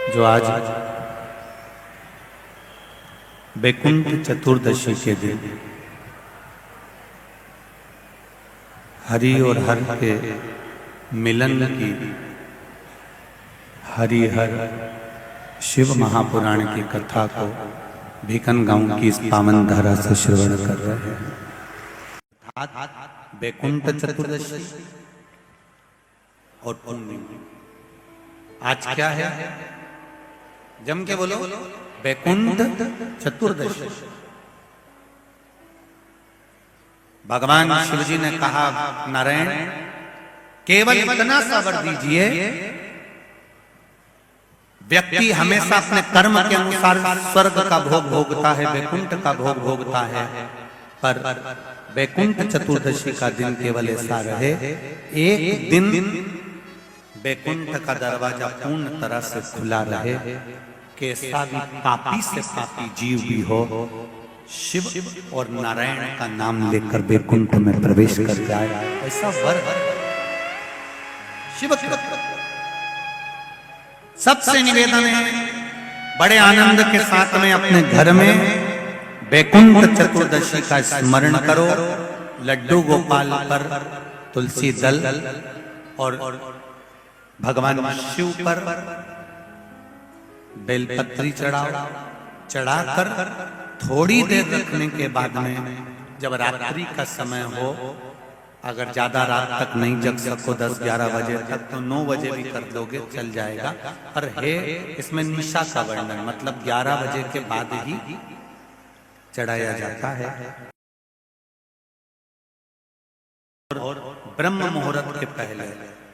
जो आज बैकुंठ चतुर्दशी के दिन हरि और हर के मिलन की हरिहर शिव महापुराण की कथा को भीकन गांव की इस पावन धारा से श्रवण कर रहे हैं। बैकुंठ चतुर्दशी और पूर्णिमा आज क्या है? जम के बोलो, बैकुंठ चतुर्दशी। भगवान शिव जी ने कहा, नारायण केवल इतना सा वर दीजिए, व्यक्ति हमेशा अपने कर्म के अनुसार स्वर्ग का भोग भोगता है, बैकुंठ का भोग भोगता है, पर बैकुंठ चतुर्दशी का दिन केवल ऐसा रहे, एक दिन बैकुंठ का दरवाजा पूर्ण तरह से खुला रहे, कैसा भी पापी से पापी जीव भी हो, शिव और नारायण का नाम लेकर बैकुंठ में प्रवेश कर जाए, ऐसा वर शिव। सबसे निवेदन है, बड़े आनंद के साथ में अपने घर में बैकुंठ चतुर्दशी का स्मरण करो। लड्डू गोपाल पर तुलसी दल और भगवान शिव पर बेलपत्री चढ़ाओ। चढ़ाकर थोड़ी देर रखने के बाद में जब रात्रि का समय हो, अगर ज्यादा रात तक नहीं जग सको 10-11 बजे तक, तो 9 बजे भी कर दोगे चल जाएगा। पर है इसमें निशा का वर्णन, मतलब 11 बजे के बाद ही चढ़ाया जाता है और ब्रह्म मुहूर्त के पहले।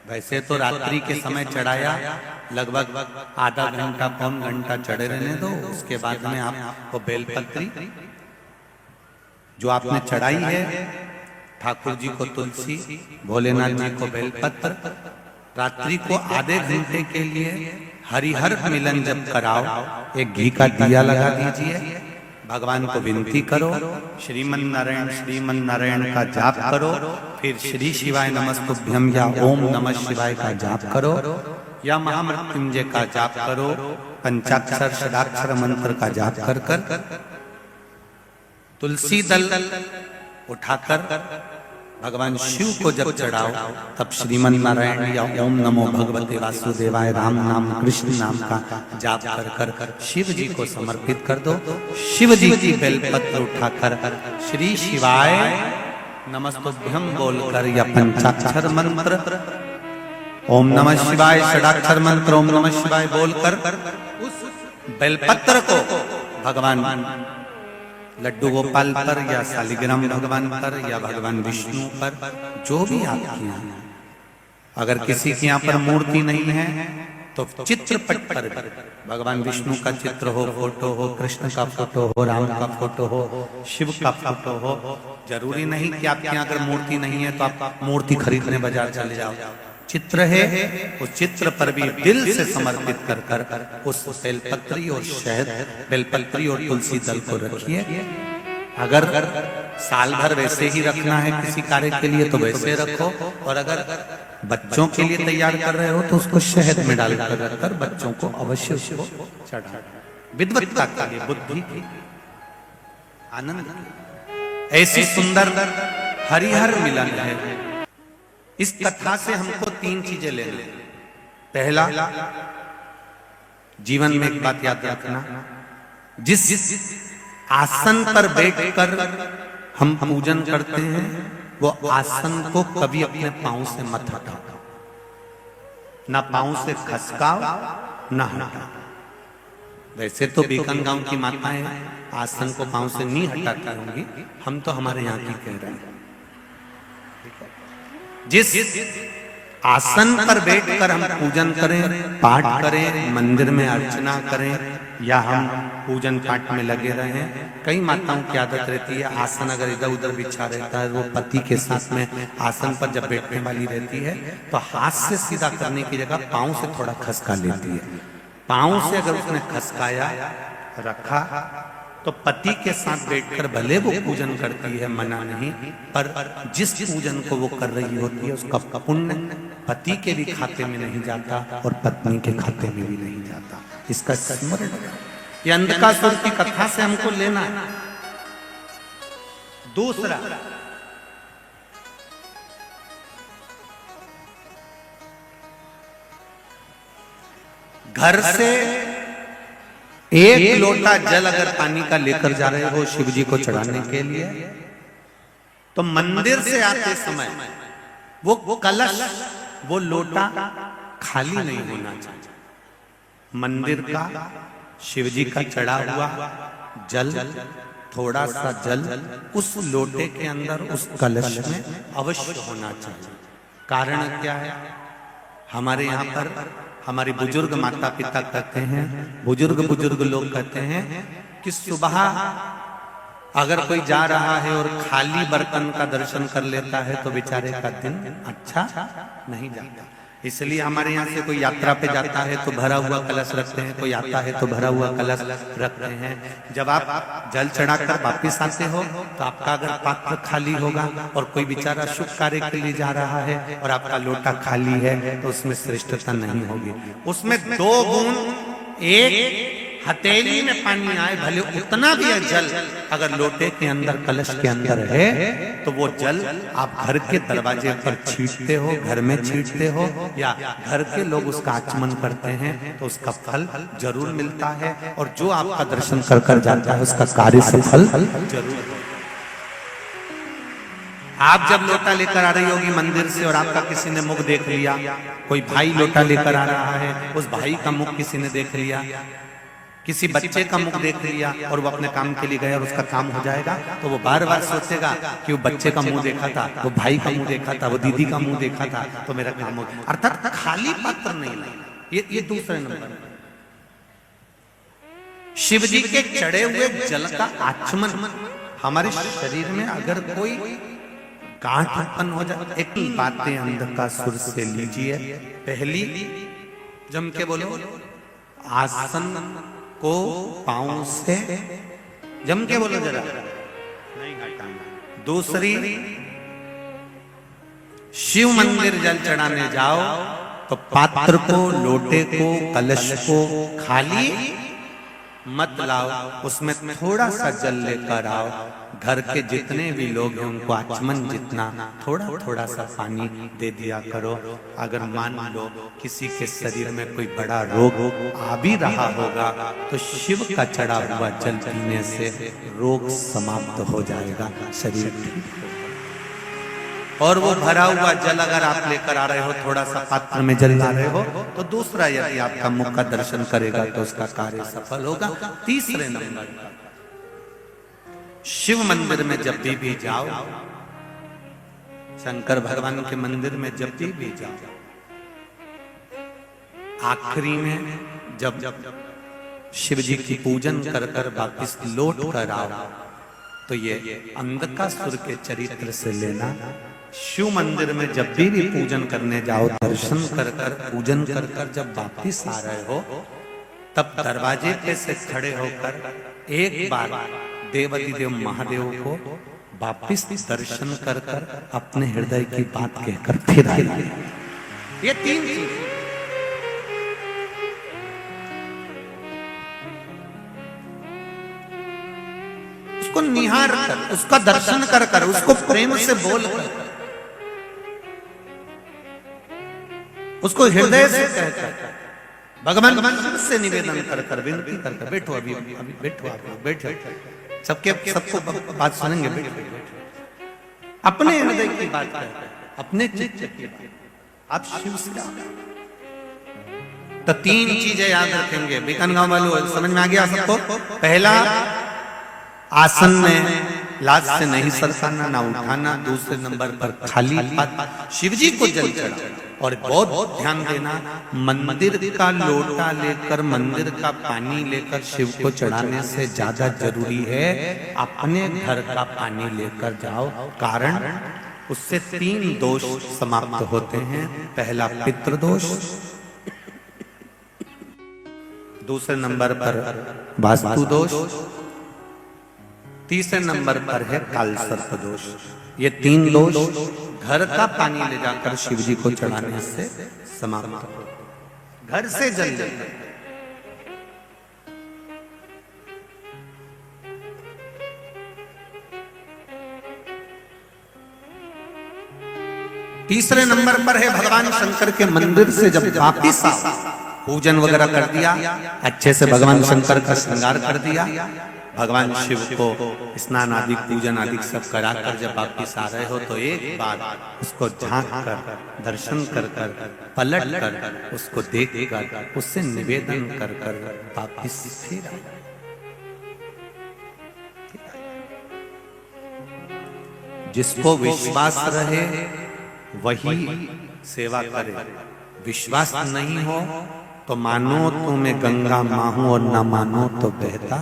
वैसे तो रात्रि के समय चढ़ाया, लगभग आधा घंटा पौन घंटा चढ़े रहने दो, उसके बाद में आपको बेलपत्री जो आपने चढ़ाई है, ठाकुर जी को तुलसी, भोलेनाथ जी को बेलपत्र, रात्रि को आधे घंटे के लिए हरिहर मिलन जब कराओ, एक घी का दिया लगा दीजिए, भगवान को विनती करो, श्रीमन नारायण का जाप करो, फिर श्री शिवाय नमस्तुभ्यम या ओम नमः शिवाय का जाप करो, या महामृत्युंजय का जाप करो, पंचाक्षर षडाक्षर मंत्र का जाप कर कर तुलसी दल उठाकर भगवान शिव को जब चढ़ाओ, तब श्रीमन नारायण या ओम नमो भगवते वासुदेवाय राम नाम कृष्ण नाम का जाप कर कर शिव जी को समर्पित कर दो। शिव जी की बेलपत्र उठाकर श्री शिवाय नमस्तुभ्यम बोलकर या पंचाक्षर मंत्र ओम नमः शिवाय, षडाक्षर मंत्र ओम नमः शिवाय बोलकर उस बेलपत्र को भगवान लड्डू गोपाल पर या शालिग्राम भगवान पर या भगवान विष्णु पर, जो भी आपके यहाँ, अगर किसी के यहाँ पर मूर्ति नहीं है तो चित्रपट पर भगवान विष्णु का चित्र हो, फोटो हो, कृष्ण का फोटो हो, राम का फोटो हो, शिव का फोटो हो। जरूरी नहीं कि आपके यहाँ अगर मूर्ति नहीं है तो आप मूर्ति खरीदने बाजार चले जाओ। चित्र है, उस चित्र पर भी दिल से समर्पित कर कर उस बेलपत्री और शहद, बेलपत्री और तुलसी दल को रखिए। अगर साल भर वैसे ही रखना है किसी कार्य के लिए तो वैसे रखो, और अगर बच्चों के लिए तैयार कर रहे हो तो उसको शहद में डालकर रखकर बच्चों को अवश्य उसको चढ़ा। विद्वत्ता के लिए, बुद्धि की, आनंद, ऐसी सुंदर हरिहर मिलन है। इस कथा से हमको 3 चीजें लेना। पहला, जीवन में एक बात याद रखना, जिस आसन पर बैठकर हम पूजन करते हैं वो आसन को कभी अपने पांव से मत हटाओ, ना पांव से खसकाओ ना हटाओ। वैसे तो बीकान गांव की माताएं आसन को पांव से नहीं हटाती होंगी, हम तो हमारे यहाँ की कह रहे हैं। जिस आसन पर बैठकर हम पूजन करें, पाठ करें, मंदिर में अर्चना करें, या हम पूजन पाठ में लगे रहें, कई माताओं की आदत रहती है आसन अगर इधर उधर बिछा रहता है, वो पति के साथ में आसन पर जब बैठने वाली रहती है तो हाथ से सीधा करने की जगह पांव से थोड़ा खसका लेती है। पांव से अगर उसने खसकाया, रखा, तो पति के साथ बैठकर भले वो पूजन करती है, मना नहीं, पर जिस पूजन को वो कर रही होती है उसका पुण्य पति के भी खाते में नहीं जाता और पत्नी के खाते में भी नहीं जाता। इसका स्मरण करो। ये अंधकासुर की कथा से हमको लेना है। दूसरा, घर से एक लोटा जल अगर पानी का लेकर जा रहे हो शिव जी को चढ़ाने के लिए, तो मंदिर से आते समय वो कलश, वो लोटा खाली नहीं होना चाहिए। मंदिर का, शिव जी का चढ़ा हुआ जल, थोड़ा सा जल उस लोटे के अंदर, उस कलश में अवश्य होना चाहिए। कारण क्या है? हमारे यहाँ पर हमारे बुजुर्ग माता पिता कहते हैं, बुजुर्ग लोग कहते हैं कि सुबह अगर कोई जा रहा है और खाली बर्तन का दर्शन कर लेता है तो बेचारे का दिन अच्छा नहीं जाता। इसलिए हमारे यहाँ से कोई यात्रा पे जाता है तो भरा हुआ कलश रखते हैं, कोई आता है तो भरा हुआ कलश रखते हैं। जब आप जल चढ़ाकर वापिस आते हो तो आपका अगर पात्र खाली होगा और कोई बेचारा शुभ कार्य के लिए जा रहा है और आपका लोटा खाली है तो उसमें श्रेष्ठता नहीं होगी। उसमें 2 बूंद एक हथेली में पानी आए, भले उतना भी है जल अगर लोटे के अंदर, कलश के अंदर है, तो वो जल आप घर के दरवाजे पर छींटते हो, घर में छींटते हो, या घर के लोग उसका आचमन करते हैं तो उसका फल जरूर मिलता है। और जो आपका दर्शन कर कर जाता है उसका कार्य सफल जरूर। आप जब लोटा लेकर आ रही होगी मंदिर से और आपका किसी ने मुख देख लिया, कोई भाई लोटा लेकर आ रहा है, उस भाई का मुख किसी ने देख लिया, किसी बच्चे का मुख देख लिया और वो अपने काम के लिए गया और उसका काम हो जाएगा, तो वो बार बार सोचेगा कि वो बच्चे का मुंह देखा था, वो भाई का मुंह देखा था, वो दीदी का मुंह देखा था, तो मेरा काम हो गया। अर्थात खाली पात्र नहीं लाना। ये दूसरे नंबर। शिव जी के चढ़े हुए जल का आचमन, हमारे शरीर में अगर कोई गांठ उत्पन्न हो जाए, एक बातें अंधकासुर से लीजिए। पहली, जम के बोलो, आसन को पांव से जम के बोलो जरा, नहीं घटाना। दूसरी, शिव मंदिर जल चढ़ाने जाओ तो पात्र को, लोटे को, कलश को खाली मत लाओ, उसमें थोड़ा सा जल लेकर आओ। घर के जितने भी लोग हैं उनको आचमन जितना थोड़ा थोड़ा सा पानी दे दिया करो। अगर मान लो किसी के शरीर में कोई बड़ा रोग आ भी रहा होगा तो शिव का चढ़ा हुआ जल पीने से रोग समाप्त हो जाएगा, शरीर ठीक होगा। और वो भरा हुआ जल अगर आप लेकर आ रहे हो, थोड़ा सा पात्र में जल ला रहे हो, तो दूसरा, यदि आपका मुख का दर्शन करेगा तो उसका कार्य सफल होगा। तीसरे नंबर, शिव मंदिर में जब भी जाओ, शंकर भगवान के मंदिर में जब भी जाओ, आखिरी में जब शिव जी की पूजन कर कर वापिस लौट कर आओ, तो ये अंधकासुर के चरित्र से लेना। शिव मंदिर में जब भी पूजन करने जाओ, दर्शन कर कर, पूजन कर कर जब वापिस आ रहे हो, तब दरवाजे पे से खड़े होकर एक बार देवाधिदेव महादेव को वापिस दर्शन कर कर अपने हृदय की बात कहकर फिर आए। ये 3 चीज, उसको निहार कर, उसका दर्शन कर कर, उसको प्रेम से बोल कर, उसको हृदय से कहकर, भगवान से निवेदन कर कर, विनती कर कर, बैठो अभी बैठो, आप बैठो, सबको बात सुनेंगे, बैठो, अपने हृदय की बात कहकर, अपने चित्त की बात, आप शिव से। तो 3 चीजें याद रखेंगे। बीकानगांव वालों, समझ में आ गया सबको? पहला, आसन में लाज से नहीं सरकाना, ना उठाना। दूसरे नंबर पर खाली पात्र, शिव जी को जल चढ़ा। और बहुत ध्यान देना, मंदिर का लोटा लेकर, मंदिर का पानी लेकर शिव को चढ़ाने से ज्यादा जरूरी है अपने घर का पानी लेकर जाओ। कारण उससे 3 दोष समाप्त होते हैं। पहला पितृदोष, दूसरे नंबर पर वास्तु दोष, तीसरे नंबर पर है काल सर्प दोष। ये 3 दोष घर का पानी ले जाकर शिव जी को चढ़ाने से समाप्त हो। घर से जल लेकर तीसरे नंबर पर है भगवान शंकर के मंदिर से जब वापिस आओ, पूजन वगैरह कर दिया, अच्छे से भगवान शंकर का श्रृंगार कर दिया, भगवान शिव को स्नान आदि पूजन आदि सब कराकर जब वापिस आ रहे हो तो एक बार उसको झांक कर, दर्शन कर कर, पलट कर, उसको देख कर, उससे निवेदन कर कर वापिस फिर आओ। जिसको विश्वास रहे वही सेवा करे, विश्वास नहीं हो तो मानो तो मैं गंगा माँ हूं और न मानो तो बहता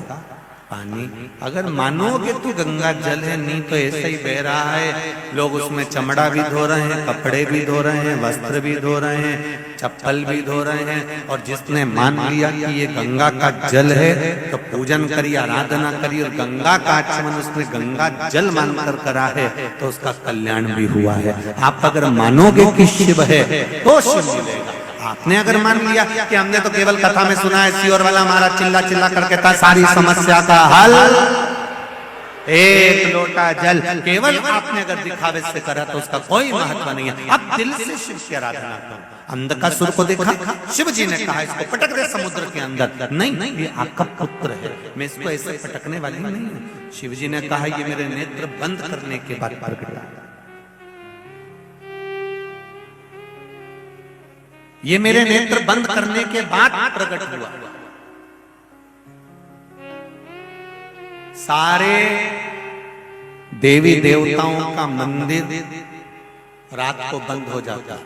पानी। अगर मानोगे तो गंगा जल है, नहीं तो ऐसा ही बह रहा है। लोग उसमें चमड़ा भी धो रहे हैं, कपड़े भी धो रहे हैं, वस्त्र भी धो रहे हैं, चप्पल भी धो रहे हैं। और जिसने मान लिया कि ये गंगा का जल है तो पूजन करी, आराधना करी और गंगा का आचमन उसने गंगा जल मानकर करा है तो उसका कल्याण भी हुआ है। आप अगर मानोगे कि शिव है तो शिव मिलेगा। आपने अगर मान लिया कि हमने तो केवल कथा में सुना है, सियोर वाला हमारा चिल्ला चिल्ला करके था सारी समस्या का हल, एक लोटा जल, केवल आपने अगर दिखावे से करा तो उसका कोई महत्व नहीं है। अब दिल से शिव की आराधना करो। अंधकासुर को देखा, शिव जी ने कहा इसको पटक दे समुद्र के अंदर, नहीं ये आपका पुत्र है, मैं इसको ऐसे पटकने वाली नहीं हूं। शिव जी ने कहा ये मेरे नेत्र बंद करने के बाद प्रकट हुआ, ये मेरे नेत्र बंद करने के बाद प्रकट हुआ। सारे देवी देवताओं का मंदिर रात को बंद हो जाता।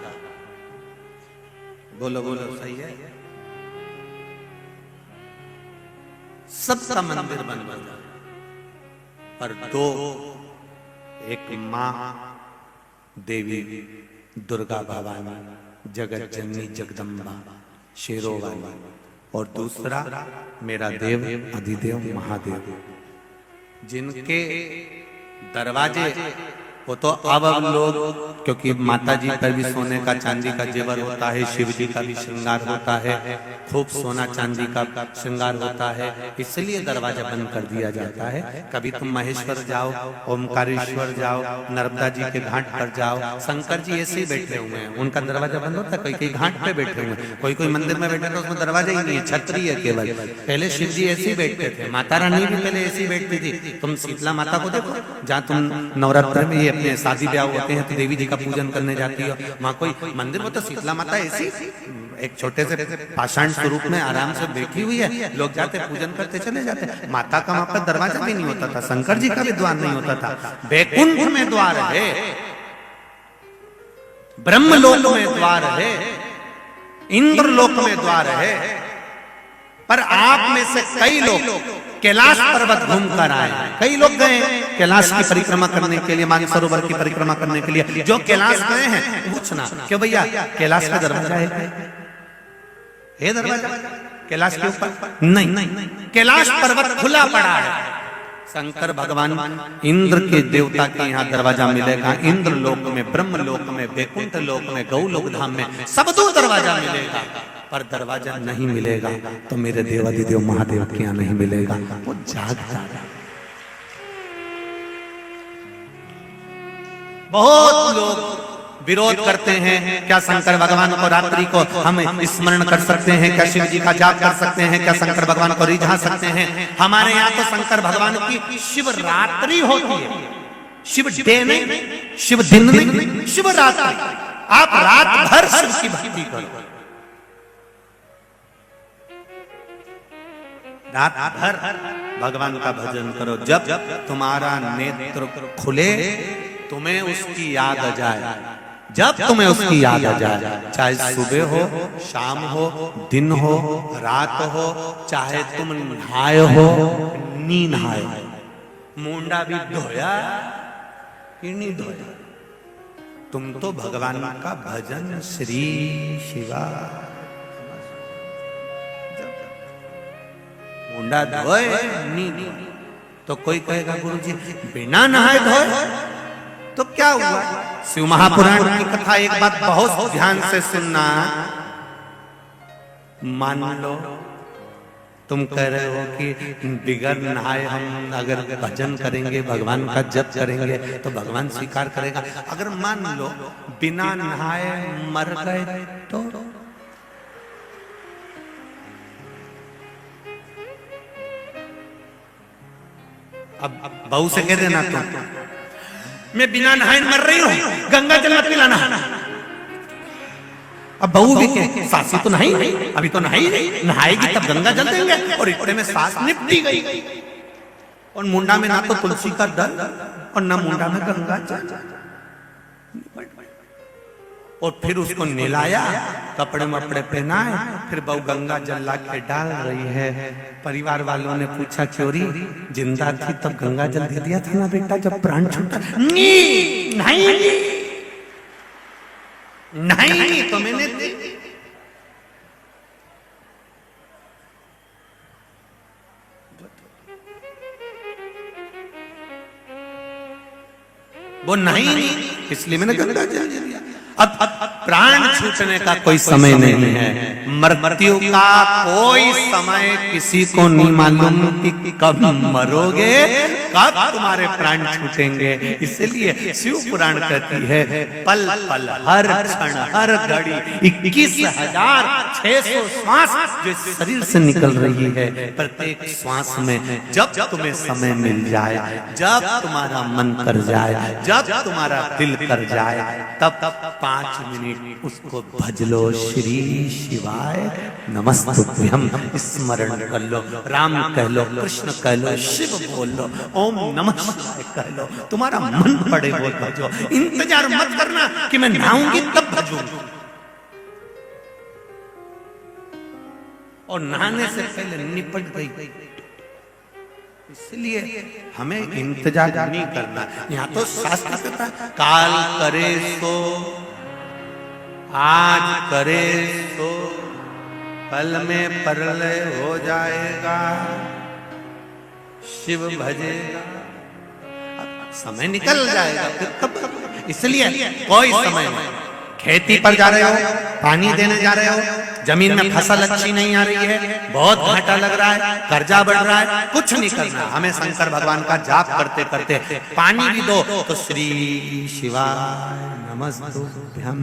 बोलो बोलो सही है, सबका मंदिर बंद हो जाता। पर दो, एक मां देवी दुर्गा भवानी जगत जननी जगदम्बा शेरों वाली, और दूसरा मेरा देव अधिदेव महादेव, जिनके दरवाजे वो तो अब लोग, क्योंकि माता जी पर भी सोने का चांदी का जेवर होता है, शिव जी का भी श्रृंगार होता है, खूब सोना चांदी का श्रृंगार होता है, इसलिए दरवाजा बंद कर दिया जाता है। कभी तुम महेश्वर जाओ, ओमकारेश्वर जाओ, नर्मदा जी के घाट पर जाओ, शंकर जी ऐसे ही बैठे हुए हैं, उनका दरवाजा बंद होता है। कोई कोई घाट पे बैठे हुए हैं, कोई कोई मंदिर में बैठे तो उसमें दरवाजा ही नहीं है, छतरी है केवल। पहले शिव जी ऐसे ही बैठते थे, माता रानी भी पहले ऐसी बैठती थी। तुम शीतला माता को देखो, जहाँ तुम नवरात्र में अपने शादी ब्याह होते हैं तो देवी जी का पूजन करने जाती हो, वहां कोई मंदिर में तो शीतला माता ऐसी एक छोटे से पाषाण स्वरूप में आराम से बैठी हुई है, लोग जाते पूजन करते चले जाते। माता का वहां पर दरवाजा भी नहीं होता था, शंकर जी का भी द्वार नहीं होता था। बैकुंठ में द्वार है, ब्रह्मलोक में द्वार है, इंद्रलोक में द्वार है, पर आप में से कई लोग कैलाश पर्वत घूम कर आए। कई लोग गए कैलाश की परिक्रमा करने के लिए, मानसरोवर की परिक्रमा करने के लिए। जो कैलाश गए हैं पूछना क्यों भैया कैलाश का दरवाजा है दरवाजा कैलाश के ऊपर? नहीं, कैलाश पर्वत खुला पड़ा है। शंकर भगवान इंद्र के देवता के यहाँ दरवाजा मिलेगा, इंद्र लोक में, ब्रह्म लोक में, वैकुंठ लोक में, गौलोक धाम में, सब दो दरवाजा मिलेगा। पर दरवाजा नहीं मिलेगा तो मेरे देवादिदेव महादेव के यहाँ नहीं मिलेगा। वो जागता है। बहुत लोग विरोध करते हैं, क्या शंकर भगवान को रात्रि को हम स्मरण कर सकते हैं? क्या शिव जी का जाप कर सकते हैं? क्या शंकर भगवान को रिझा सकते हैं? हमारे यहाँ तो शंकर भगवान की शिवरात्रि होती है। शिव डे नहीं, शिव दिन नहीं, शिवरात्रि। आप रात भर शिव की भक्ति करो, रात भर भगवान का भजन करो। जब तुम्हारा नेत्र खुले तुम्हें उसकी याद आ जाए, जब तुम्हें उसकी याद आ जाए, चाहे सुबह हो, शाम हो, दिन हो, रात हो, चाहे तुम नहाए हो, नी नहाए, मुंडा भी धोया कि नहीं धोया, तुम तो भगवान का भजन श्री शिवा। मुंडा धोए नहीं तो कोई कहेगा गुरुजी बिना नहाए धोए तो क्या हुआ? शिव महापुराण की कथा एक बात बहुत ध्यान से सुनना। मान लो तुम कह रहे हो कि बिगर नहाए हम अगर भजन करेंगे, भगवान का जप करेंगे तो भगवान स्वीकार करेगा। अगर मान लो बिना नहाए मर गए तो अब बहू से कह देना तुम मैं बिना नहाए मर रही हूं, गंगा जल मत पिलाना। अब बहू भी कहे सासी तो नहाई नहीं, अभी तो नहाई नहीं, नहाएगी तब गंगा जल देंगे। और इतने में सास निपटी गई और मुंडा में ना तो तुलसी का दल और ना मुंडा में गंगा जल। और फिर उसको नहलाया, कपड़े मपड़े पहनाए, फिर बहू गंगा जल ला के डाल रही है। परिवार वालों ने पूछा चोरी जिंदा थी तब गंगा जल दे दिया था ना बेटा जब प्राण छूटा? नहीं तो मैंने वो नहीं इसलिए मैंने गंगा जल दिया। अब प्राण छूटने का कोई समय नहीं है, मृत्यु का कोई समय किसी को नहीं मालूम कि कब मरोगे, कब तुम्हारे प्राण छूटेंगे। इसलिए शिव पुराण कहती है पल पल हर क्षण हर घड़ी 21,600 श्वास जो शरीर से निकल रही है, प्रत्येक श्वास में जब तुम्हें समय मिल जाए, जब तुम्हारा मन कर जाए, जब तुम्हारा दिल कर जाए, तब 5 मिनट उसको भज लो। श्री शिवाय नमस्तुभ्यं स्मरण कर लो, राम कह लो, कृष्ण कह लो, शिव बोल लो, ओम नमः शिवाय कह लो। तुम्हारा मन पड़े वो भजो, इंतजार मत करना कि मैं नहाऊंगी तब भजूंगी। और नहाने से पहले निपट गई। इसलिए हमें इंतजार नहीं करना। यहाँ तो शास्त्र कहता है काल करे सो आज करे सो पल में प्रलय हो जाएगा, शिव भजेगा समय निकल जाएगा फिर कब। इसलिए कोई समय नहीं। खेती पर जा रहे हो, पानी देने जा रहे हो, जमीन में फसल अच्छी नहीं आ रही है, बहुत घाटा लग रहा है, कर्जा बढ़ रहा है, कुछ नहीं करना। हमें शंकर भगवान का जाप करते करते पानी भी दो तो श्री शिवाय नमस्तुभ्यं,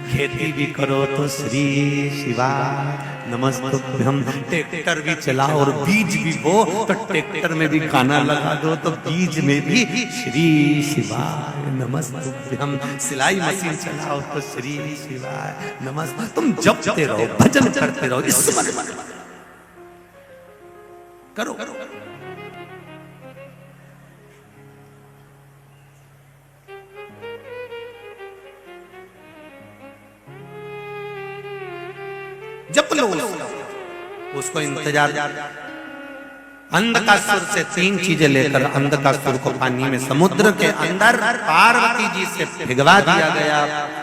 खेती भी करो तो श्री शिवाय नमस्तुभ्यं, ट्रैक्टर भी चलाओ और बीज भी बो तो ट्रैक्टर में भी गाना लगा दो तो बीज में भी श्री शिवाय नमस्तुभ्यं, सिलाई मशीन चलाओ तो श्री शिवाय नमस्ते। तुम जपते रहो, भजन करते रहो, स्मरण करो। जप लो उसको इंतजार। अंधकासुर से 3 चीजें लेकर अंधकासुर को पानी में समुद्र के अंदर पार्वती जी से भिगवा दिया गया।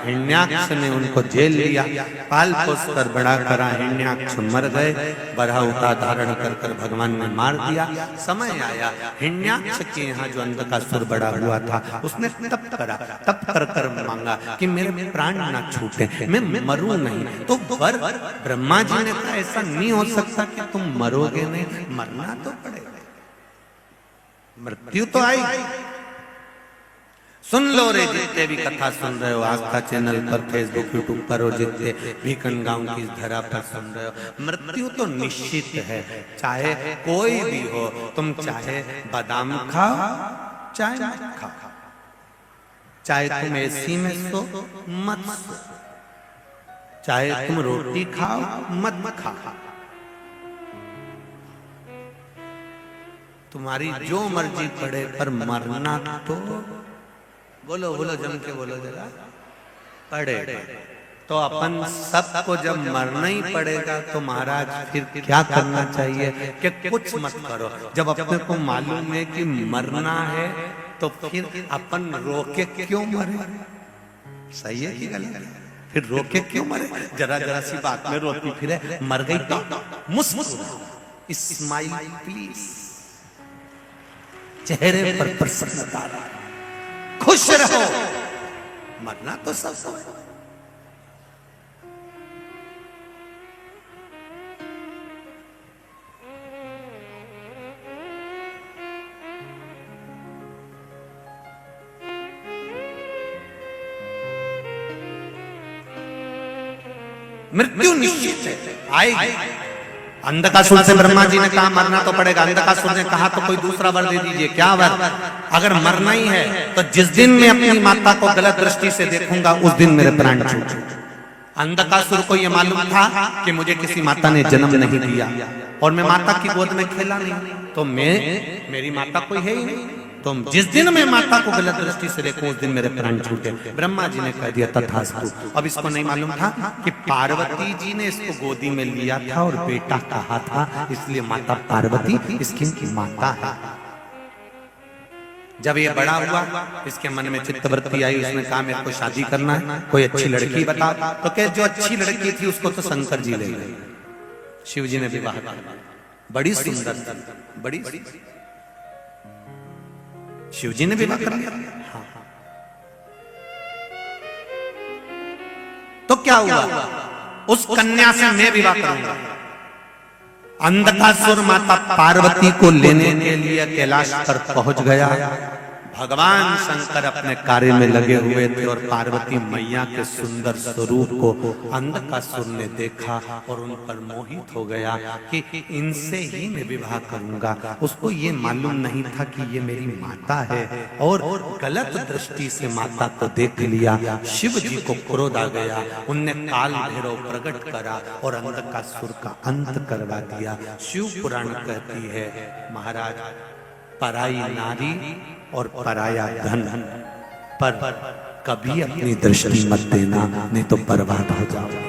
हिरण्याक्ष ने उनको जेल लिया, पाल पोस कर बड़ा करा, हिरण्याक्ष मर गए। बड़ा अवतार धारण कर भगवान ने मार दिया। समय आया हिरण्याक्ष के यहाँ जो अंधकासुर बड़ा हुआ था उसने तप करा, तप कर कर मांगा कि मेरे प्राण ना छूटे, मैं मरूं नहीं। तो वर ब्रह्मा जी ने कहा ऐसा नहीं हो सकता कि तुम मरोगे नहीं, मरना तो पड़ेगा, मृत्यु तो आई। सुन लो रे जितने भी कथा सुन रहे हो, आस्था चैनल पर, फेसबुक, यूट्यूब पर, और जितने भीखन गांव की धरा पर सुन रहे हो, मृत्यु तो निश्चित है। चाहे कोई भी हो, तुम चाहे बादाम खाओ चाहे मत खाओ, चाहे तुम एसी में सो मत सो, चाहे तुम रोटी खाओ मत खाओ, तुम्हारी जो मर्जी पड़े, पर मरना तो बोलो बोलो जम के बोलो जरा पड़ेगा। तो अपन सबको जब मरना ही पड़ेगा तो महाराज फिर क्या करना चाहिए कि कुछ मत करो। जब अपने को मालूम है कि मरना है तो फिर अपन रोके क्यों मरे? सही है कि गलत है? फिर रोके क्यों मरे? जरा जरा सी बात में रोती फिरे, मर गई तो मुस्कुराओ, स्माइल प्लीज, चेहरे पर प्रसन्नता, खुश रहो। मरना तो सब है। मृत्यु निश्चित है, आएगी। अंधकासुर से ब्रह्मा जी ने कहा मरना तो पड़ेगा। अंधकासुर ने कहा तो कोई दूसरा वर दे दीजिए। क्या वर? अगर मरना ही है तो जिस दिन मैं अपनी माता को गलत दृष्टि से देखूंगा उस दिन मेरे प्राण छूट। अंधकासुर को यह मालूम था कि मुझे किसी माता ने जन्म नहीं दिया और मैं माता की गोद में खेला नहीं, तो मेरी माता कोई है ही नहीं। तो जिस दिन मैं माता को गलत दृष्टि से देखूं उस दिन मेरे प्राण छूटे। ब्रह्मा जी ने कह दिया तथास्तु। अब इसको नहीं मालूम था कि पार्वती जी ने इसको गोदी में लिया था और बेटा कहा था, इसलिए माता पार्वती इसकी माता है। जब ये बड़ा हुआ इसके मन में चित्तवृत्ति आई, उसने कहा मेरे को शादी करना है, कोई अच्छी लड़की बता। तो कह जो अच्छी लड़की थी उसको तो शंकर जी ले गए। शिव जी ने विवाह किया, बड़ी सुंदर, बड़ी शिव जी ने विवाह कर लिया। हाँ। तो क्या हुआ? उस कन्या से मैं विवाह करूंगा। अंधकासुर माता पार्वती को लेने के लिए कैलाश पर पहुंच गया। भगवान शंकर अपने कार्य में लगे हुए थे और पार्वती मैया के सुंदर स्वरूप को अंधकासुर ने देखा और उन पर मोहित हो गया कि इनसे ही मैं विवाह करूंगा। उसको ये मालूम नहीं था कि ये मेरी माता है और गलत दृष्टि से माता को देख लिया। शिव जी को क्रोध आ गया, उनने काल भैरव प्रकट करा और अंधकासुर का अंत करवा दिया। शिव पुराण कहती है महाराज पराई नारी और पराया धन पर कभी अपनी दृष्टि मत देना, नहीं तो बर्बाद हो जाओगे।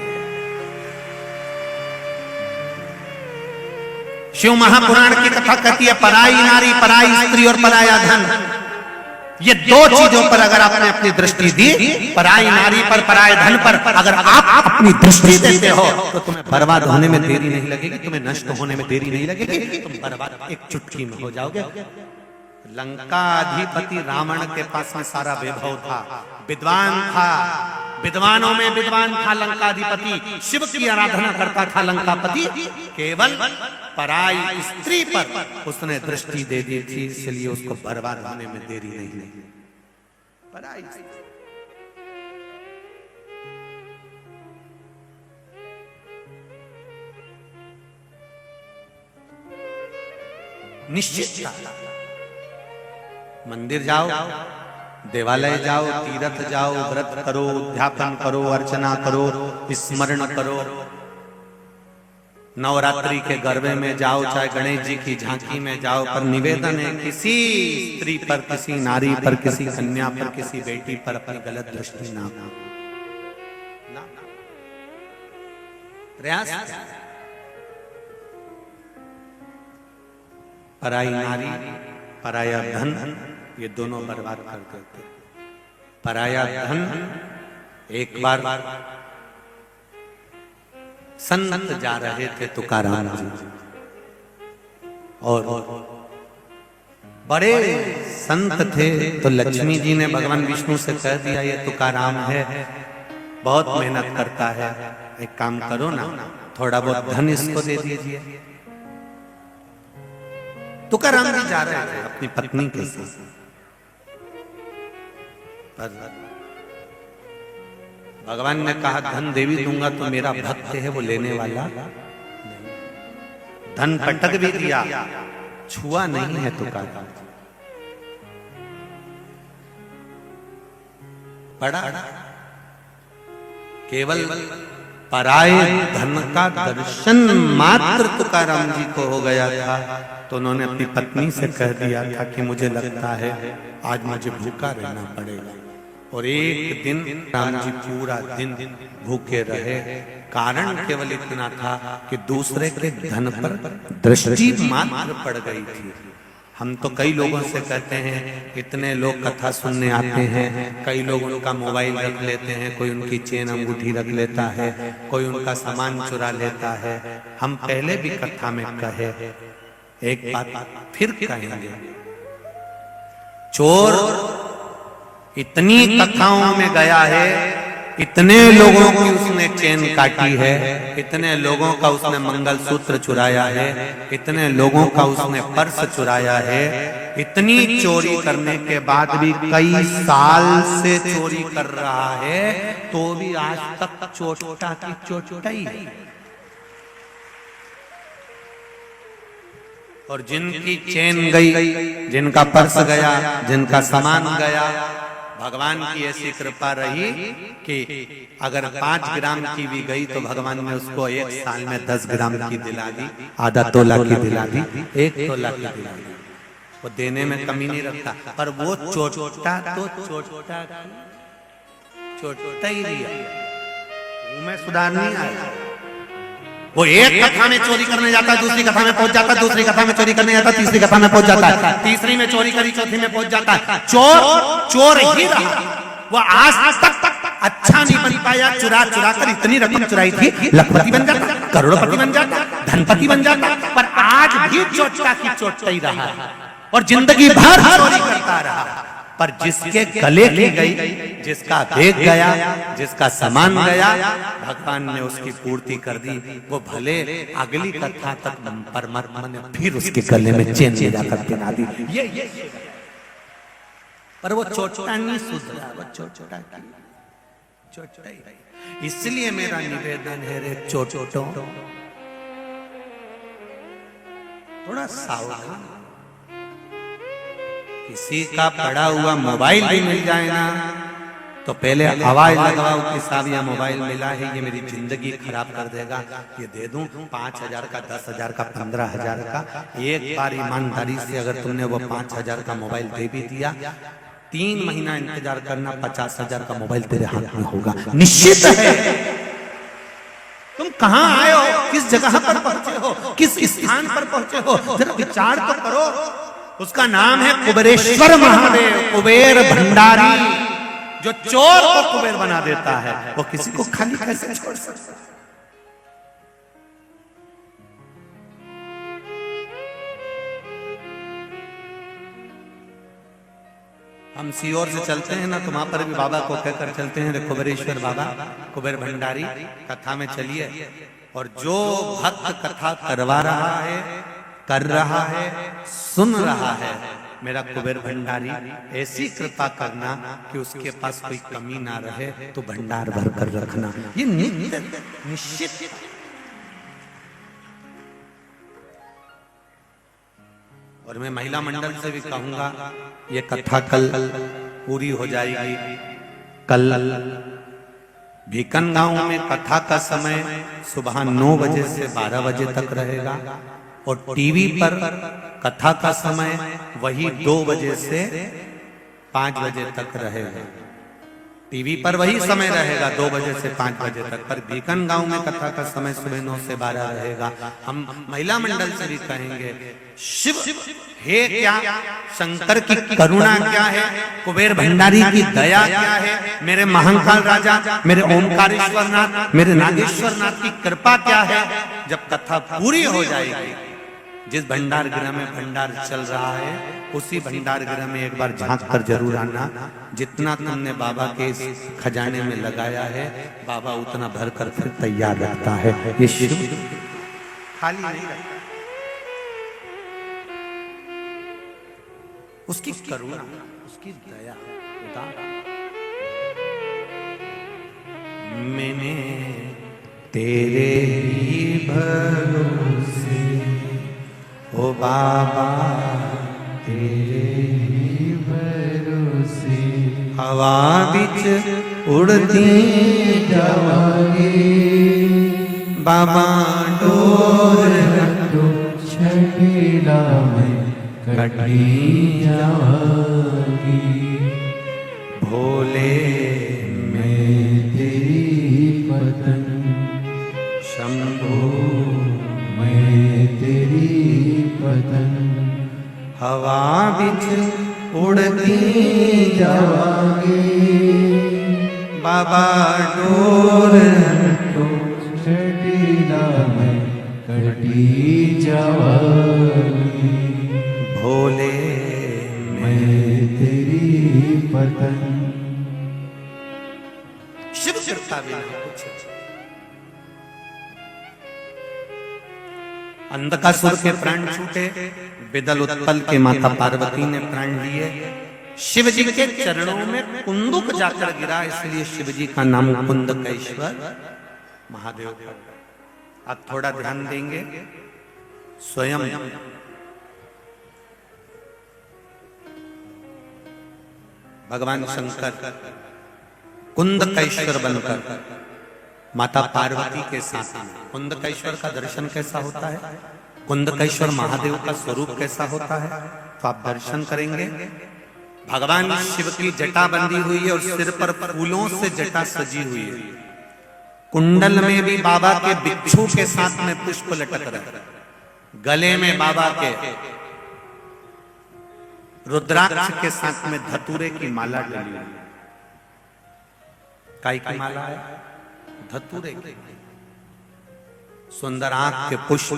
शिव महापुराण की कथा कहती है पराई नारी, पराई स्त्री और पराया धन, ये दो चीजों पर अगर आपने अपनी दृष्टि दी, पराई नारी पर, पराये धन पर अगर आप अपनी दृष्टि देते हो तो तुम्हें बर्बाद होने में देरी नहीं लगेगी, तुम्हें नष्ट होने में देरी नहीं लगेगी, तुम बर्बाद एक चुटकी में हो जाओगे। लंका अधिपति रावण के पास में सारा वैभव था, विद्वान था, विद्वानों में विद्वान था लंकाधिपति, शिव की आराधना करता था लंकापति। केवल पराई स्त्री पर उसने दृष्टि दे दी थी, इसलिए उसको बर्बाद होने में देरी नहीं लगी। पराई निश्चित मंदिर जाओ, देवालय जाओ, तीर्थ जाओ, व्रत करो, ध्यान करो, अर्चना करो, स्मरण करो, नवरात्रि के गरबे में जाओ, चाहे गणेश जी की झांकी में जाओ, पर निवेदन है किसी स्त्री पर, किसी नारी पर, किसी कन्या पर, किसी बेटी पर अपनी गलत दृष्टि ना प्रयास। पराई नारी, पराया धन, ये दोनों बर्बाद कर देते। पराया धन, एक बार संत जा रहे थे तुकाराम जी और बड़े संत थे, तो लक्ष्मी जी ने भगवान विष्णु से कह दिया ये तुकाराम है, बहुत मेहनत करता है, एक काम करो ना, थोड़ा बहुत धन इसको दे दीजिए। तुकाराम जी जा रहे थे अपनी पत्नी के साथ, पर भगवान ने कहा धन देवी दूंगा तो मेरा भक्त है वो लेने वाला नहीं। धन पटक भी दिया, छुआ नहीं है तुकाराम। पड़ा केवल पराये धन का दर्शन मात्र तुकाराम जी को हो गया था, तो उन्होंने अपनी पत्नी से कह दिया था कि मुझे लगता है आज मुझे भूखा रहना पड़ेगा। और एक दिन राम जी पूरा दिन भूखे रहे। कारण केवल इतना था कि दूसरे के धन पर दृष्टि मात्र पड़ गई थी। हम तो कई लोगों से कहते हैं, इतने लोग कथा सुनने आते हैं, कई लोग उनका मोबाइल रख लेते हैं, कोई उनकी चेन अंगूठी रख लेता है, कोई उनका सामान चुरा लेता है। हम पहले भी कथा में कहे, एक बात फिर कहेंगे, चोर इतनी कथाओं में गया है इतने लोगों की उसने चेन काटी है, इतने लोगों का उसने मंगलसूत्र चुराया है, इतने लोगों का उसने पर्स चुराया है। इतनी चोरी करने के बाद भी कई साल से चोरी कर रहा है, तो भी आज तक चोटा की चोटा ही है। और जिनकी चेन गई, जिनका पर्स गया, जिनका सामान गया, भगवान की ऐसी कृपा रही कि अगर 5 ग्राम की भी गई तो भगवान ने उसको 1 साल में 10 ग्राम की दिला दी, आधा तोला की दिला दी, 1 तोला की दिला दी। वो देने में कमी नहीं रखता, पर वो चोटा तो चोटा ही दिया, में सुधार नहीं आया। वो एक कथा में चोरी करने जाता है, दूसरी कथा में पहुंच जाता है, दूसरी कथा में चोरी करने जाता है, तीसरी कथा में पहुंच जाता है, तीसरी में चोरी करी, चौथी में पहुंच जाता है। चोर ही रहा। वो आज तक अच्छा नहीं बन पाया। चुरा कर इतनी रकम चुराई थी, लखपति बन जाता, करोड़पति बन जाता, धनपति बन जाता, पर आज भी चोटा की चोटा ही रहा और जिंदगी भर चोरी करता रहा। पर जिसके गले की गई, जिसका बेग गया, जिसका सामान गया, भगवान ने उसकी पूर्ति कर दी। वो भले अगली कथा तक परमात्मा ने फिर उसके गले में चेन ले जाकर पहना दी। ये पर वो चोटा नहीं सुधरा, वो चोटा इसलिए मेरा निवेदन है रे चोटों, थोड़ा सावधान। किसी का पड़ा हुआ मोबाइल भी मिल जाए ना, तो पहले आवाज लगवाओ कि साहब यह मोबाइल मिला है, ये मेरी जिंदगी खराब कर देगा, ये दे दूं 5,000 का, 10,000 का, 15,000 का। एक बार ईमानदारी से अगर तुमने वो 5,000 का मोबाइल दे भी दिया, 3 महीना इंतजार करना, 50,000 का मोबाइल तेरे हाथ में होगा, निश्चित है। तुम कहां आए हो, किस जगह पर पहुंचे हो, किस स्थान पर पहुंचे हो, जरा विचार तो करो। उसका नाम है कुबेरेश्वर महादेव, कुबेर भंडारी, जो चोर को कुबेर बना देता है, वो किसी को खाली कैसे छोड़ सकता है। हम सीओर से चलते हैं ना, तो वहां पर भी बाबा को कहकर चलते हैं, कुबेरेश्वर बाबा, कुबेर भंडारी, कथा में चलिए। और जो भक्त कथा करवा रहा है, कर रहा है, सुन रहा है, मेरा कुबेर भंडारी ऐसी कृपा करना कि उसके पास कोई कमी ना रहे, तो भंडार भर कर रखना, ये निश्चित। और मैं महिला मंडल से भी कहूंगा, ये कथा कल पूरी हो जाएगी। कल भीकन गांव में कथा का समय सुबह 9 बजे से 12 बजे तक रहेगा, और टीवी पर कथा का समय वही 2 बजे से 5 बजे तक रहेगा। टीवी पर वही समय रहेगा 2 बजे से 5 बजे तक, पर भीकन गांव में कथा का समय सुबह 9 से 12 रहेगा। हम महिला मंडल से भी कहेंगे, शिव है क्या, शंकर की करुणा क्या है, कुबेर भंडारी की दया क्या है, मेरे महाकाल राजा, मेरे ओमकारेश्वर नाथ, मेरे नागेश्वर नाथ की कृपा क्या है। जब कथा पूरी हो जाएगी, जिस भंडार गृह में भंडार चल रहा है, उसी भंडार गृह में एक बार झांक कर जरूर आना। जितना तुमने बाबा के इस खजाने में लगाया है, बाबा उतना भर कर फिर तैयार रखता है। ये शिव खाली नहीं रहता, उसकी करुणा, उसकी दया। मैंने तेरे ही भरोसे, ओ बाबा तेरे ही भरोसे, हवा बिच उड़ती जावांगे, बाबा डोर रखो छठीला में कटी जावांगी, भोले मैं तेरी पतन, शंभो मैं तेरी पतन, हवा बिच उड़ती जावांगे, बाबा डोर रखो छठीला में कटी जावांगी, भोले मैं तेरी पतन। शिव देखा भी नहीं कुछ। अंधकासुर के प्राण छूटे, विदल उत्पल के माता पार्वती ने प्राण लिए। शिव जी के चरणों में कुंदुक जाकर गिरा, इसलिए शिव जी का नाम कुंदकेश्वर महादेव। आप थोड़ा ध्यान देंगे, स्वयं भगवान शंकर कुंदकेश्वर बनकर माता पार्वती के साथ। कुंदकेश्वर का दर्शन कैसा होता है, कुंदकेश्वर महादेव का स्वरूप कैसा होता है, तो आप दर्शन करेंगे। भगवान शिव की जटा बंधी हुई है और सिर पर फूलों से जटा सजी हुई है। कुंडल में भी बाबा के बिच्छू के साथ में पुष्प लटक रहे हैं। गले में बाबा के रुद्राक्ष के साथ में धतूरे की माला डली हुई। काय की माला है? धतूरे की। सुंदर आंख के पुष्प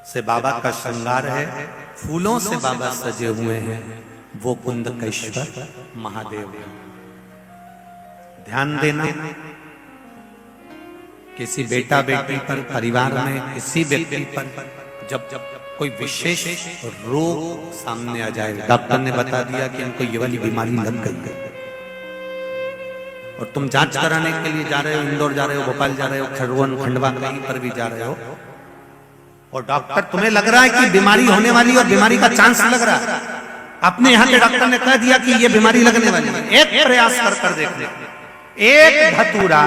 से बाबा का श्रृंगार है, फूलों से बाबा सजे हुए हैं, वो कुंदकेश्वर महादेव है। ध्यान देना, किसी बेटा बेटी पर, परिवार में किसी व्यक्ति पर जब कोई विशेष रोग सामने आ जाए, डॉक्टर ने बता दिया कि इनको ये वाली बीमारी लग गई है, और तुम जांच कराने के लिए जा रहे हो, इंदौर जा रहे हो, भोपाल जा रहे हो, खरगोन, खंडवा, कहीं पर भी जा रहे हो, और डॉक्टर तुम्हें लग रहा है कि बीमारी होने वाली और बीमारी का चांस लग रहा है, अपने यहाँ के डॉक्टर ने कह दिया कि ये बीमारी लगने वाली है, एक प्रयास कर देखने, एक धतूरा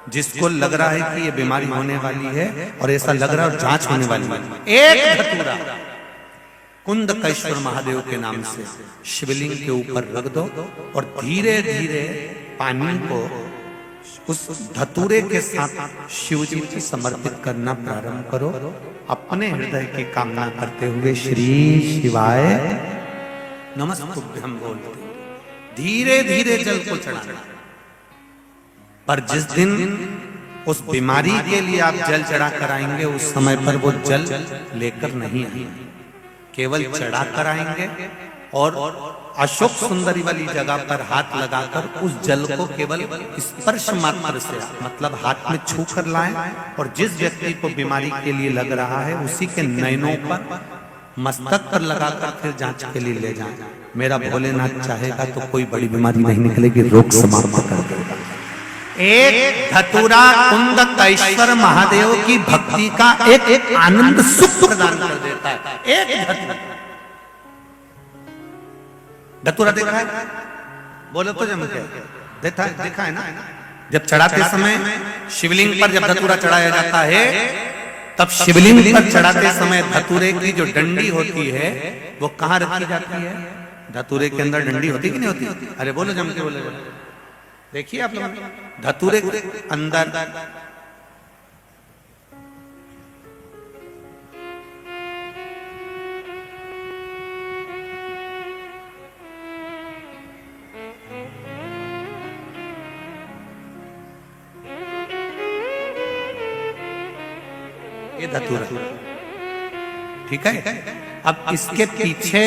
जिसको लग रहा है कि ये बीमारी होने वाली है और ऐसा लग रहा है और जांच होने वाली है, एक धतूरा कुंदकेश्वर महादेव के नाम से शिवलिंग के ऊपर रख दो और धीरे धीरे पानी को उस धतूरे के साथ शिव जी को समर्पित करना प्रारंभ करो। अपने हृदय की कामना करते हुए श्री शिवाय नमस्तुभ्यं बोलते धीरे धीरे जल को चढ़ाना। पर जिस दिन उस बीमारी के लिए आप जल चढ़ा कर आएंगे, उस समय पर वो जल लेकर नहीं आएंगे, केवल चढ़ा कर आएंगे और अशोक सुंदरी वाली जगह पर हाथ लगाकर उस जल को केवल स्पर्श मात्र से, मतलब हाथ में छू कर लाएं, और जिस व्यक्ति को बीमारी के लिए लग रहा है उसी के नयनों पर, मस्तक पर लगाकर फिर जांच के लिए ले जाएं। मेरा भोलेनाथ चाहेगा तो कोई बड़ी बीमारी नहीं निकलेगी, रोग समाप्त कर देगा। एक धतूरा कुंदकेश्वर महादेव की भक्ति का एक आनंद सुख प्रदान कर देता है। एक धतूरा देखा है, बोलो तो जम के देखा है ना। जब चढ़ाते समय शिवलिंग पर जब धतूरा चढ़ाया जाता है, तब शिवलिंग पर चढ़ाते समय धतूरे की जो डंडी होती है वो कहाँ रखी जाती है? धतूरे के अंदर डंडी होती कि नहीं होती? अरे बोलो जम के बोलो। देखिए आप लोग, धतूरे के अंदर ये धतूरा, ठीक है। अब इसके पीछे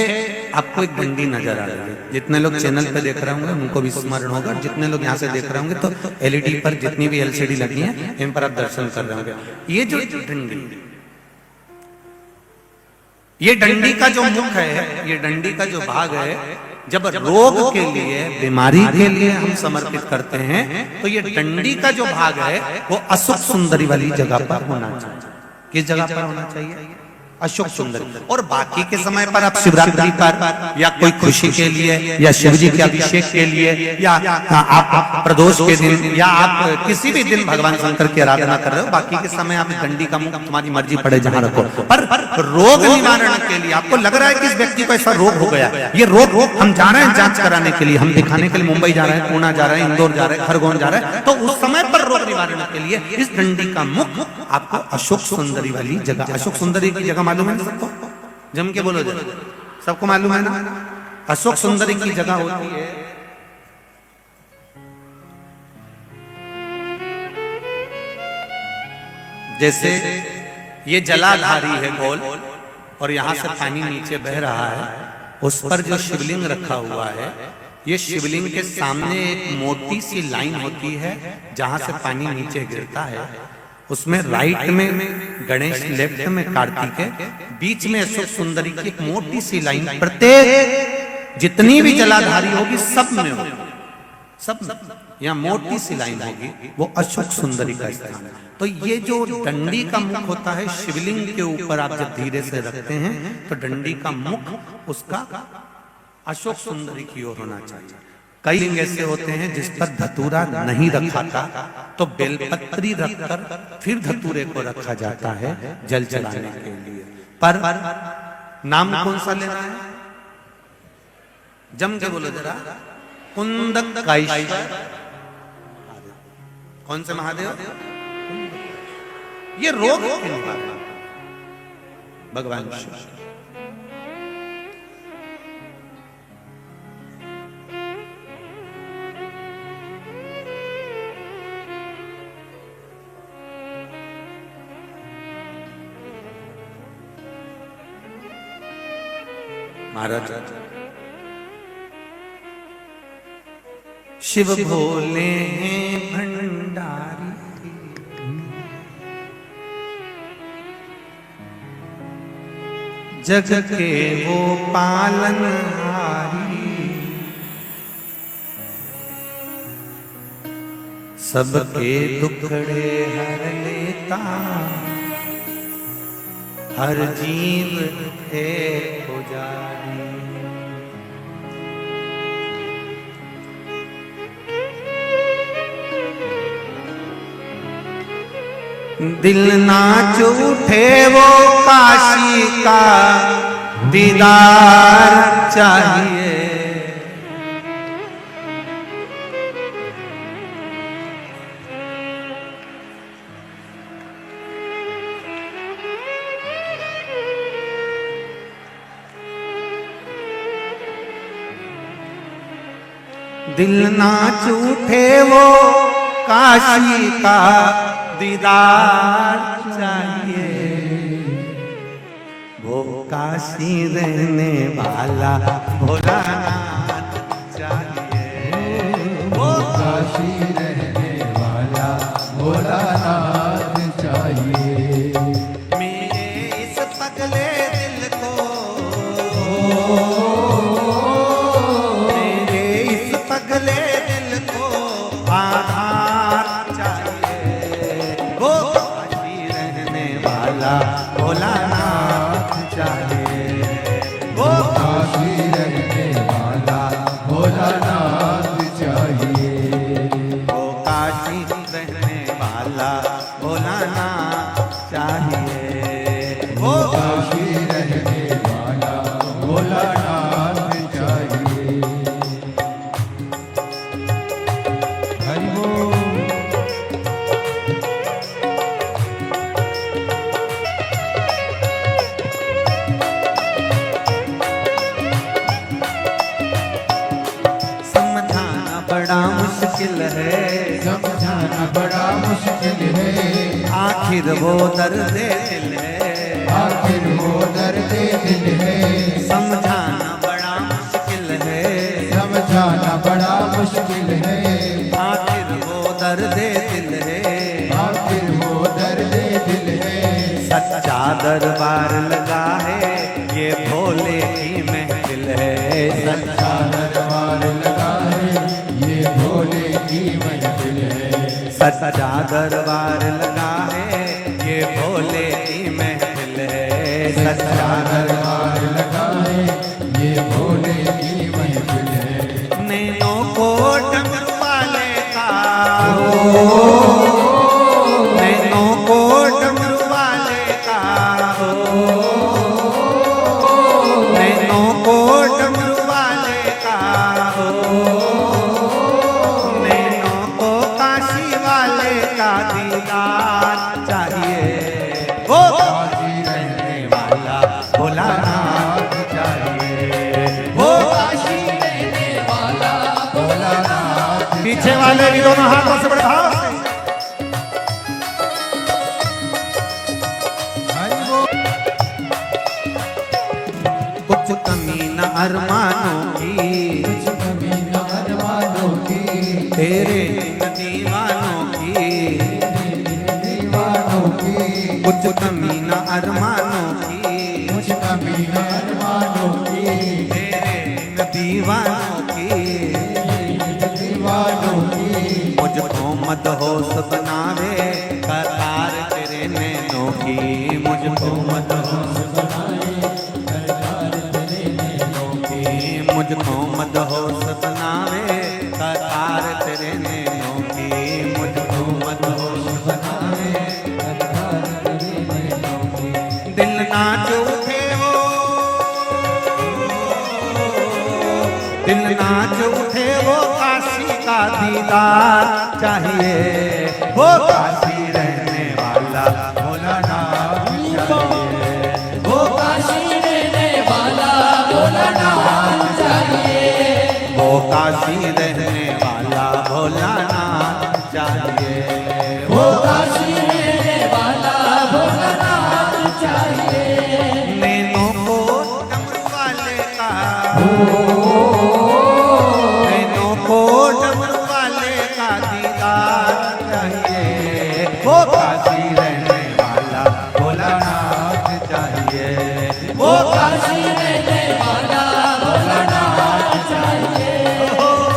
आपको एक डंडी नजर आ रही है। जितने लोग चैनल पे देख रहे होंगे उनको भी स्मरण होगा, जितने लोग यहाँ से देख रहे होंगे तो एलईडी पर जितनी भी एलसीडी लगी है इन पर आप दर्शन कर रहे होंगे। ये जो डंडी, ये डंडी का जो मुख है, ये डंडी का जो भाग है, जब रोग के लिए, बीमारी के लिए हम समर्पित करते हैं तो ये डंडी का जो भाग है वो अशोक सुंदरी वाली जगह पर होना चाहिए। किस जगह पर होना चाहिए? अशोक सुंदर। और बाकी के समय पर आप शिवरात्रि पर या कोई खुशी के लिए या शिव जी के अभिषेक के लिए या आप प्रदोष के दिन या आप किसी भी दिन भगवान शंकर की आराधना कर रहे हो, बाकी के समय आप डंडी का मुख तुम्हारी मर्जी पड़े जहां रखो। पर रोग निवारण के लिए आपको लग रहा है कि इस व्यक्ति को ऐसा रोग हो गया, ये रोग हम जा रहे हैं जांच कराने के लिए, हम दिखाने के लिए मुंबई जा रहे हैं, पुणे जा रहे हैं, इंदौर जा रहे हैं, खरगोन जा रहे हैं, तो उस समय पर रोग निवारण के लिए इस डंडी का मुख आपको अशोक सुंदरी वाली जगह, अशोक सुंदरी की जगह मालूम है सबको? जम के बोलो जरा, सबको मालूम है ना? अशोक सुंदरी की जगह होती है जैसे ये जलाधारी है गोल और यहां से पानी नीचे बह रहा है, उस पर जो शिवलिंग रखा हुआ है ये शिवलिंग के सामने एक मोटी सी लाइन होती है जहां से पानी नीचे गिरता है। उसमें राइट में गणेश, लेफ्ट में कार्तिकेय, बीच में अशोक सुंदरी की एक मोटी सी लाइन, प्रत्येक जितनी भी जलाधारी होगी सब में होगी, सब यहाँ मोटी सी लाइन होगी, वो अशोक सुंदरी का स्थान है। तो ये जो डंडी का मुख होता है शिवलिंग के ऊपर, आप जब धीरे से रखते हैं तो डंडी का मुख उसका अशोक सुंदरी की ओर होना चाहिए। कई लिंग ऐसे होते हैं जिस पर धतूरा नहीं रखा था, तो बेलपत्री रखकर फिर धतूरे को रखा जाता है जल चढ़ाने के लिए। पर नाम कौन सा लेना है? जम के बोलो जरा। कुंदक काईश्वर। कौन से महादेव? ये रोग भगवान शिव। महाराज शिव भोले भंडारी, जग के वो पालनहारी, सबके दुखड़े हर लेता, हर जीव एक पुजारी। दिल नाच उठे वो काशी का दीदार चाहिए, दिल नाच उठे वो काशी का दीदार चाहिए, वो काशी रहने वाला भोलानाथ चाहिए, वो काशी रहने वाला भोलानाथ चाहिए। मेरे इस पगले दिल को, मेरे इस पगले दिल को आधार चाहिए, वो काशी रहने वाला भोलानाथ चाहिए, वो काशी रहने वाला भोलानाथ चाहिए। वो काशी रहने वाला भोलानाथ चाहिए, वो काशी रहने वाला भोलानाथ चाहिए। हरि बोल। समझाना बड़ा मुश्किल है, समझाना बड़ा मुश्किल है, आखिर वो दर्द दिल है, आखिर वो दर्द दिल है। समझाना बड़ा मुश्किल है, समझाना बड़ा मुश्किल है, आखिर वो दर्द दिल है, आखिर वो दर्द दिल है। सच्चा दरबार लगा है ये भोले की महफिल है, सच्चा दरबार लगा है ये भोले की महफिल है। सच्चा दरबार लगा है ये भोले की महफिल है, सच्चा दरबार लगा है ये भोले की महफिल है। नैनों को डमरू वाले का, नैनों को डमरू वाले का, नैनों को डमरू वाले का, नैनों को काशी वाले का दीदार चाहिए, वो काशी रहने वाला भोलानाथ चाहिए, वो काशी रहने वाला भोलानाथ। पीछे वाले भी दोनों हाथों से बड़े भाव से। हरि बोल। कुछ कमी न अरमानों की, कुछ कमी न कुछ कमी न अरमानों की, कुछ कमी न अरमानों की, तेरे दीवानों की, दीवानों की। मुझको मदहोश बनावे कतार तेरे नैनों की, मुझको मदहोश बनाए सरकार तेरे नैनों की, मुझको मदहोश बनावे कतार तेरे नैनों की, मुझको मदहोश बनावे सरकार तेरे नैनों की। दिल नाच उठे वो, दिल नाच उठे वो काशी का दीदार चाहिए, वो काशी रहने वाला भोलानाथ चाहिए, वो काशी रहने वाला भोलानाथ चाहिए, वो काशी रहने वाला भोलानाथ चाहिए, वो काशी रहने वाला भोलानाथ चाहिए। नैनों को डमरू वाले का, नैनों को डमरू वाले का दीदार चाहिए, वो काशी रहने वाला भोलानाथ चाहिए, वो काशी रहने वाला भोलानाथ चाहिए। हरि बोल।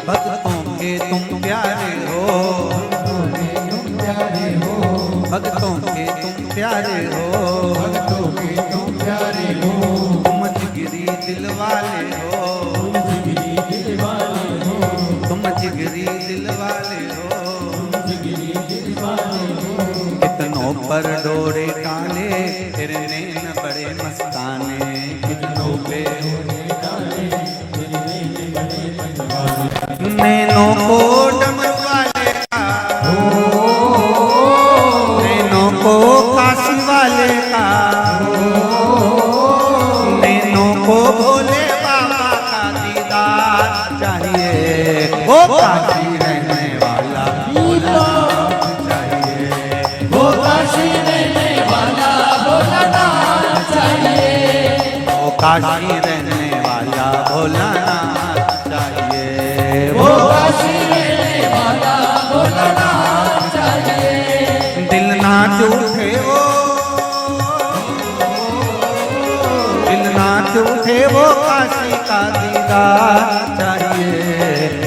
भक्तों के तुम प्यारे हो, तुम प्यारे हो, भक्तों के तुम प्यारे हो, भक्तों के तुम प्यारे हो, तुम जिगरी दिल वाले हो, जिगरी दिल वाले हो, तुम जिगरी दिल वाले हो, जिगरी दिल वाले हो। कितनों पर डोरे काले तेरे नैन बड़े मस्ताने, कितनों पे नैनों को डमरू वाले का, नैनों को काशी वाले का, नैनों को भोले बाबा का दीदार चाहिए, वो काशी रहने वाला भोलानाथ चाहिए, वो काशी रहने वाला भोलानाथ चाहिए, वो काशी रहने वाला भोलानाथ चाहिए, वो काशी रहने वाला भोलानाथ चाहिए। दिल नाच उठे वो, दिल नाच उठे वो काशी का दीदार चाहिए,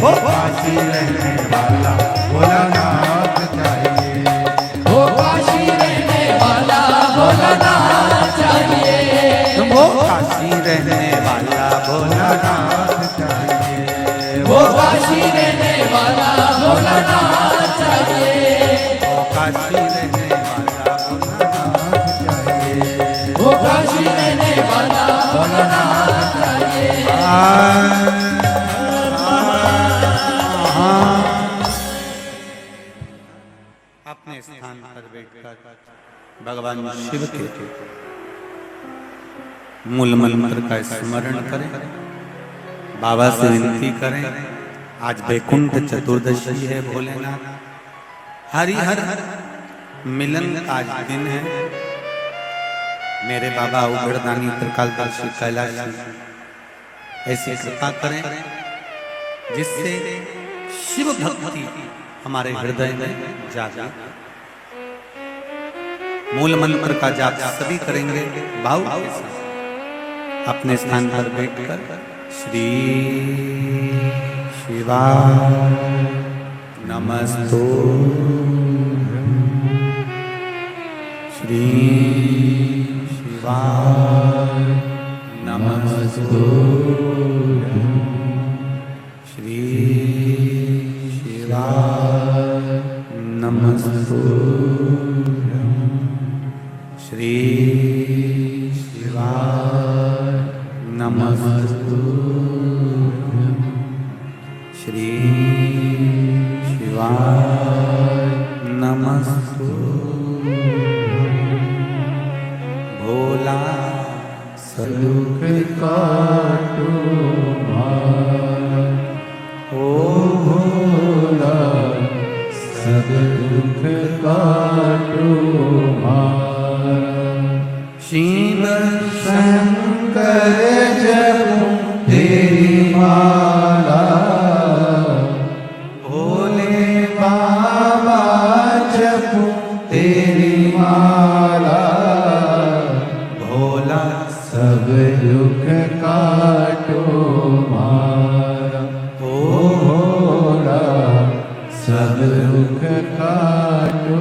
वो काशी रहने वाला भोलानाथ चाहिए, वो काशी रहने वाला भोलानाथ चाहिए, वो काशी रहने वाला भोलानाथ चाहिए, वो काशी रहने वाला भोलानाथ चाहिए, वो काशी रहने वाला भोलानाथ चाहिए, वो काशी रहने वाला भोलानाथ चाहिए। अपने स्थान पर बैठकर भगवान शिव के मूल मंत्र का स्मरण करें, बाबा से विनती करें। आज वैकुंठ चतुर्दशी है, भोलेनाथ हरिहर मिलन का आज दिन है। मेरे बाबा उग्रदानी त्रिकालदर्शी कैलाशी ऐसी कृपा करें जिससे शिव भक्ति हमारे हृदय में जागे। मूल मंत्र का जाप सभी करेंगे भाव के साथ। अपने स्थान पर बैठकर श्री शिवाय नमस्तु, श्री शिवाय नमस्तुभ्यं श्री शिवाय नमस्तुभ्यं श्री शिवाय नमस्तुभ्यं श्री शिवाय नमस्तुभ्यं भोला दुख काटो ओ भोला सब दुख काटो शिव शंकर जपो तेरी माला भोले बाबा जपो तेरी माला भोला सब दुख काटो मारा ओ भोला सब दुख काटो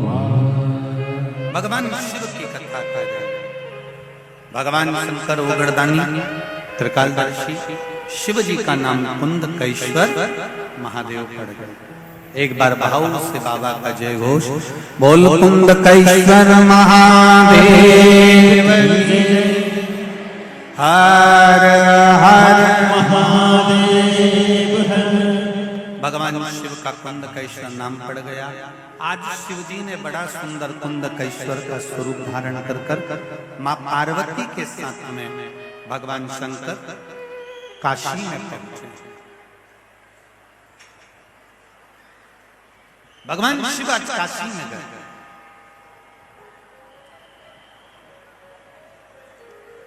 मारा। भगवान शिव की कथा कर भगवान शंकर उगड़दानी त्रिकालदर्शी शिव जी का नाम कुंदकेश्वर महादेव पड़ गए। एक बार भाव से बाबा का जय घोष बोल कुंदकेश्वर महादेव हर हर महादेव। भगवान शिव का कुंदकेश्वर नाम पड़ गया। आज शिव जी ने बड़ा सुंदर कुंदकेश्वर का स्वरूप धारण कर मां पार्वती के साथ में भगवान शंकर काशी में पहुंचे। भगवान शिव आज काशी में गए।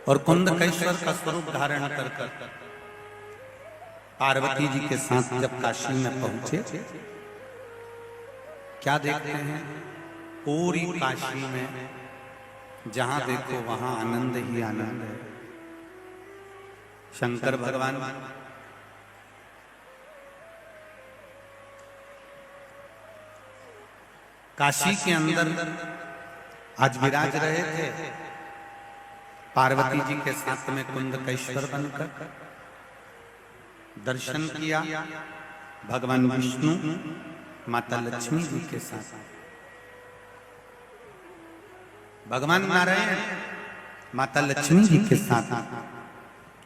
और कुंदकेश्वर का स्वरूप धारण कर पार्वती जी के साथ जब काशी में पहुंचे, क्या देखते हैं? पूरी काशी में जहां देखो वहां आनंद ही आनंद है। शंकर भगवान काशी के अंदर आज विराज रहे थे, पार्वती जी के साथ में कुंदकेश्वर बनकर दर्शन किया। भगवान विष्णु माता लक्ष्मी जी के साथ, भगवान नारायण माता लक्ष्मी जी के साथ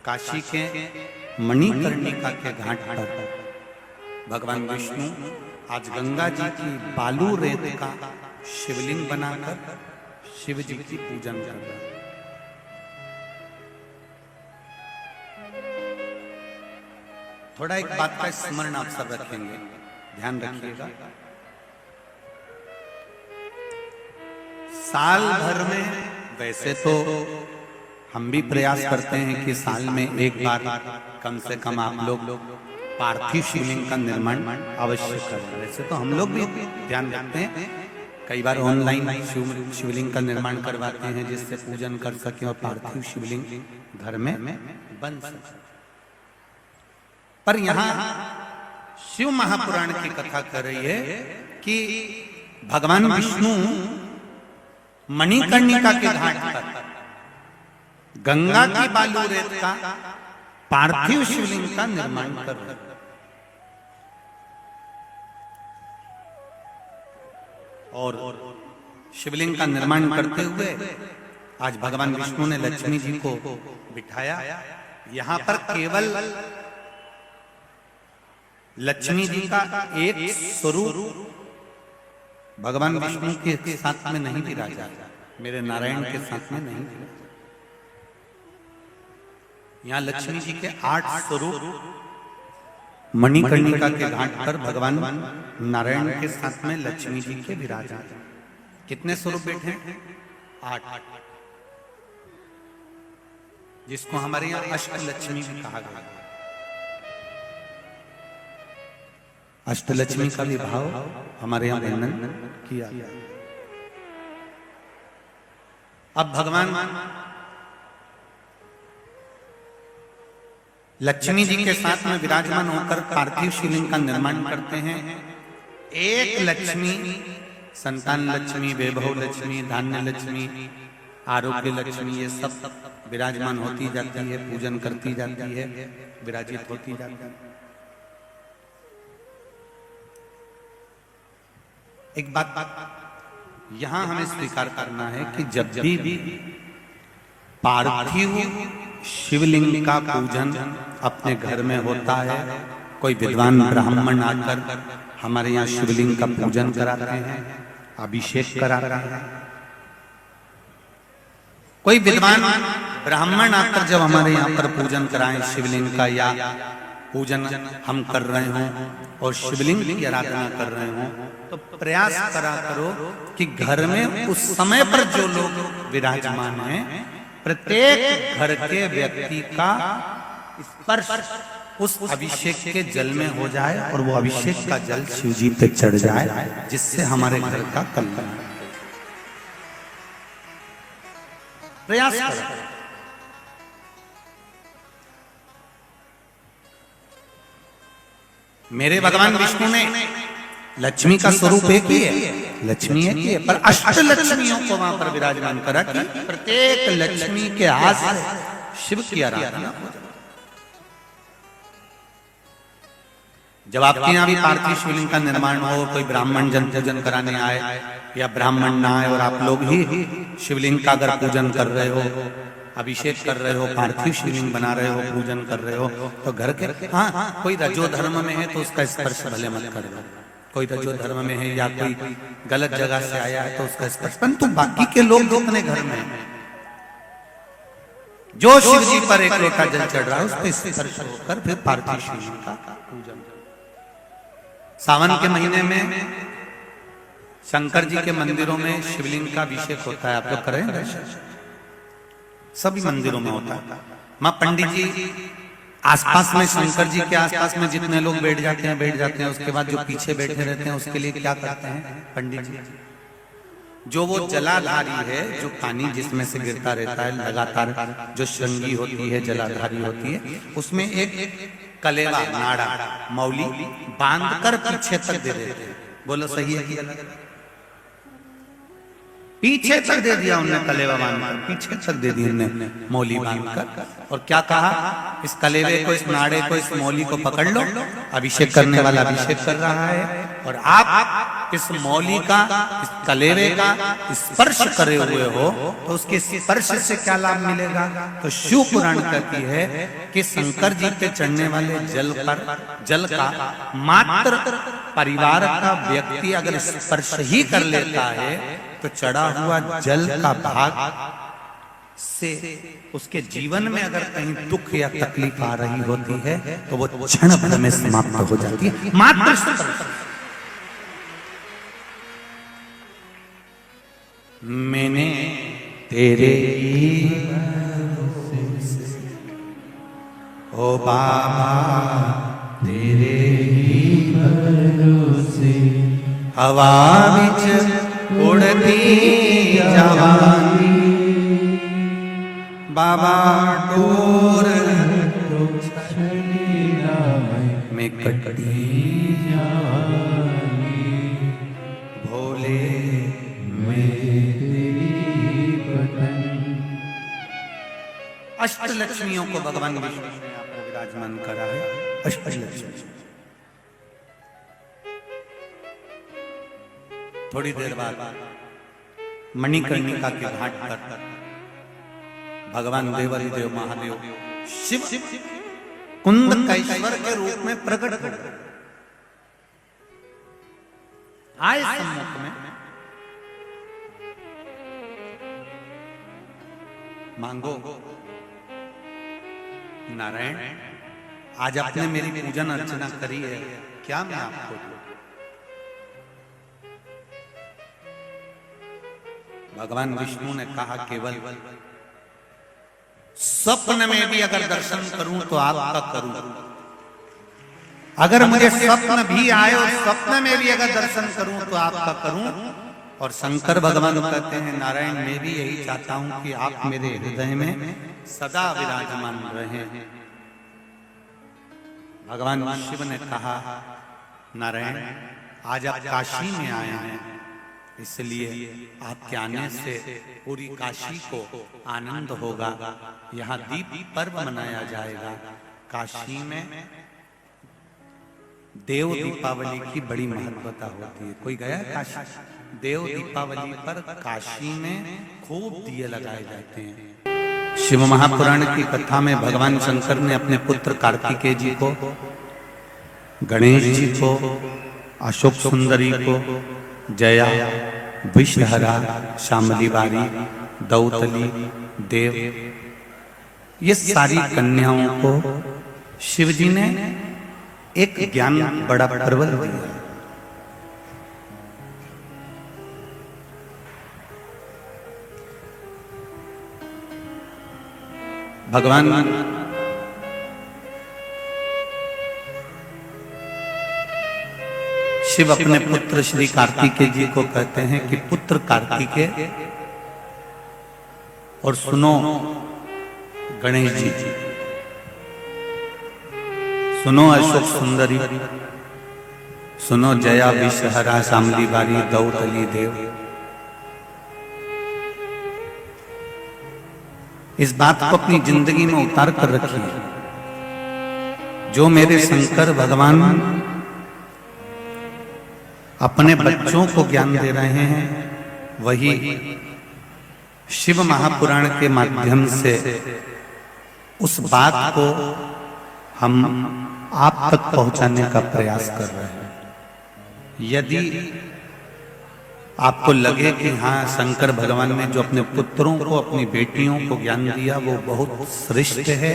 काशी के मणिकर्णिका के घाट पर भगवान विष्णु आज गंगा जी की बालू रेत का शिवलिंग बनाकर शिव जी की पूजन कर रहे हैं। थोड़ा एक बात का स्मरण आप सब रखेंगे, ध्यान रखिएगा। साल भर में वैसे तो हम भी प्रयास करते हैं कि साल में एक बार कम से कम आप लोग पार्थिव शिवलिंग का निर्माण अवश्य करें। वैसे तो हम लोग भी ध्यान रखते हैं, कई बार ऑनलाइन शिवलिंग का निर्माण करवाते हैं जिससे पूजन कर सके और पार्थिव शिवलिंग घर में बन सके। पर यहाँ शिव महापुराण की कथा कर रही है कि भगवान विष्णु मणिकर्णिका के घाट पर गंगा की बालू रेत का पार्थिव शिवलिंग का निर्माण कर रहे हैं। और शिवलिंग का निर्माण करते हुए आज भगवान विष्णु ने लक्ष्मी जी को बिठाया। यहां पर केवल लक्ष्मी जी का एक स्वरूप भगवान विष्णु के साथ में नहीं विराजा, मेरे नारायण के साथ में नहीं विराजा। यहाँ लक्ष्मी जी के 8 स्वरूप मणिकर्णिका के घाट पर भगवान नारायण के साथ में लक्ष्मी जी के विराजा। कितने स्वरूप बैठे? 8, जिसको हमारे यहाँ अष्टलक्ष्मी भी कहा गया। अष्टलक्ष्मी का भी भाव हमारे यहाँ वर्णन किया। अब भगवान लक्ष्मी जी के साथ में विराजमान होकर पार्थिव शिवलिंग का निर्माण करते हैं। एक लक्ष्मी, संतान लक्ष्मी, वैभव लक्ष्मी, धान्य लक्ष्मी, आरोग्य लक्ष्मी, ये सब विराजमान होती जाती है, पूजन करती जाती है, विराजित होती जाती है। एक बात यहां हमें स्वीकार करना है कि जब भी पार्थिव शिवलिंग का पूजन अपने घर में होता है, कोई विद्वान ब्राह्मण आकर हमारे यहाँ शिवलिंग का पूजन कराते हैं, अभिषेक कराते हैं। कोई विद्वान ब्राह्मण आकर जब हमारे यहाँ पर पूजन कराएं शिवलिंग का, या पूजन हम कर रहे हों और शिवलिंग की आराधना कर रहे हों, तो प्रयास करा करो कि घर में उस समय पर जो लोग विराजमान हैं, प्रत्येक घर के व्यक्ति का स्पर्श उस अभिषेक के जल में हो जाए और वो अभिषेक का जल शिव जी पे चढ़ जाए, जिससे हमारे घर का कल्याण। प्रयास करो। मेरे भगवान विष्णु ने लक्ष्मी का स्वरूप एक ही है, लक्ष्मी एक ही है, पर अष्ट लक्ष्मियों को वहां पर विराजमान करा कि प्रत्येक लक्ष्मी के हाथ से शिव की आराधना हो जाए। जब आपके यहाँ भी पार्थिव शिवलिंग का निर्माण हो, कोई ब्राह्मण जन पूजन कराने आए या ब्राह्मण ना आए और आप लोग ही शिवलिंग का अगर पूजन कर रहे हो, अभिषेक कर रहे हो, पार्थिव शिवलिंग बना रहे हो, पूजन कर रहे हो, तो घर के हाँ कोई रजो धर्म में है तो उसका स्पर्श भले मत कर लो, कोई रजो धर्म में है या कोई गलत जगह से आया है तो उसका स्पर्श, परंतु बाकी के लोग जो अपने घर में हैं, जो शिव जी पर एक लोटा जल चढ़ रहा है, उस पर स्पर्श होकर फिर पार्थिव शिवलिंग का पूजन। सावन के महीने में शंकर जी के मंदिरों में शिवलिंग का अभिषेक होता है, आप लोग करें दर्शन? सभी मंदिरों में होता है। मां पंडित जी आसपास में, शंकर जी के आसपास में जितने लोग बैठ जाते हैं, उसके बाद जो पीछे बैठे रहते हैं उसके लिए क्या करते हैं पंडित जी? जो वो जलाधारी है, जो पानी जिसमें से गिरता रहता है लगातार, जो श्रृंगी होती है, जलाधारी होती है, उसमें एक कलेवा, नाड़ा, मौली बांधकर पीछे तक दे देते हैं। बोलो सही है कि गलत? पीछे तक दे दिया उन्होंने, कलेवा बांधकर पीछे तक दे दी उन्होंने मौली बांधकर, और क्या कहा, इस कलेवे को, इस नाड़े को, इस मौली को पकड़ लो, अभिषेक करने वाला अभिषेक कर रहा है, और आप इस मौली का, इस कलेवे का स्पर्श करे हुए हो, तो उसके स्पर्श से क्या लाभ मिलेगा? तो शिव पुराण कहती है कि शंकर जी पे चढ़ने वाले जल पर, जल का मात्र परिवार का व्यक्ति अगर स्पर्श ही कर लेता है, तो चढ़ा हुआ जल का भाग से उसके जीवन में अगर कहीं दुख या तकलीफ आ रही होती है तो वो क्षण भर में समाप्त हो जाती है। मात्र स्पर्श। मैंने तेरे ओ बाबा तेरे ही भरोसे हवा विच उड़ती जवानी बाबा डोर में कटती जानी भोले मेरी बदन। अष्ट लक्ष्मियों को भगवान विष्णु ने यहाँ पर विराजमान करा है। अष्ट लक्ष्मी। थोड़ी देर बाद मणिकर्णिका के घाट पर भगवान देवादिदेव महादेव शिव कुंद कैश्वर के रूप में प्रकट हो गए। आए सम्मुख में, मांगो नारायण, आज आपने मेरी पूजन अर्चना करी है, क्या मैं आपको दूं? भगवान विष्णु ने कहा केवल स्वप्न में भी अगर दर्शन करूं तो आपका करूं, अगर मुझे स्वप्न भी आए और स्वप्न में भी अगर दर्शन करूं तो आपका करूं। और शंकर भगवान कहते हैं नारायण, मैं भी यही चाहता हूं कि आप मेरे हृदय में सदा विराजमान रहें। भगवान शिव ने कहा नारायण, आज आप काशी में आए हैं इसलिए आपके आने से पूरी काशी को आनंद होगा। यहाँ दीप पर्व मनाया जाएगा। काशी में देव दीपावली की बड़ी महत्वता होती है। कोई गया है काशी? देव दीपावली पर काशी में खूब दिए लगाए जाते हैं। शिव महापुराण की कथा में भगवान शंकर ने अपने पुत्र कार्तिकेय जी को, गणेश जी को, अशोक सुंदरी को, जया, विषहरा, शामली बारी, दौतली, देव, ये सारी कन्याओं को शिव जी ने एक ज्ञान बड़ा प्रबल दिया। भगवान शिव अपने पुत्र श्री कार्तिकेय जी को कहते हैं कि पुत्र कार्तिकेय और सुनो गणेश जी, सुनो अशोक सुंदरी, सुनो जया, विषहरा, शामली बारी, दौतली, देव। इस बात को अपनी जिंदगी में उतार कर रखिए। जो मेरे शंकर भगवान अपने बच्चों को ज्ञान दे रहे हैं, वही शिव महापुराण के माध्यम से उस बात को हम आप तक पहुंचाने का प्रयास कर रहे हैं। यदि आपको लगे कि हाँ, शंकर भगवान ने जो अपने पुत्रों को, अपनी बेटियों को ज्ञान दिया वो बहुत श्रेष्ठ है,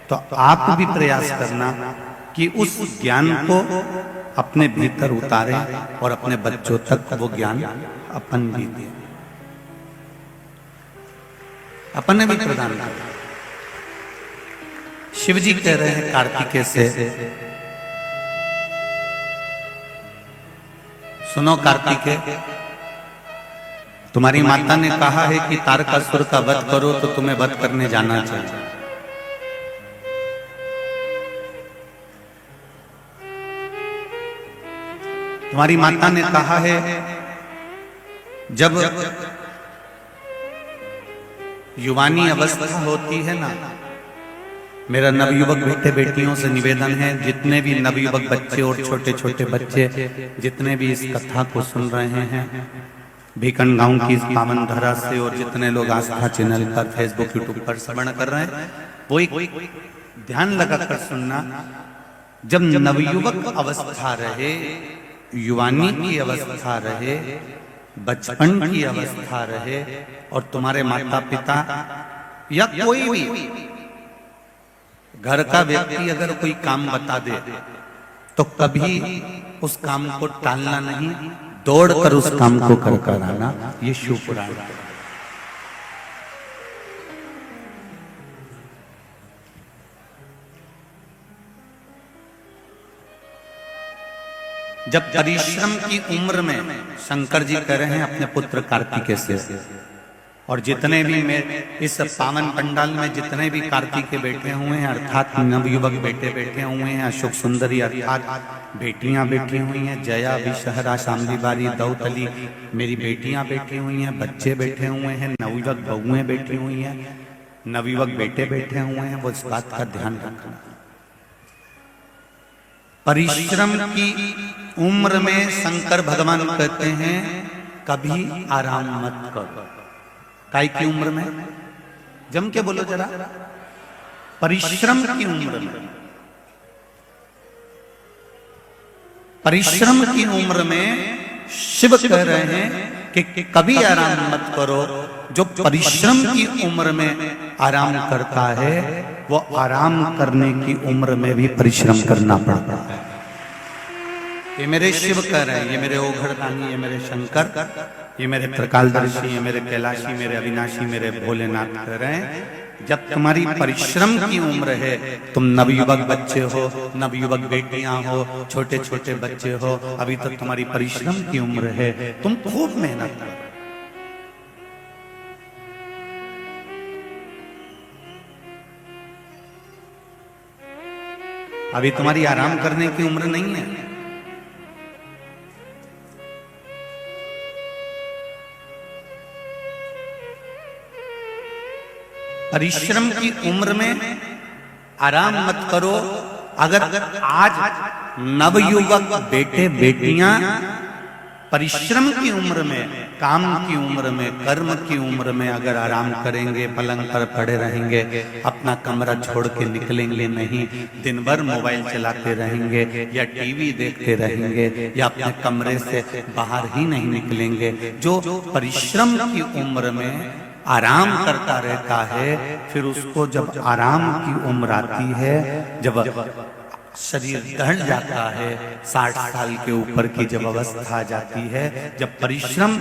तो आप भी प्रयास करना कि उस ज्ञान को अपने भीतर उतारें और अपने बच्चों तक वो ज्ञान अपन भी दें, अपन भी प्रदान करें। शिव जी कह रहे हैं कार्तिकेय से, सुनो कार्तिकेय, तुम्हारी माता ने कहा है कि तारकासुर का वध करो, तो तुम्हें वध करने जाना चाहिए। तुम्हारी माता ने कहा है जब युवानी अवस्था होती है ना, मेरा नवयुवक बेटे बेटियों से निवेदन है, जितने भी नवयुवक बच्चे और छोटे छोटे बच्चे जितने भी इस कथा को सुन रहे हैं भीकन गांव की इस पावन धरा से, और जितने लोग आस्था चैनल पर, फेसबुक, यूट्यूब पर श्रवण कर रहे हैं, वो एक ध्यान लगाकर सुनना। जब नवयुवक अवस्था रहे, युवानी की अवस्था रहे, बचपन की अवस्था रहे, और तुम्हारे माता पिता या कोई भी घर का व्यक्ति अगर कोई काम बता दे तो कभी उस काम को टालना नहीं, दौड़कर उस काम को कर आना। ये शिव पुराण है। जब परिश्रम की उम्र में शंकर जी कह रहे हैं अपने पुत्र कार्तिकेय से, और जितने भी इस पावन पंडाल में जितने भी कार्तिकेय बैठे हुए हैं, अर्थात नवयुवक बेटे बैठे हुए हैं, अशोक सुंदरी अर्थात बेटियां बैठी हुई हैं, जया, विषहरा, शामली बारी, दौतली, मेरी बेटियां बैठी हुई हैं, बच्चे बैठे हुए हैं, नवयुवक बहुएं बैठी हुई हैं, नवयुवक बेटे बैठे हुए हैं, वो इस बात का ध्यान रखना। परिश्रम की उम्र में शंकर भगवान कहते हैं कभी आराम मत करो। काय की उम्र में? जम के बोलो जरा। परिश्रम की उम्र में, परिश्रम की उम्र में शिव कह रहे हैं कि कभी आराम मत करो। जो परिश्रम की उम्र में आराम करता है, वो आराम करने की उम्र में भी परिश्रम करना पड़ता है। ये मेरे शिव कह रहे हैं, ये मेरे ओघड़दानी, ये मेरे शंकर, ये मेरे त्रिकालदर्शी, ये मेरे कैलाशी, मेरे अविनाशी, मेरे भोलेनाथ कह रहे हैं जब तुम्हारी परिश्रम की उम्र है, तुम नवयुवक बच्चे हो, नवयुवक बेटियां हो, छोटे छोटे बच्चे हो, अभी तक तुम्हारी परिश्रम की उम्र है, तुम खूब मेहनत करो। अभी तुम्हारी आराम करने की उम्र नहीं है। परिश्रम की उम्र में आराम मत करो। अगर आज नवयुवक बेटे बेटियां परिश्रम की उम्र में, काम की उम्र में, कर्म की उम्र में अगर आराम करेंगे, पलंग पर पड़े रहेंगे, अपना कमरा छोड़ के निकलेंगे नहीं, दिन भर मोबाइल चलाते रहेंगे या टीवी देखते रहेंगे या अपने कमरे से बाहर ही नहीं निकलेंगे, जो परिश्रम की उम्र में आराम करता रहता है, फिर उसको जब आराम की उम्र आती है, जब शरीर ढल जाता है, 60 साल के ऊपर की जब अवस्था आ जाती है, जब परिश्रम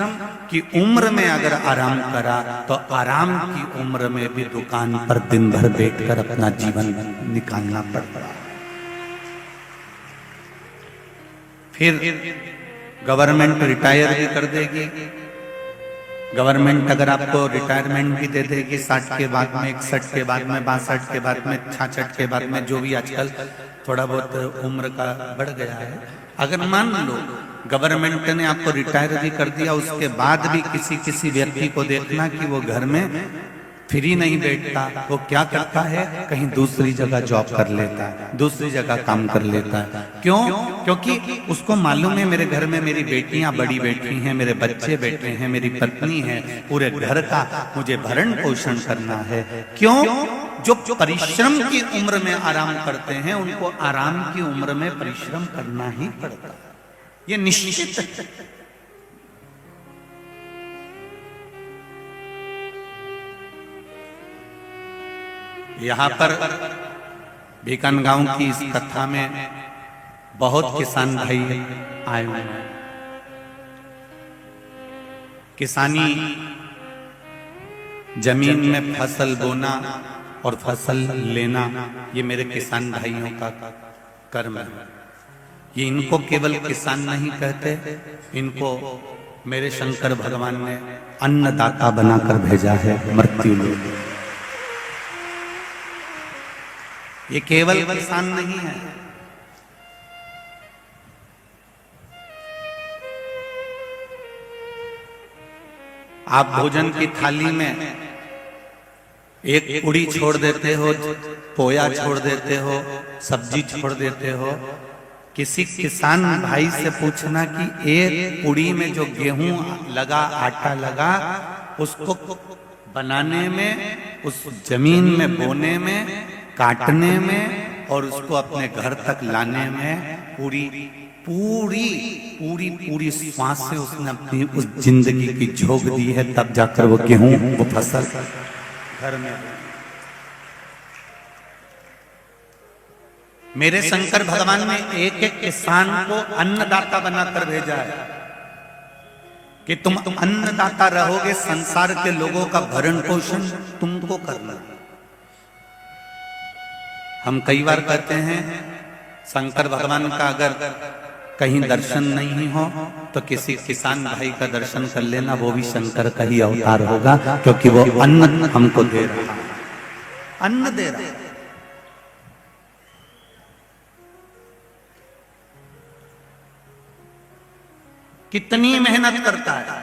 की उम्र में अगर आराम करा तो आराम की उम्र में भी दुकान पर दिन भर बैठकर अपना जीवन निकालना पड़ता है। फिर गवर्नमेंट रिटायर भी कर देगी। गवर्नमेंट अगर आपको रिटायरमेंट भी दे देगी 60 के बाद में, 61 के बाद में, 62 के बाद में, 66 के बाद में, जो भी आजकल थोड़ा बहुत उम्र का बढ़ गया है, अगर मान लो गवर्नमेंट ने आपको रिटायर भी कर दिया, उसके बाद भी किसी व्यक्ति को देखना कि वो घर में फ्री नहीं बैठता, वो क्या करता है, कहीं दूसरी जगह जॉब कर लेता है, दूसरी जगह काम कर लेता है। क्यों? क्योंकि उसको मालूम है मेरे घर में मेरी बेटियां बड़ी बैठी हैं, मेरे बच्चे बैठे हैं, मेरी पत्नी है, पूरे घर का मुझे भरण पोषण करना है। क्यों? जो परिश्रम की उम्र में आराम करते हैं उनको आराम की उम्र में परिश्रम करना ही पड़ता है, ये निश्चित है। यहाँ पर बीकानगांव की इस कथा में बहुत किसान भाई आए हुए हैं। किसानी जमीन में फसल बोना और फसल लेना, ये मेरे किसान भाइयों का कर्म है। ये इनको केवल किसान नहीं कहते, इनको मेरे शंकर भगवान ने अन्नदाता बनाकर भेजा है मृत्यु लोक। ये केवल किसान नहीं है, आप भोजन की थाली में एक पूड़ी छोड़ देते हो, पोया छोड़ देते हो, सब्जी छोड़ देते हो। किसी किसान भाई से पूछना कि एक पूड़ी में जो गेहूं लगा, आटा लगा, उसको बनाने में, उस जमीन में बोने में, काटने में और उसको अपने घर तक लाने में पूरी पूरी पूरी पूरी श्वास से उसने अपनी उस जिंदगी की झोंक दी है, तब जाकर वो गेहूं, वो फसल घर में। मेरे शंकर भगवान ने एक एक किसान को अन्नदाता बनाकर भेजा है कि तुम अन्नदाता रहोगे, संसार के लोगों का भरण पोषण तुमको करना। हम कई बार कहते हैं शंकर भगवान का अगर कहीं दर्शन नहीं हो तो किसी किसान भाई का दर्शन कर लेना, वो भी शंकर का ही अवतार होगा, क्योंकि वो अन्न हमको दे रहा है, अन्न दे रहा है। कितनी मेहनत करता है,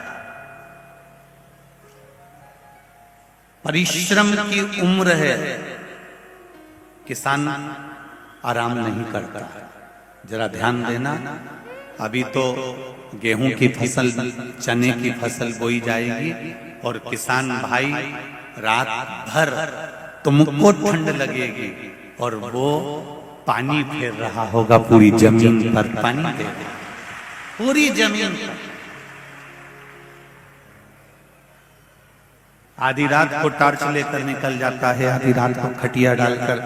परिश्रम की उम्र है, किसान आराम नहीं करता। जरा ध्यान देना, अभी तो गेहूं की फसल, चने की फसल बोई जाएगी और किसान भाई रात भर तुमको ठंड लगेगी और वो पानी फेर रहा होगा पूरी जमीन पर, पानी दे पूरी जमीन पर। आधी रात को टार्च लेकर निकल जाता है, आधी रात को खटिया डालकर,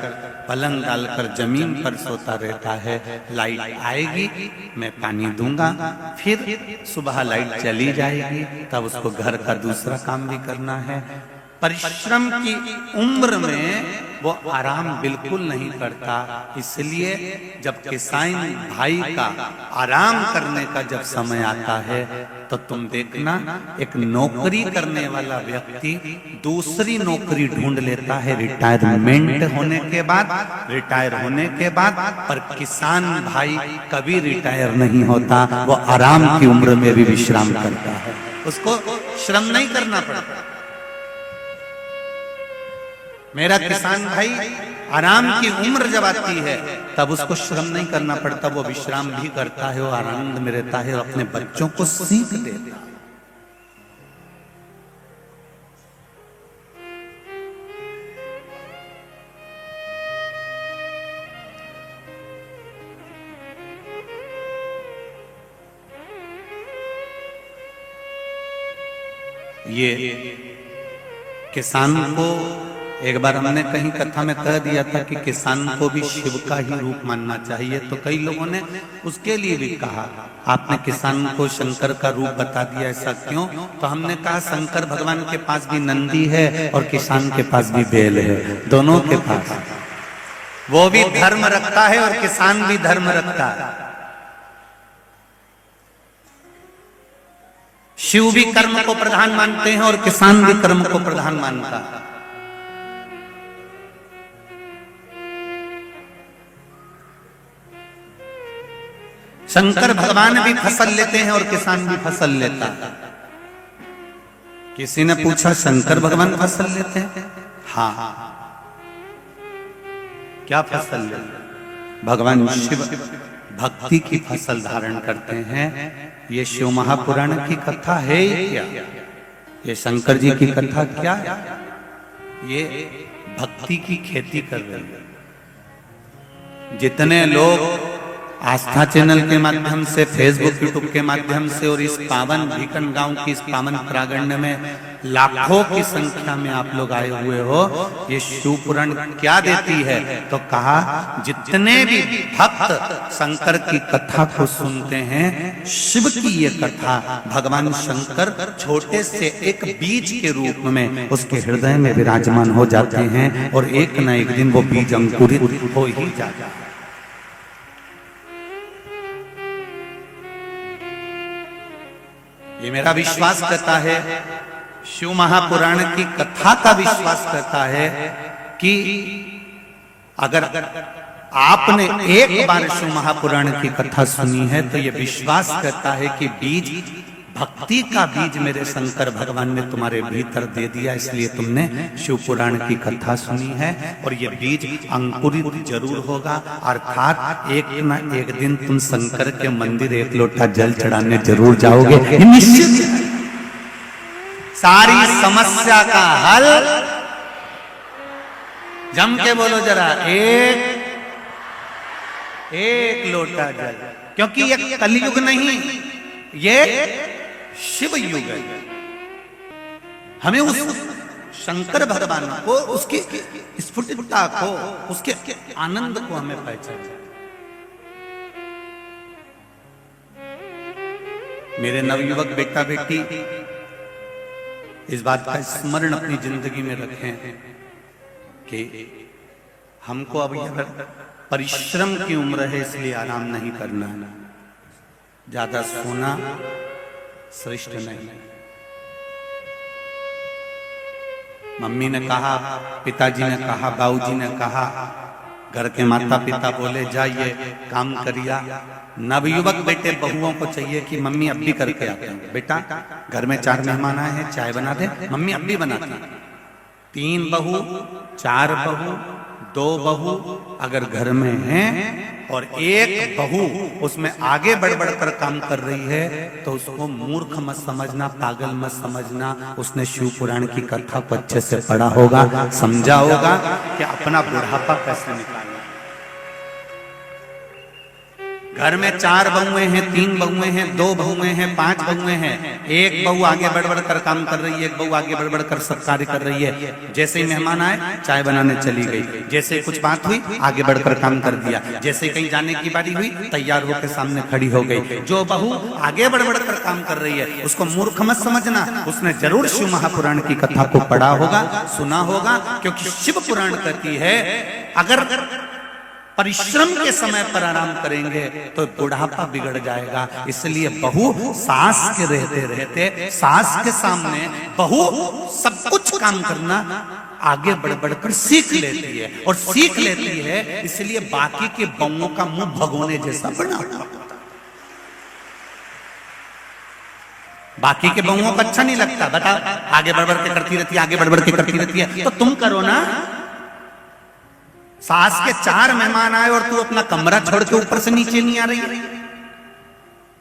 पलंग डालकर जमीन पर सोता रहता है। लाइट आएगी, मैं पानी दूंगा, फिर सुबह लाइट चली जाएगी, तब उसको घर का दूसरा काम भी करना है। परिश्रम की उम्र में वो आराम बिल्कुल नहीं करता। इसलिए जब किसान भाई का आराम करने का जब समय आता है तो तुम देखना, एक नौकरी करने वाला व्यक्ति दूसरी नौकरी ढूंढ लेता है रिटायरमेंट होने के बाद, रिटायर होने के बाद। पर किसान भाई कभी रिटायर नहीं होता, वो आराम की उम्र में भी विश्राम करता है, उसको श्रम नहीं करना पड़ता। मेरा किसान भाई आराम की उम्र जब आती है तब उसको श्रम नहीं करना पड़ता, वो विश्राम भी करता है, वो आनंद में रहता है और अपने बच्चों को सीख देता है। ये किसान को एक बार हमने कहीं कथा में कह दिया था कि किसान को भी शिव का ही रूप मानना चाहिए, तो कई लोगों ने उसके लिए भी कहा आपने किसान को शंकर का रूप बता दिया, ऐसा क्यों? तो हमने कहा शंकर भगवान के पास भी नंदी है और किसान के पास भी बैल है, दोनों के पास वो भी धर्म रखता है और किसान भी धर्म रखता है। शिव भी कर्म को प्रधान मानते हैं और किसान भी कर्म को प्रधान मानता है। शंकर भगवान भी फसल लेते हैं और किसान भी फसल लेता है। किसी ने पूछा शंकर भगवान फसल लेते हैं? हाँ। क्या फसल लेते? भगवान शिव भक्ति की फसल धारण करते हैं। ये शिव महापुराण की कथा है क्या? ये शंकर जी की कथा क्या है? ये भक्ति की खेती कर रहे हैं। जितने लोग आस्था चैनल के माध्यम से, फेसबुक यूट्यूब के माध्यम से और इस पावन भीकन गांव की इस पावन प्रांगण में लाखों की संख्या में आप लोग आए हुए हो, ये शिव पुराण क्या देती है? तो कहा जितने भी भक्त शंकर की कथा को सुनते हैं, शिव की ये कथा भगवान शंकर छोटे से एक बीज के रूप में उसके हृदय में विराजमान हो जाते हैं और एक न एक दिन वो बीज अंकुरित हो ही जाता है। ये मेरा विश्वास करता है, शिव महापुराण की कथा का विश्वास करता है कि अगर आपने एक बार शिव महापुराण की कथा सुनी है तो ये विश्वास करता है कि बीज, भक्ति का बीज मेरे शंकर भगवान ने तुम्हारे भीतर दे दिया, इसलिए तुमने शिव पुराण की कथा सुनी है और ये बीज अंकुरित जरूर होगा। अर्थात एक न एक दिन तुम शंकर के मंदिर एक लोटा जल चढ़ाने जरूर जाओगे, निश्चित। सारी समस्या का हल, जम के बोलो जरा, एक लोटा जल, क्योंकि ये कलयुग नहीं, ये शिव युग है। हमें उस शंकर भगवान को, उसकी स्फुटता को, उसके आनंद को हमें पहचानना। मेरे नवयुवक बेटा बेटी इस बात का स्मरण अपनी जिंदगी में रखें कि हमको अब यह परिश्रम की उम्र है, इसलिए आराम नहीं करना, ज्यादा सोना श्रेष्ठ नहीं। मम्मी ने कहा, पिताजी ने कहा, बाबूजी ने कहा, घर के माता पिता बोले जाइए काम करिया। नवयुवक बेटे बहुओं को चाहिए कि मम्मी अब भी करके आते हैं, बेटा घर में 4 मेहमान आए हैं, चाय बना दे, मम्मी अब भी बनाती है। 3 बहू, 4 बहू, 2 बहू अगर घर में हैं और एक बहू उसमें आगे बढ़ बढ़ कर काम कर रही है तो उसको मूर्ख मत समझना, पागल मत समझना। उसने शिव पुराण की कथा को अच्छे से पढ़ा होगा, समझा होगा कि अपना बुढ़ापा कैसे निकालना। घर में 4 बहुएं हैं, 3 बहुएं हैं, 2 बहुएं हैं, 5 बहुएं हैं, एक बहू आगे बढ़ बढ़ कर काम कर रही है, एक बहू आगे बढ़ बढ़ कर सब कार्य कर रही है। जैसे ही मेहमान आए चाय बनाने चली गई, जैसे कुछ बात हुई आगे बढ़कर काम कर दिया, जैसे कहीं जाने की बारी हुई तैयार होकर सामने खड़ी हो गई। जो बहू आगे बढ़ बढ़ कर काम कर रही है उसको मूर्ख मत समझना, उसने जरूर शिव महापुराण की कथा को पढ़ा होगा, सुना होगा, क्योंकि शिव पुराण कहती है अगर परिश्रम के समय पर आराम करेंगे तो बुढ़ापा बिगड़ जाएगा। इसलिए बहू सास के रहते रहते, सास के सामने बहू सब कुछ काम करना आगे बढ़ बढ़कर सीख लेती है, और सीख लेती है इसलिए बाकी के बहुओं का मुंह भगोने जैसा बना हुआ। बाकी के बहुओं को अच्छा नहीं लगता, बता आगे बढ़ बढ़ के करती रहती है, आगे बढ़ बढ़ के करती रहती है, तो तुम करो ना। सास के 4 मेहमान आए और तू अपना कमरा छोड़ के ऊपर से नीचे नहीं आ रही है।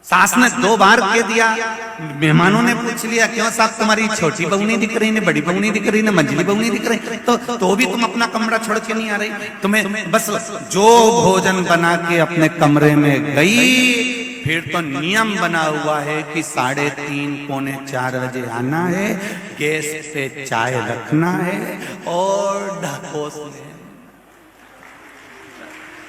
सास ने 2 बार कह दिया, मेहमानों ने पूछ लिया क्यों साहब तुम्हारी छोटी बहू नहीं दिख रही, ने बड़ी बहू नहीं दिख रही, ने मंझली बहू नहीं दिख रही, तो भी तुम अपना कमरा छोड़ के नहीं आ रही। तुम्हें बस जो भोजन बना के अपने कमरे में गई, फिर तो नियम बना हुआ है कि 3:30 पौने 4 बजे आना है, गैस पे चाय रखना है और ढकोस में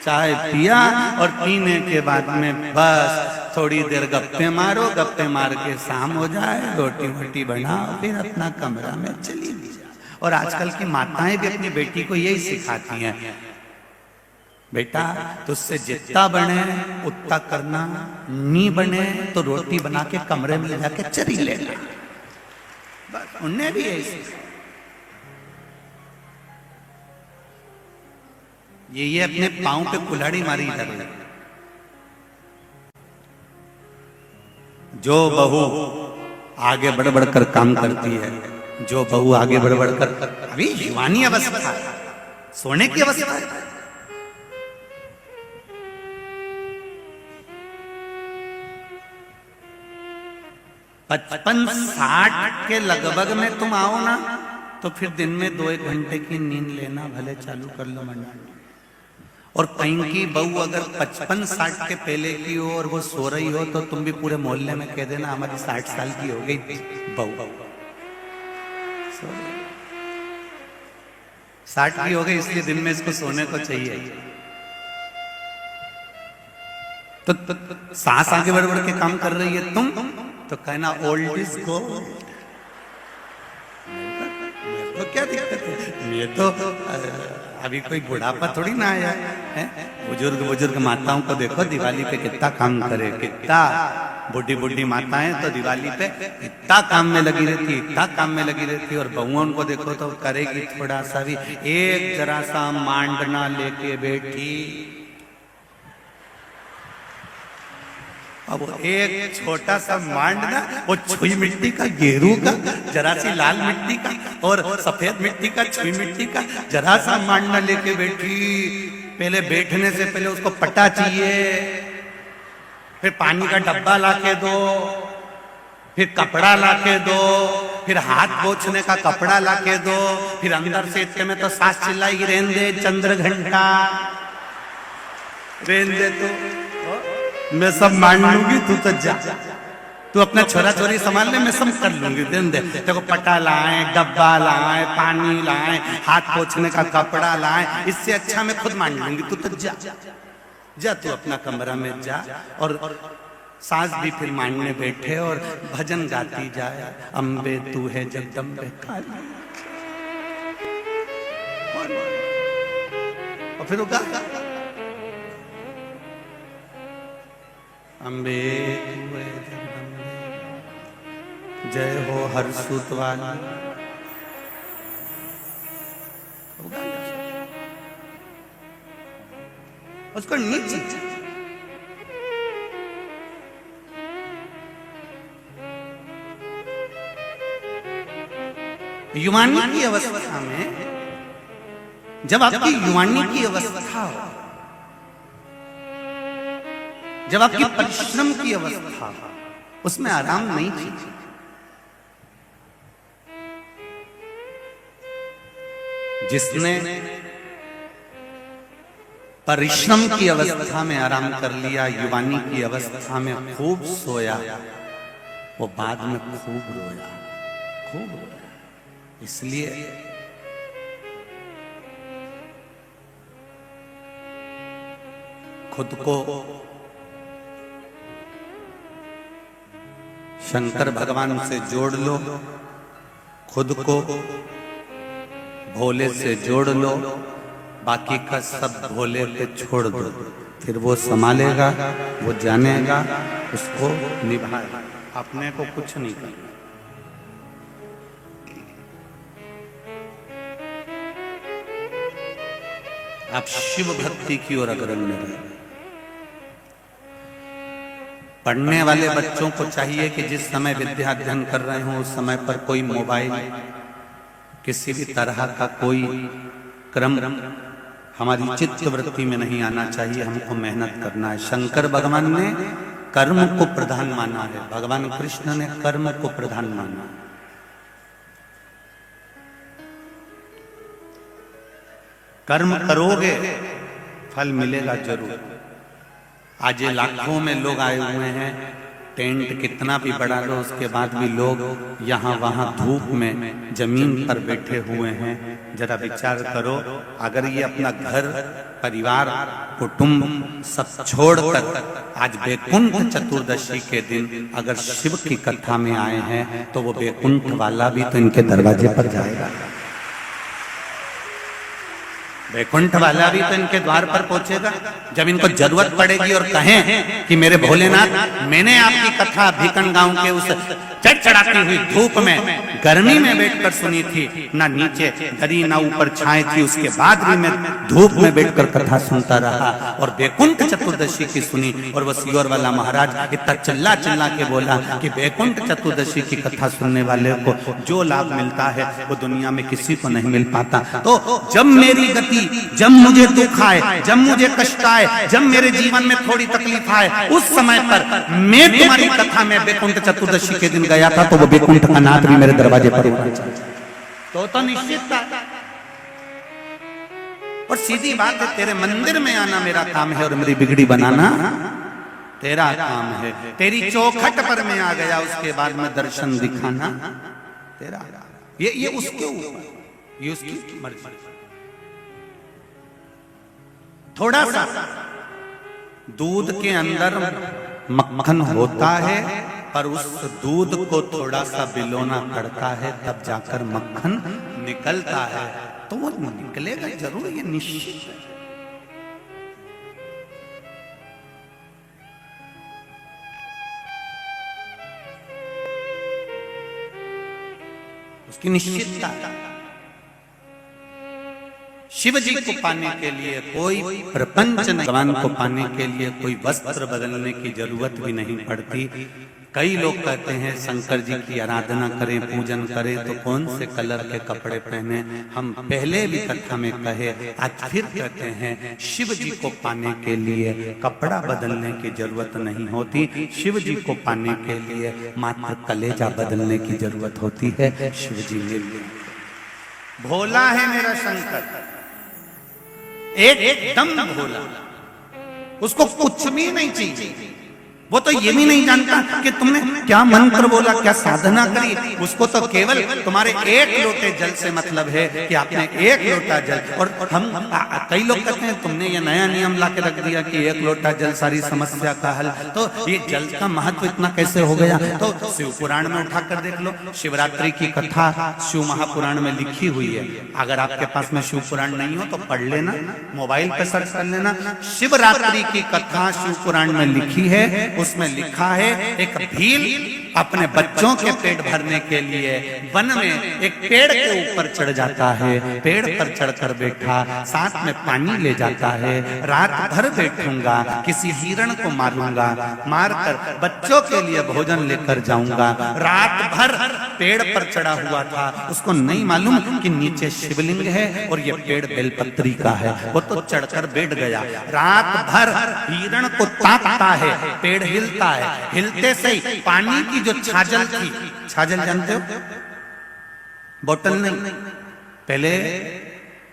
चाय पिया और पीने के बाद में बस थोड़ी देर गप्पे मारो, गप्पे मार के शाम हो जाए, रोटी वोटी बनाओ, फिर अपना कमरा में चली जाओ। और आजकल की माताएं भी अपनी बेटी को यही सिखाती हैं, बेटा तुझसे जितना बने उतना करना, नहीं बने तो रोटी बना के कमरे में ले जाके चरी लेना। बस उन्हें भी यही सिखाया। ये अपने पांव पे कुल्हाड़ी मारी इधर। जो बहू आगे बढ़ बढ़ कर काम करती है, जो बहू आगे बढ़ बढ़ कर, अभी युवानी अवस्था, सोने की अवस्था है, 55-60 के लगभग में तुम आओ ना, तो फिर दिन में 2-1 घंटे की नींद लेना भले चालू कर लो मंडल। और कहीं की बहू अगर 55-60 के पहले की हो और वो सो रही हो, तो तुम भी पूरे मोहल्ले में कह देना हमारी 60 साल की हो गई बहू, 60 की हो गई इसलिए दिन में इसको सोने को चाहिए। तो सांस आगे बढ़ बढ़ के काम कर रही है तुम, तो कहना ओल्ड इज गोल्ड। तो क्या दिक्कत है, ये तो अभी कोई बुढ़ापा थोड़ी ना आया है। बुजुर्ग माताओं को देखो दिवाली पे कितना काम करे, कितना बुढ़ी बुढ़ी माताएं तो दिवाली पे इतना काम में लगी रहती, इतना काम में लगी रहती। और बहुओं को देखो तो करेगी थोड़ा सा भी, एक जरा सा मांडना लेके बैठी, अब एक छोटा सा मांडना, वो छुई मिट्टी का, गेरू का, जरा सी लाल मिट्टी का और सफेद मिट्टी का, छुई मिट्टी का जरा सा मांडना लेके बैठी। पहले बैठने से पहले उसको पटा चाहिए, फिर पानी का डब्बा लाके दो, फिर कपड़ा लाके दो, फिर हाथ पोंछने का कपड़ा लाके दो, फिर अंदर से इतने में तो सास चिल्लाएगी रहने दे चंद्र घंटा, रहने दे तो मैं सब मान लूंगी, तू तो जा, तू अपना छोरा छोरी संभाल ले, मैं सब कर लूंगी, दिन दे। देखो पटा लाए, डब्बा लाए, पानी लाए, हाथ पोंछने का कपड़ा लाए, इससे अच्छा मैं खुद मान लूंगी, तू तो जा जा, तू अपना कमरा में जा। और सास भी फिर मानने बैठे और भजन गाती जाए, अम्बे तू है जगदम्बे काली, और फिर वो गा अम्बे तू है जगदम्बे, जय हो हर सूत वाली। उसको नीचे युवानी की अवस्था में, जब आपकी युवानी की अवस्था हो, जब आपकी परिश्रम की अवस्था हो, उसमें आराम नहीं चाहिए। जिसने परिश्रम की अवस्था में आराम कर लिया, युवानी की अवस्था में खूब सोया, वो बाद में खूब रोया, खूब रोया। इसलिए खुद को शंकर भगवान से जोड़ लो, खुद को भोले से जोड़ लो, बाकी का सब भोले पे छोड़ दो, फिर वो संभालेगा, वो जानेगा, उसको निभाएगा, अपने को कुछ नहीं करना। आप शिव भक्ति की ओर अग्रणी रहे। पढ़ने वाले बच्चों को चाहिए कि जिस समय विद्या अध्ययन कर रहे हो उस समय पर कोई मोबाइल, किसी भी तरह का कोई क्रम हमारी चित्त वृत्ति में नहीं आना चाहिए, हमको मेहनत करना है। शंकर भगवान ने कर्म को प्रधान माना है, भगवान कृष्ण ने कर्म को प्रधान माना है। कर्म करोगे फल मिलेगा जरूर। आज ये लाखों में लोग आए हुए हैं, टेंट कितना भी बड़ा लो उसके बाद भी लोग यहाँ वहाँ धूप में जमीन पर बैठे हुए हैं। जरा विचार करो, अगर ये अपना घर परिवार कुटुंब सब छोड़कर आज वैकुंठ चतुर्दशी के दिन अगर शिव की कथा में आए हैं तो वो वैकुंठ वाला भी तो इनके दरवाजे पर जाएगा, वैकुंठ वाला भी तो इनके द्वार पर पहुंचेगा। जब इनको जरूरत पड़ेगी और कहें कि मेरे भोलेनाथ मैंने आपकी कथा भीकन गांव के उस चढ़चढ़ाती हुई धूप में गर्मी में बैठकर सुनी थी, ना नीचे दरी ना ऊपर छाए थी, उसके बाद भी मैं धूप में बैठकर कथा सुनता रहा और वैकुंठ चतुर्दशी की सुनी। और वो सियोर वाला महाराज इतना चिल्ला चिल्ला के बोला कि वैकुंठ चतुर्दशी की कथा सुनने वाले को जो लाभ मिलता है वो दुनिया में किसी को नहीं मिल पाता। तो जब मेरी गति, जब मुझे दुख आए, जब मुझे कष्ट आए, जब मेरे जीवन में थोड़ी तकलीफ आए, उस समय पर मैं तुम्हारी कथा में वैकुंठ चतुर्दशी के दिन गया था तो वो वैकुंठ का नाथ भी मेरे दरवाजे पर होना चाहिए। तो निश्चित था। और सीधी बात है, तेरे मंदिर में आना मेरा काम है और मेरी बिगड़ी बनाना तेरा काम है। तेरी चौखट पर मैं आ गया, उसके बाद में दर्शन दिखाना तेरा। ये उसके ऊपर, ये उसकी मर्जी। थोड़ा सा दूध के अंदर मक्खन होता है, पर उस दूध को थोड़ा सा बिलोना पड़ता है, तब जाकर मक्खन निकलता है। तो वो निकलेगा जरूर, ये निश्चित है। उसकी निश्चितता। शिव जी को पाने के लिए कोई प्रपंच, भगवान को पाने के लिए कोई वस्त्र बदलने की जरूरत भी नहीं पड़ती। कई लोग कहते हैं शंकर जी की आराधना करें, पूजन करें तो कौन से कलर के कपड़े पहने। हम पहले भी कथा में कहे, आज फिर कहते हैं, शिव जी को पाने के लिए कपड़ा बदलने की जरूरत नहीं होती। शिव जी को पाने के लिए मात्र कलेजा बदलने की जरूरत होती है। शिव जी मिल गए। भोला है मेरा शंकर, एकदम भोला, उसको कुछ भी नहीं चाहिए। वो तो ये भी नहीं जानता कि तुमने क्या मंत्र बोला, क्या साधना करी। उसको तो केवल तुम्हारे एक लोटे जल से मतलब है कि आपने एक लोटा जल। और हम कई लोग कहते हैं तुमने ये नया नियम ला के रख दिया कि एक लोटा जल सारी समस्या का हल। तो ये जल का महत्व इतना कैसे हो गया? तो शिव पुराण में उठाकर देख लो, शिवरात्रि की कथा शिव महापुराण में लिखी हुई है। अगर आपके पास में शिव पुराण नहीं हो तो पढ़ लेना, मोबाइल पे सर्च कर लेना। शिवरात्रि की कथा शिव पुराण में लिखी है। उसमें लिखा है, एक भील अपने बच्चों के पेट भरने के लिए वन में एक पेड़ के ऊपर चढ़ जाता है। पेड़ पर चढ़कर बैठा, साथ में पानी ले जाता है। रात भर बैठूंगा, किसी हिरण को मारूंगा, मारकर बच्चों के लिए भोजन लेकर जाऊंगा। रात भर पेड़ पर चढ़ा हुआ था, उसको नहीं मालूम कि नीचे शिवलिंग है और ये पेड़ बेलपत्री का है। वो तो चढ़कर बैठ गया। रात भर हिरण को ताकता है, पेड़ हिलता है। हिलते से ही पानी की जो छाजल थी, छाजल जानते हो, बोतल नहीं, पहले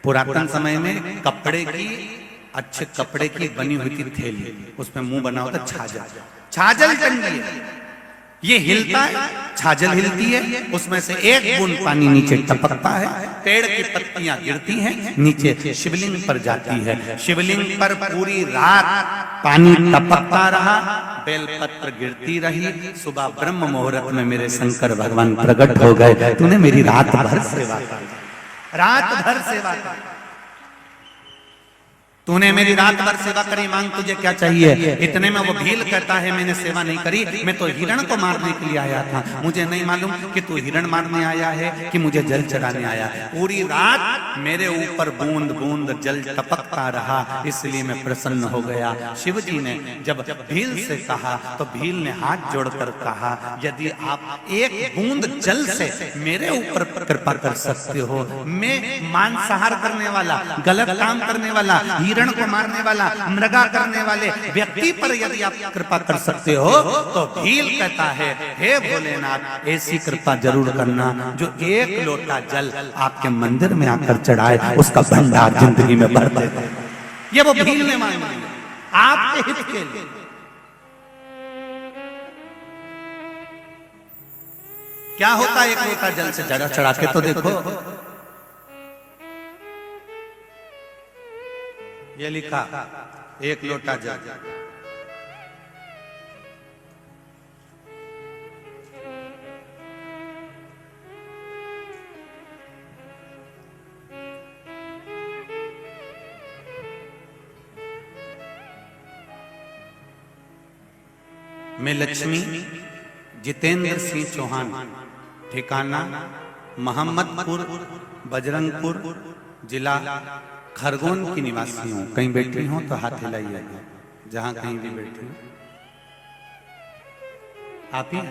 पुरातन समय में कपड़े की, अच्छे कपड़े की बनी हुई थी थैली, उसमें मुंह बना होता छाजल। छाजल टंगी है, ये हिलता है, छाजल हिलती है, उसमें से एक बूंद पानी नीचे टपकता है। पेड़ की पत्तियां गिरती हैं, नीचे शिवलिंग पर जाती है। शिवलिंग पर पूरी रात पानी टपकता रहा, बेलपत्र गिरती रही। सुबह ब्रह्म मुहूर्त में मेरे शंकर भगवान प्रकट हो गए। तूने मेरी रात भर सेवा की, रात भर सेवा की। तूने मेरी रात भर सेवा करी, मांग तुझे क्या चाहिए। इतने में वो भील कहता है मैंने सेवा नहीं करी, मैं तो हिरण को मारने के लिए आया था, मुझे नहीं मालूम कि तू हिरण मारने आया है कि मुझे जल चढ़ाने आया। पूरी रात मेरे ऊपर बूंद बूंद जल टपकता रहा, इसलिए मैं प्रसन्न हो गया। शिव जी ने जब भील से कहा तो भील ने हाथ जोड़कर कहा, यदि आप एक बूंद जल से मेरे ऊपर कृपा कर सकते हो, मैं मांसाहार करने वाला, गलत काम करने वाला, हिरण को मारने वाला, मृगा करने वाले व्यक्ति पर यदि आप कृपा कर सकते हो, तो भील कहता है हे भोलेनाथ ऐसी कृपा जरूर करना, जो एक लोटा जल आपके मंदिर में आकर चढ़ाए उसका भंडार जिंदगी में भर दे। ये वो भील ने मांगा आपके हित के लिए। क्या होता है एक लोटा जल से जरा चढ़ा के तो देखो। ये लिखा एक लोटा जल। मैं लक्ष्मी जितेंद्र सिंह चौहान, ठिकाना मोहम्मदपुर, बजरंगपुर, जिला खरगोन की निवासी हूँ। कहीं बैठी हो तो हाथ हिलाइए, जहां कहीं भी बैठी हो आप ही।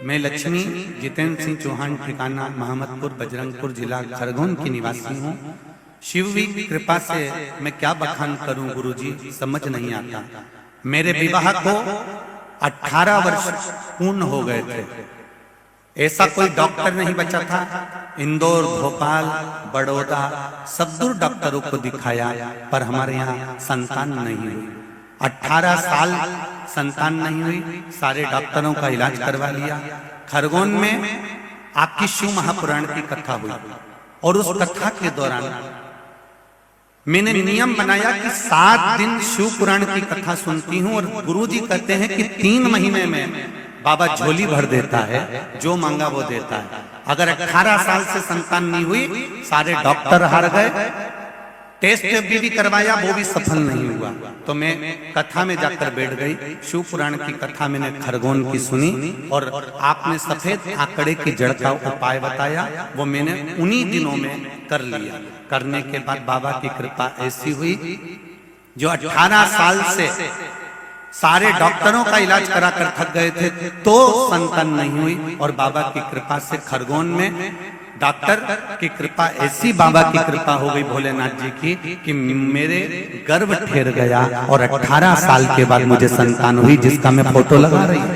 मैं लक्ष्मी जितेंद्र सिंह चौहान, ठिकाना मोहम्मदपुर, बजरंगपुर, जिला खरगोन की निवासी हूँ। शिव की कृपा से मैं क्या बखान करूं गुरुजी, समझ नहीं आता। मेरे विवाह को 18 वर्ष पूर्ण हो गए थे। ऐसा कोई डॉक्टर नहीं बचा था। इंदौर, भोपाल, बड़ौदा सब दूर डॉक्टरों को दिखाया, पर हमारे यहाँ संतान नहीं हुई। 18 साल संतान नहीं हुई, सारे डॉक्टरों का इलाज करवा लिया। खरगोन में आपकी शिव महापुराण की कथा हुई, और उस कथा के दौरान मैंने नियम बनाया कि 7 दिन शिव पुराण की कथा सुनती हूँ, और गुरुजी कहते हैं कि 3 महीने में बाबा झोली भर देता है, जो मांगा वो देता है। अगर 18 साल से संतान नहीं हुई, सारे डॉक्टर हार गए, टेस्ट भी करवाया, वो भी सफल नहीं हुआ, तो मैं कथा में जाकर बैठ गई। शिव पुराण की कथा मैंने खरगोन की सुनी, और आपने सफेद आंकड़े की जड़ का उपाय बताया, वो मैंने उन्हीं दिनों में कर लिया। करने के बाद बाबा की कृपा ऐसी हुई, जो 18 साल से सारे डॉक्टरों का इलाज कराकर थक गए थे तो संतान नहीं हुई, और बाबा की कृपा से खरगोन में डॉक्टर की कृपा ऐसी, बाबा की कृपा हो गई भोलेनाथ जी की, कि मेरे गर्भ ठहर गया, और 18 साल के बाद मुझे संतान हुई, जिसका मैं फोटो लगा रही हूं।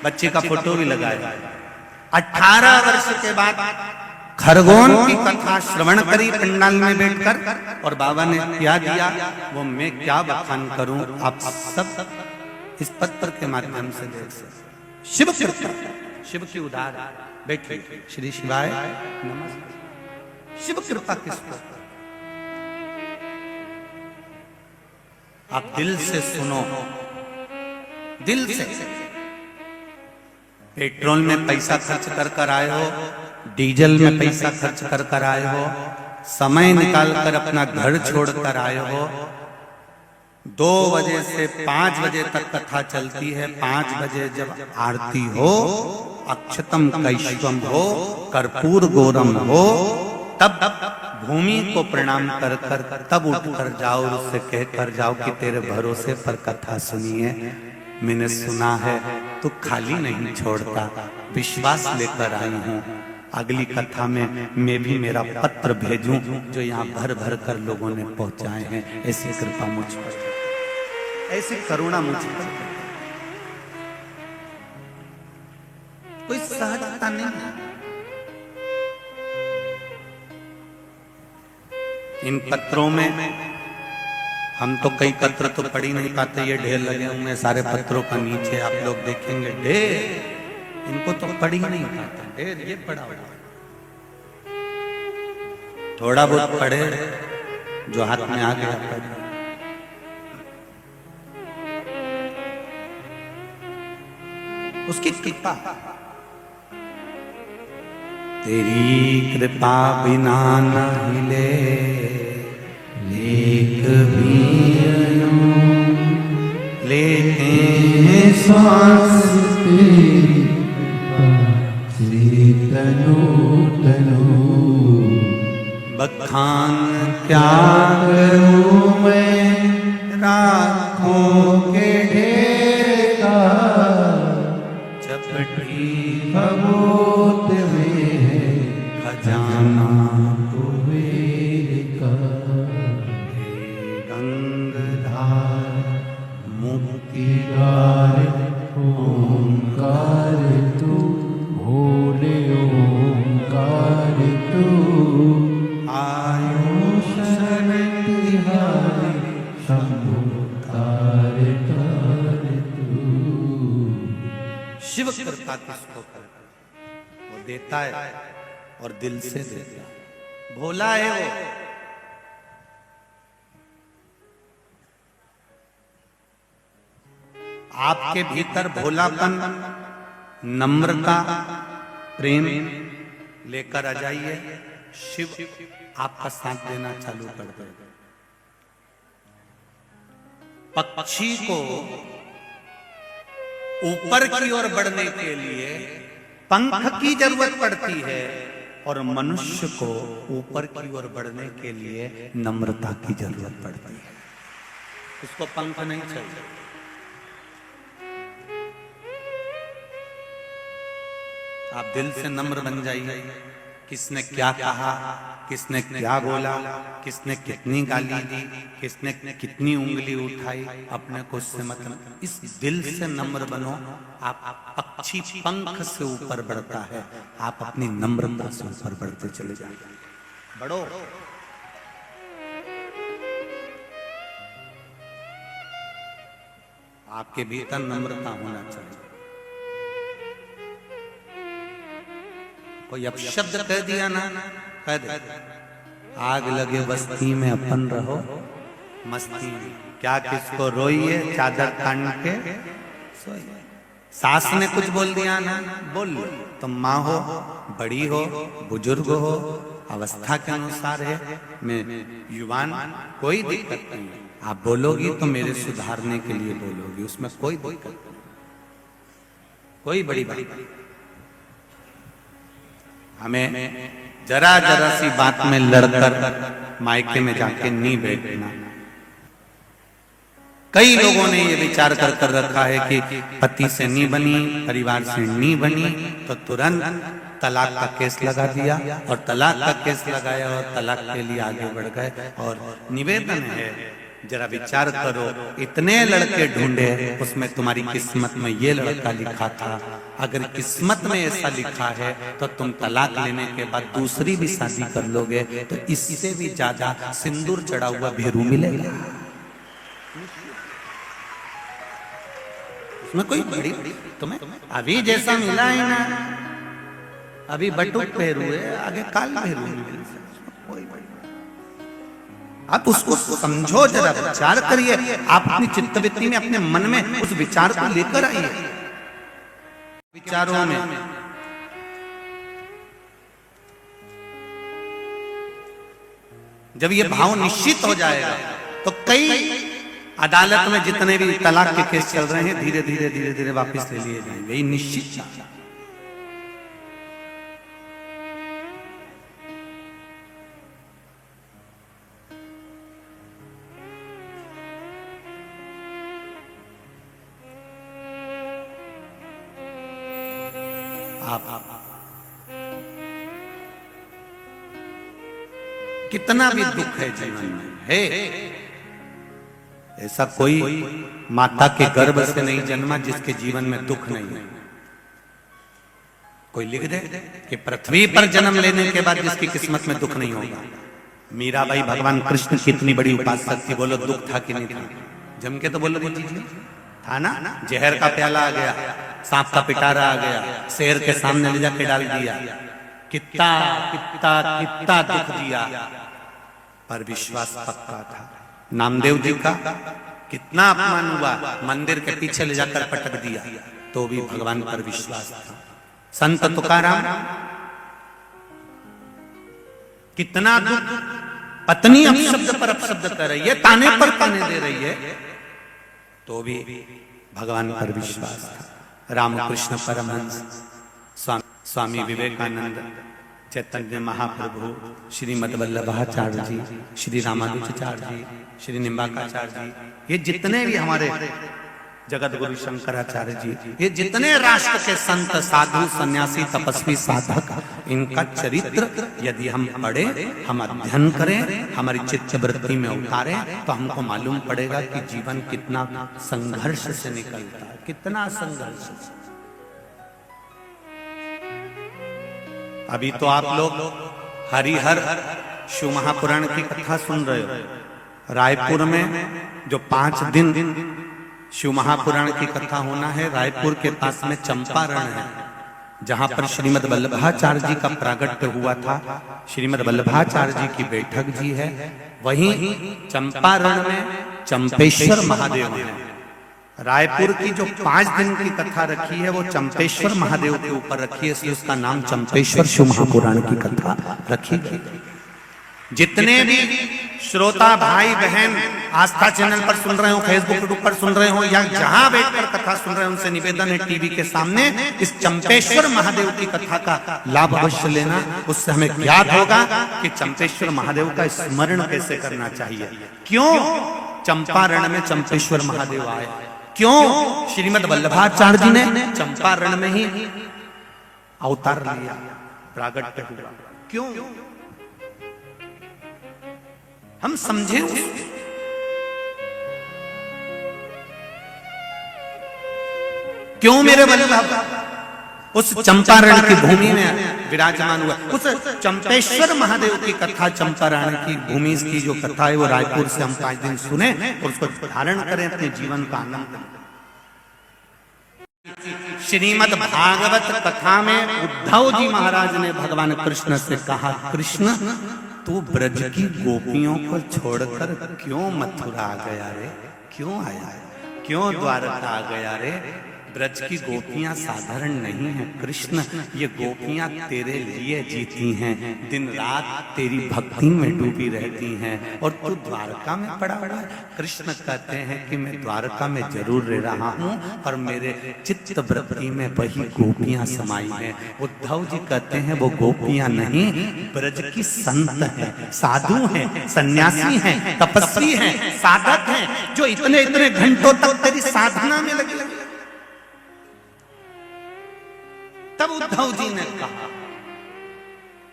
बच्चे का फोटो भी लगाया। 18 वर्ष के बाद खरगोन की कथा श्रवण करी पंडाल में बैठकर, और बाबा ने क्या दिया वो मैं क्या बखान करूं, आप सब इस पत्र के माध्यम से देख सकते। शिव कृपा, शिव की उदार। बैठिए, श्री शिवाय नमस्कार। शिव कृपा किसको, आप दिल से सुनो, दिल से। पेट्रोल में पैसा खर्च कर आए हो, डीजल में पैसा खर्च कर आए हो, समय निकाल कर अपना घर छोड़कर आए हो। 2 बजे से 5 बजे तक कथा चलती है। 5 बजे जब आरती हो, अक्षतम कैश्वम हो, कर्पूर गौरम हो, तब भूमि को प्रणाम कर कर तब उठ कर जाओ, और उससे कह कर जाओ कि तेरे भरोसे पर कथा सुनी है, मैंने सुना है, तो खाली नहीं छोड़ता, विश्वास लेकर आई हूँ। अगली कथा में मैं भी मेरा पत्र भेजूं, जो यहाँ भर भर कर लोगों ने पहुंचाए हैं। ऐसी कृपा मुझ पर, ऐसी करुणा मुझ पर, कोई सहजता नहीं है। इन पत्रों में हम तो कई पत्र तो पढ़ ही नहीं पाते, ये ढेर लगे हुए सारे पत्रों का नीचे आप लोग देखेंगे ढेर, इनको तो पढ़ ही नहीं पाते। ढेर ये पढ़ा हुआ, थोड़ा बहुत पढ़े, जो हाथ में आ गया पढ़े। उसकी कृपा। तेरी कृपा बिना न हिले एक भी लेते हैं सांस तेरी श्री तनु तनु बखान क्या करूं मैं राखों के ढेर का चपटी खबोत में है खजाना कुबेर का गंगधार मुक्ति गार ओंकार तू भोले ओंकार तू आयुष तिहारी शंभु तार तार तू। शिव कृपा किसको करता है? वो देता है और दिल से देता है। भोला है वो। आपके भीतर भोलापन, नम्रता, प्रेम लेकर आ जाइए, शिव आपका साथ देना चालू कर देगा। पक्षी को ऊपर की ओर बढ़ने के लिए पंख की जरूरत पड़ती है और मनुष्य को ऊपर की ओर बढ़ने के लिए नम्रता की जरूरत पड़ती है। उसको पंख नहीं चाहिए। आप दिल से नम्र बन जाइए। किसने क्या कहा, किसने क्या बोला, किसने कितनी गाली दी, किसने कितनी उंगली उठाई, अपने को उससे मतलब इस दिल से नम्र बनो। आप पक्षी पंख से ऊपर बढ़ता है, आप अपनी नम्रता से ऊपर बढ़ते चले जाइए। बढ़ो। आपके भीतर नम्रता होना चाहिए। कोई अपशब्द कह दिया ना, कह दे आग लगे बस्ती में अपन रहो मस्ती में। क्या किसको रोइए चादर तान के सोइए। सास ने कुछ बोल दिया ना, बोल लो। तुम माँ हो, बड़ी हो, बुजुर्ग हो, अवस्था के अनुसार है, मैं युवान, कोई दिक्कत नहीं है। आप बोलोगी तो मेरे सुधारने के लिए बोलोगी, उसमें कोई दिक्कत नहीं, कोई बड़ी बात। हमें जरा जरा सी बात में लड़कर मायके में जाके नहीं बैठना। कई लोगों ने ये विचार कर रखा है कि पति से नहीं बनी, परिवार से नहीं बनी, तो तुरंत तलाक का केस लगा दिया और तलाक का केस लगाया और तलाक के लिए आगे बढ़ गए। और निवेदन है, जरा विचार करो, इतने लड़के ढूंढे, उसमें तुम्हारी किस्मत में ये लड़का लिखा था। अगर किस्मत में ऐसा लिखा है तो तुम तलाक लेने के बाद दूसरी भी शादी कर लोगे तो इससे भी ज्यादा सिंदूर चढ़ा हुआ भेरू मिलेगा। उसमें कोई बड़ी तुम्हें अभी जैसा मिला है ना, अभी बटुक भेरू है, आगे काल भेरू मिलेगा। आप उसको समझो, जरा विचार करिए। आप अपनी चित्तवृत्ति में, अपने मन में उस विचार को लेकर आइए। विचारों में जब ये भाव निश्चित हो जाएगा तो कई अदालत में जितने भी तलाक के केस चल रहे हैं धीरे धीरे धीरे धीरे वापस ले लिए जाएंगे। ये निश्चित। आप कितना भी दुख है जीवन में है, ऐसा कोई माता के गर्भ से नहीं जन्मा जिसके जीवन में दुख नहीं है। कोई लिख दे कि पृथ्वी पर जन्म लेने के बाद जिसकी किस्मत में दुख नहीं होगा। मीराबाई भगवान कृष्ण की इतनी बड़ी उपासक थी, बोलो दुख था कि नहीं था? जम के तो बोलो वो चीज था ना। जहर का प्याला आ गया, सांप का पिटारा आ गया, शेर के सामने ले जाके डाल दिया, कितना कितना कितना दुख दिया, पर विश्वास पक्का था। नामदेव जी का कितना अपमान हुआ, मंदिर के पीछे ले जाकर पटक दिया, तो भी भगवान पर विश्वास था। संत तुकाराम कितना दुख, पत्नी अपशब्द पर अपशब्द कर रही है, ताने पर ताने दे रही है, तो भी भगवान पर विश्वास था। रामकृष्ण परमहंस, स्वामी विवेकानंद, चैतन्य महाप्रभु, श्रीमद वल्लभाचार्य जी, श्री रामानुजाचार्य जी, श्री निम्बाकाचार्य जी, ये जितने भी हमारे जगत गुरु शंकराचार्य जी, ये जितने राष्ट्र के संत, साधु, सन्यासी, तपस्वी, साधक, इनका चरित्र यदि हम पढ़े, हम अध्ययन करें, हमारी चित्त वृत्ति में उतारें, तो हमको मालूम पड़ेगा कि जीवन कितना संघर्ष से निकलता है, कितना संघर्ष से। अभी तो आप लोग हरिहर शिव महापुराण की कथा सुन रहे हो। रायपुर में जो 5 दिन शिव महापुराण की कथा होना है, रायपुर के पास में चंपारण है, जहां पर श्रीमद वल्लभाचार्य जी का प्रागट्य हुआ था। श्रीमद वल्लभाचार्य जी की बैठक जी है। वहीं चंपारण में चंपेश्वर महादेव है। रायपुर की जो 5 दिन की कथा रखी है वो चंपेश्वर महादेव के ऊपर रखी है, इसलिए उसका नाम चंपेश्वर शिव महापुराण की कथा रखी गई। जितने भी श्रोता भाई बहन आस्था चैनल पर सुन रहे हो, फेसबुक पर सुन रहे हो, या जहां बैठकर कथा सुन रहे हो, उनसे निवेदन है टीवी के सामने इस चंपेश्वर महादेव की कथा का लाभ अवश्य लेना। उससे हमें ज्ञात होगा कि चंपेश्वर महादेव का स्मरण कैसे करना चाहिए, क्यों चंपारण में चंपेश्वर महादेव आए, क्यों श्रीमद वल्लभाचार्य जी ने चंपारण में ही अवतार लिया, प्रागट्य हुआ, क्यों हम समझे। क्यों मेरे वल्लभ उस चंपारण की भूमि में विराजमान हुआ। उस चंपेश्वर महादेव की कथा, चंपारण की भूमि की जो कथा है, वो रायपुर से हम 5 दिन सुने और उसको धारण करें अपने जीवन का आनंद। श्रीमद् भागवत कथा में उद्धव जी महाराज ने भगवान कृष्ण से कहा, कृष्ण तू ब्रज की गोपियों को छोड़कर क्यों मथुरा आ गया रे, क्यों आया, क्यों द्वारका आ गया रे। ब्रज की गोपियां साधारण नहीं हैं कृष्ण, ये गोपियां तेरे लिए जीती हैं, दिन रात तेरी भक्ति में डूबी रहती हैं, और तू द्वारका में पड़ा हुआ है। कृष्ण कहते हैं कि मैं द्वारका में जरूर रह रहा हूँ, और मेरे चित्त वृत्ति में वही गोपियां समाई हैं। उद्धव जी कहते हैं वो गोपियां नहीं, ब्रज की संत हैं, साधु हैं, सन्यासी हैं, तपस्वी हैं, साधक हैं, जो इतने इतने घंटों तक तेरी साधना में लगे। तब उद्धव जी ने कहा,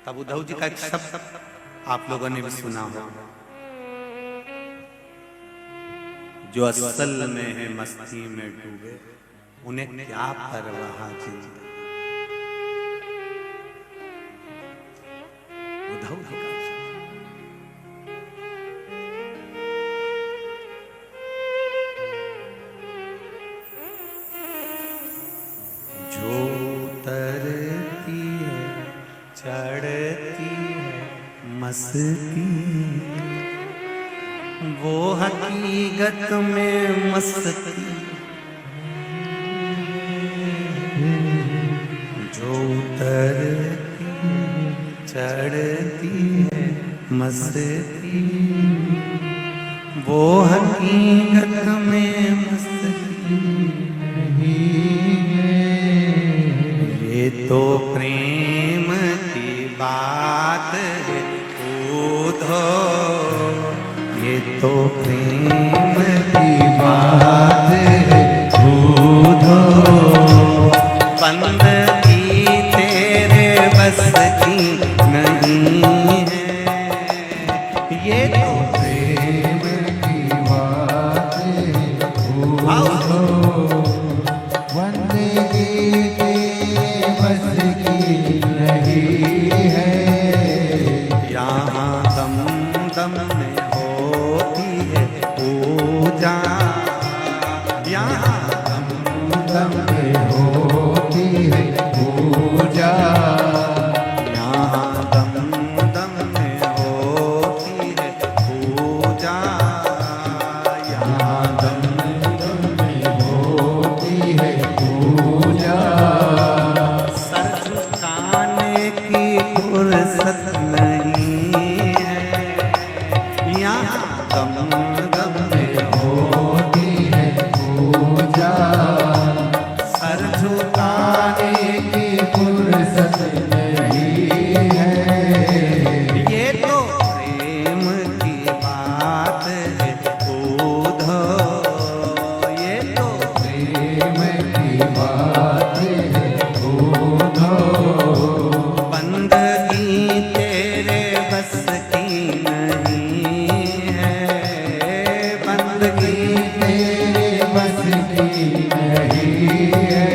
तब उद्धव जी का एक शब्द आप लोगों ने भी सुना होगा, जो असल में है मस्ती में डूबे, उन्हें क्या परवाह जिंदगी। उद्धव जी का तरती है, चढ़ती है मस्ती, वो हकीकत में मस्ती, जो उतरती चढ़ती है मस्ती, वो हकीकत में मस्ती। ये तो प्रेम की बात है उद्धव, ये तो प्रेम की बात है उद्धव, बंदगी तेरे बस की नहीं है, ये तो प्रेम की बात है उद्धव, बंदगी फुर्सत नहीं गम में होती है पूजा, सर झुकाने की फुर्सत नहीं है। ये तो प्रेम की बात है उधो, ये तो प्रेम की बात है उधो, बंदगी तेरे बस की नहीं है, बंदगी तेरे बस की नहीं है।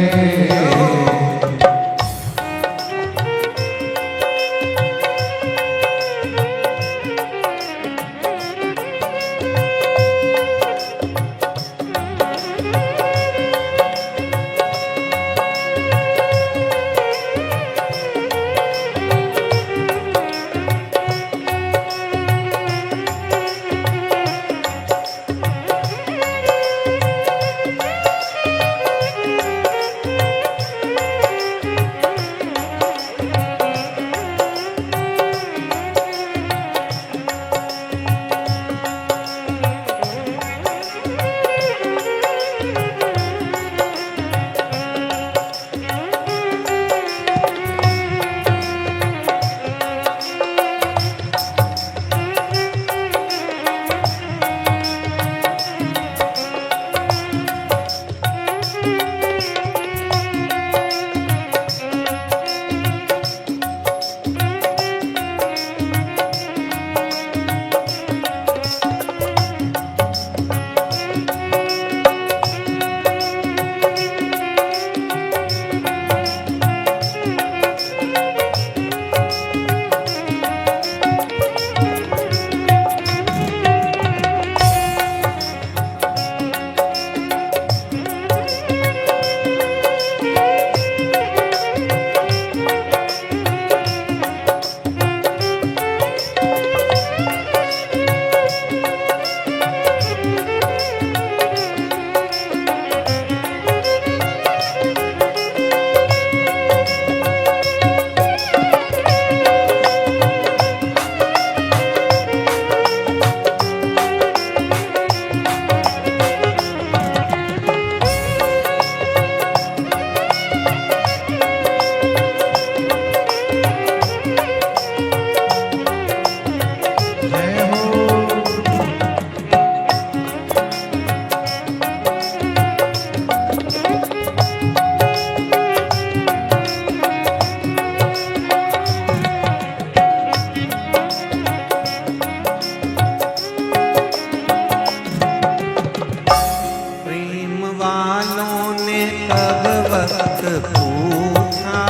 पूछा,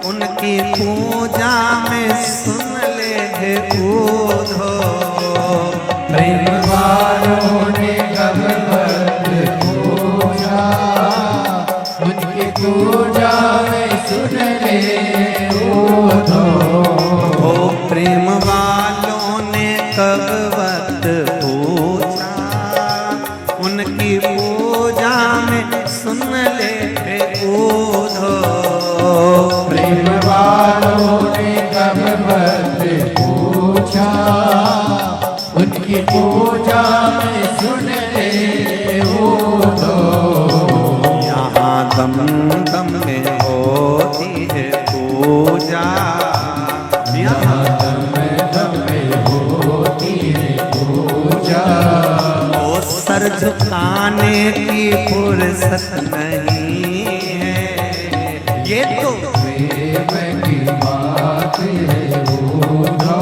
उनकी पूजा में सुन ले हे उधो। प्रेम वालों ने भगवत पूजा, उनकी पूजा में सुन ले उधो। ओ प्रेम वालों ने भगवत पूछा, उनकी पूजा में सुन ले हे उधो। प्रेम वालों ने भगवत पूजा, उनकी पूजा में सुन ले उधो। यहाँ दम दम में होती है पूजा, यहाँ दम दम में होती है पूजा। ओ सर झुकाने की फुर्सत नहीं है, ये तो प्रेम की बात है उधो।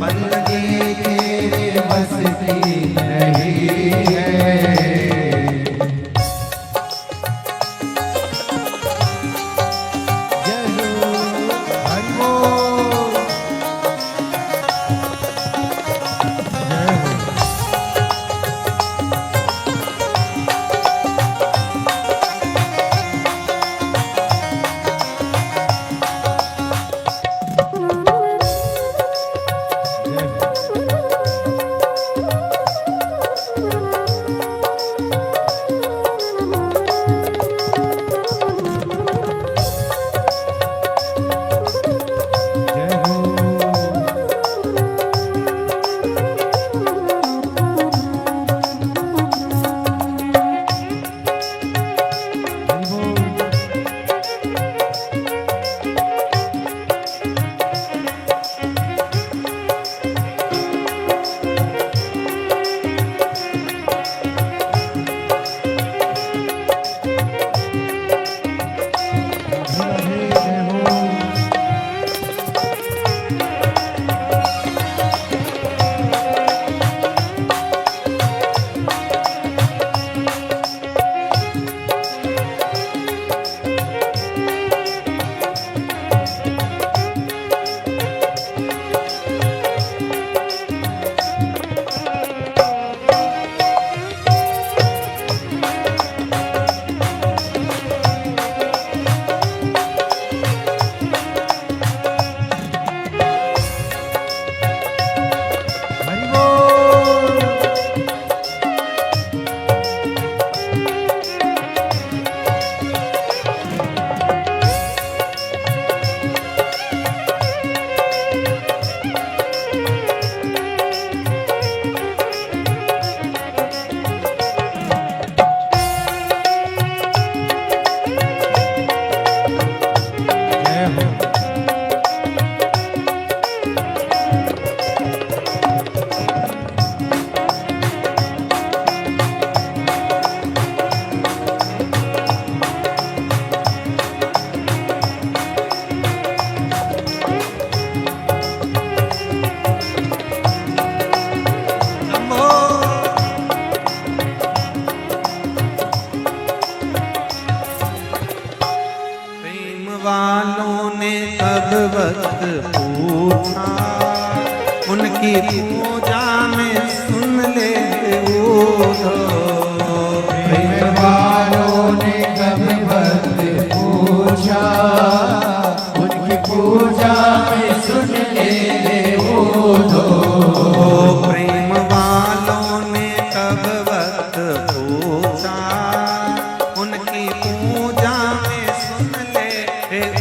बंदगी तेरे बस की नहीं है। जय हो हरि बोल। जय हो। उनकी पूजा में सुन ले उधो। प्रेम वालों ने कभी भक्त पूछा, उनकी पूजा में सुन ले उधो। प्रेम वालों ने कब वक्त पूछा, उनकी पूजा में सुन ले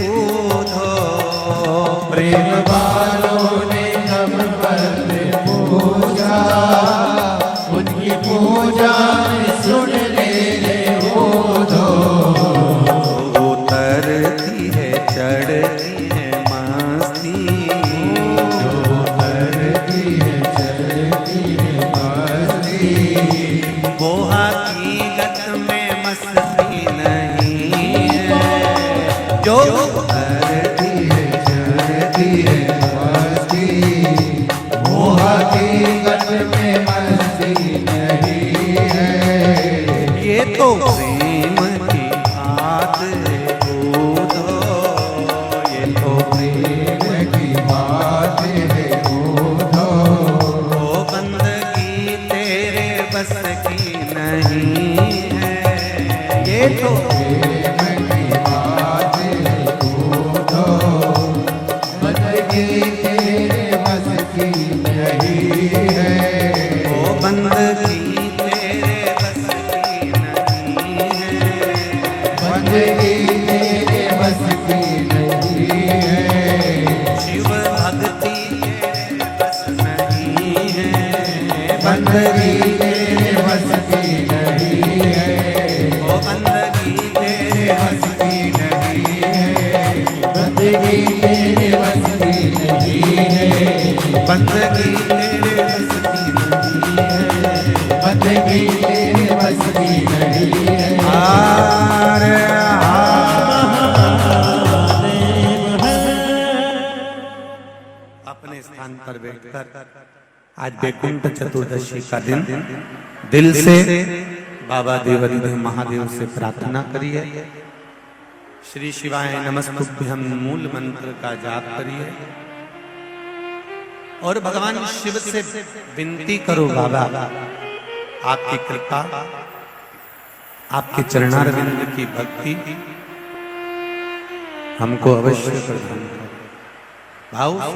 उधो। प्रेम वालों ने कब भक्त पूछा, उनकी पूजा में सुन ले उधो। उतरती है चढ़ती है मस्ती, उतरती है चढ़ती है मस्ती। वो हकीकत में मस्ती नहीं है, जो उतरती है चढ़ती है मस्ती, वो हकीकत में मस्ती नहीं है। ये तो प्रेम की बात है उधो। ये तो प्रेम की बात है उधो। वो बंदगी तेरे बस की नहीं है। ये तो प्रेम की बात है उधो। बंदगी तेरे बस की नहीं है। वो बंदगी तेरे बस की नहीं है। बंदगी तेरे बस की नहीं है। शिव भक्ति तेरे बस नहीं है। बंदगी तेरे बस की नहीं है। वो बंदगी तेरे बस की नहीं है। बंदगी तेरे बस की नहीं है। बंदगी तेरे बस की नहीं है। बंदगी तेरे बस की नहीं है। आरे अपने स्थान पर बैठकर आज वैकुंठ चतुर्दशी का दिन दिल से बाबा देवाधिदेव महादेव से प्रार्थना करिए। श्री शिवाय नमस्तुभ्यं मूल मंत्र का जाप करिए और भगवान शिव से विनती करो, बाबा आपकी कृपा, आपके चरणारविंद की भक्ति हमको अवश्य प्रदान करो। भाव से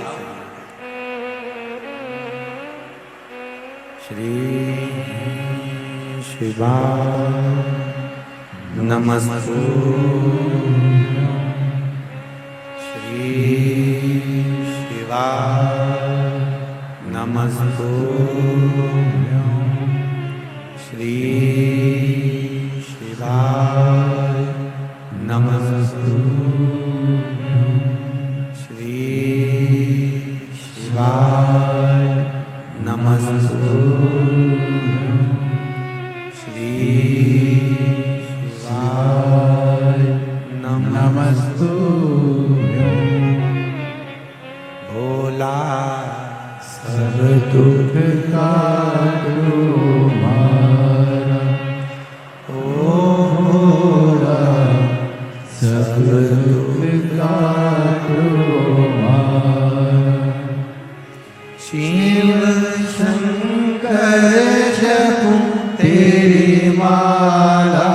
श्री शिवाय नमस्तुभ्यं। श्री शिवाय नमस्तुभ्यं। श्री शिवाय नमस्तुभ्यं। श्री शिवाय नमस्तुभ्यं। श्री शिवाय नमस्तुभ्यं। भोला सब दुख काटो मारा, ओ भोला सब दुख काटो मारा। शिव शंकर जपूं तेरी माला,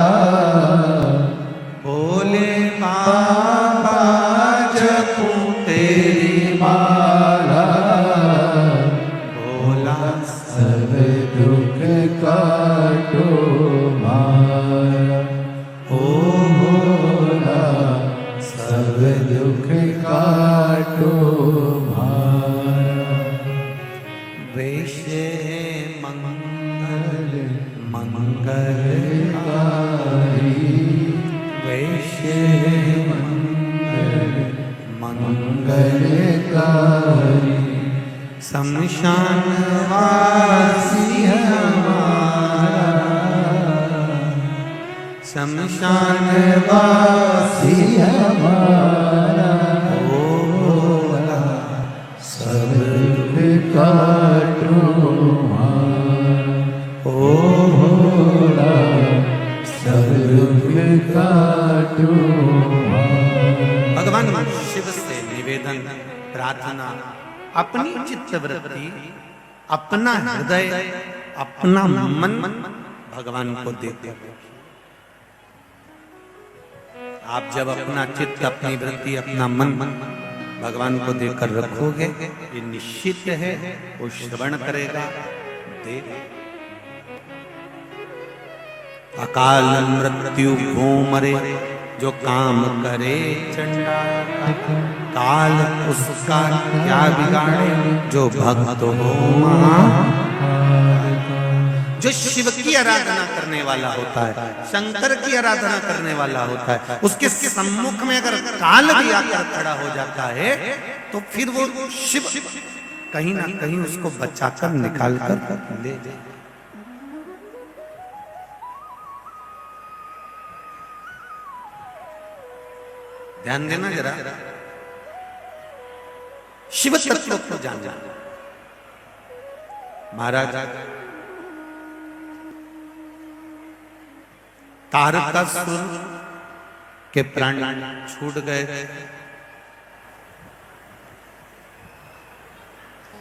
भोले बाबा जपूं तेरी माला। भोला सब दुख काटो मारा, ओ भोला सब दुख काटो मारा। वैश्य मंगल मंगलकारी, वैश्य मंगल मंगलकारी। शमशान वासी हमारा, शमशान वासी हमारा। ओ भोला सब दुख काटो मारा, ओ भोला सब दुख काटो मारा। भगवान शिव से निवेदन प्रार्थना अपनी चित्तवृत्ति अपना हृदय, अपना मन भगवान को देकर। आप जब अपना चित्त, अपनी वृत्ति, अपना मन भगवान को देकर रखोगे, ये निश्चित है वो श्रवण करेगा, देगा। अकाल मृत्यु भो मरे जो काम करे चंडाल, काल उसका क्या बिगाड़े जो भक्त हो महा। जो शिव की आराधना करने वाला होता है, शंकर की आराधना करने वाला होता है, उसके सम्मुख में अगर काल भी आकर खड़ा हो जाता है तो फिर वो शिव कहीं ना कहीं उसको बचाकर निकाल कर ले जाए। ध्यान देना जरा, शिव तत्व को जानना। महाराज तारकासुर के प्राण छूट गए थे।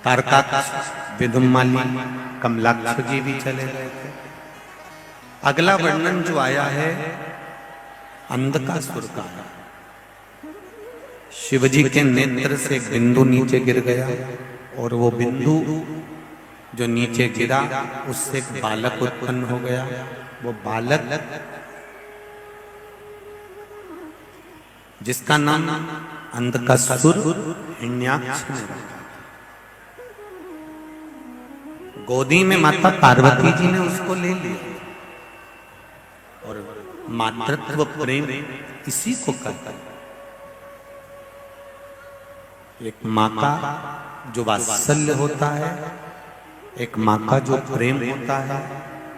तारकासुर, विदुमाली, कमलाक्ष जी भी चले गए थे। अगला वर्णन जो आया है अंधकासुर का। शिवजी के नेत्र से एक बिंदु नीचे गिर गया और वो बिंदु जो नीचे गिरा उससे एक बालक उत्पन्न हो गया। वो बालक जिसका नाम अंधकासुर हिरण्याक्ष ने रखा। गोदी में माता पार्वती जी ने उसको ले लिया और मातृत्व प्रेम इसी को कहता है। एक माँ का जो वात्सल्य होता है, एक माँ का जो प्रेम होता है,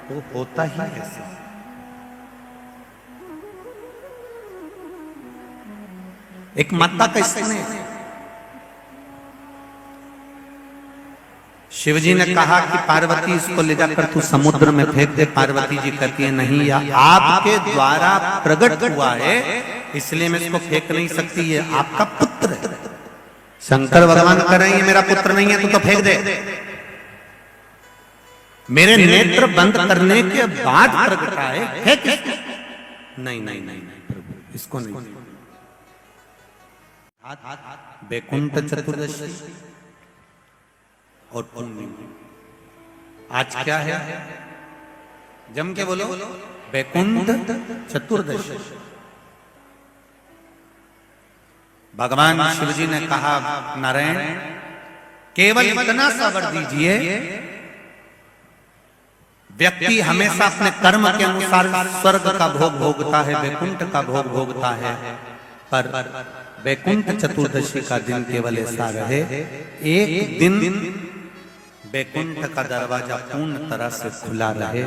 वो होता ही ऐसे। एक माता का स्नेह। शिवजी ने कहा कि पार्वती इसको ले जाकर तू समुद्र में फेंक दे। पार्वती जी कहती है नहीं, या आपके द्वारा प्रकट हुआ है इसलिए मैं इसको फेंक नहीं सकती, ये आपका पुत्र है। शंकर भगवान कह रहे हैं ये मेरा पुत्र नहीं है, तू तो फेंक दे। मेरे नेत्र बंद करने के बाद प्रकट आए, फेंक इसको। नहीं नहीं नहीं प्रभु, इसको नहीं। बैकुंठ चतुर्दशी और पूर्णिमा आज क्या है? जम के बोलो, बैकुंठ चतुर्दशी। भगवान शिवजी ने कहा नारायण केवल इतना सा वर दीजिए, व्यक्ति हमेशा अपने कर्म के अनुसार स्वर्ग का भोग भोगता है, बैकुंठ का भोग भोगता है, पर बैकुंठ चतुर्दशी का दिन केवल ऐसा रहे, एक दिन बैकुंठ का दरवाजा पूर्ण तरह से खुला रहे,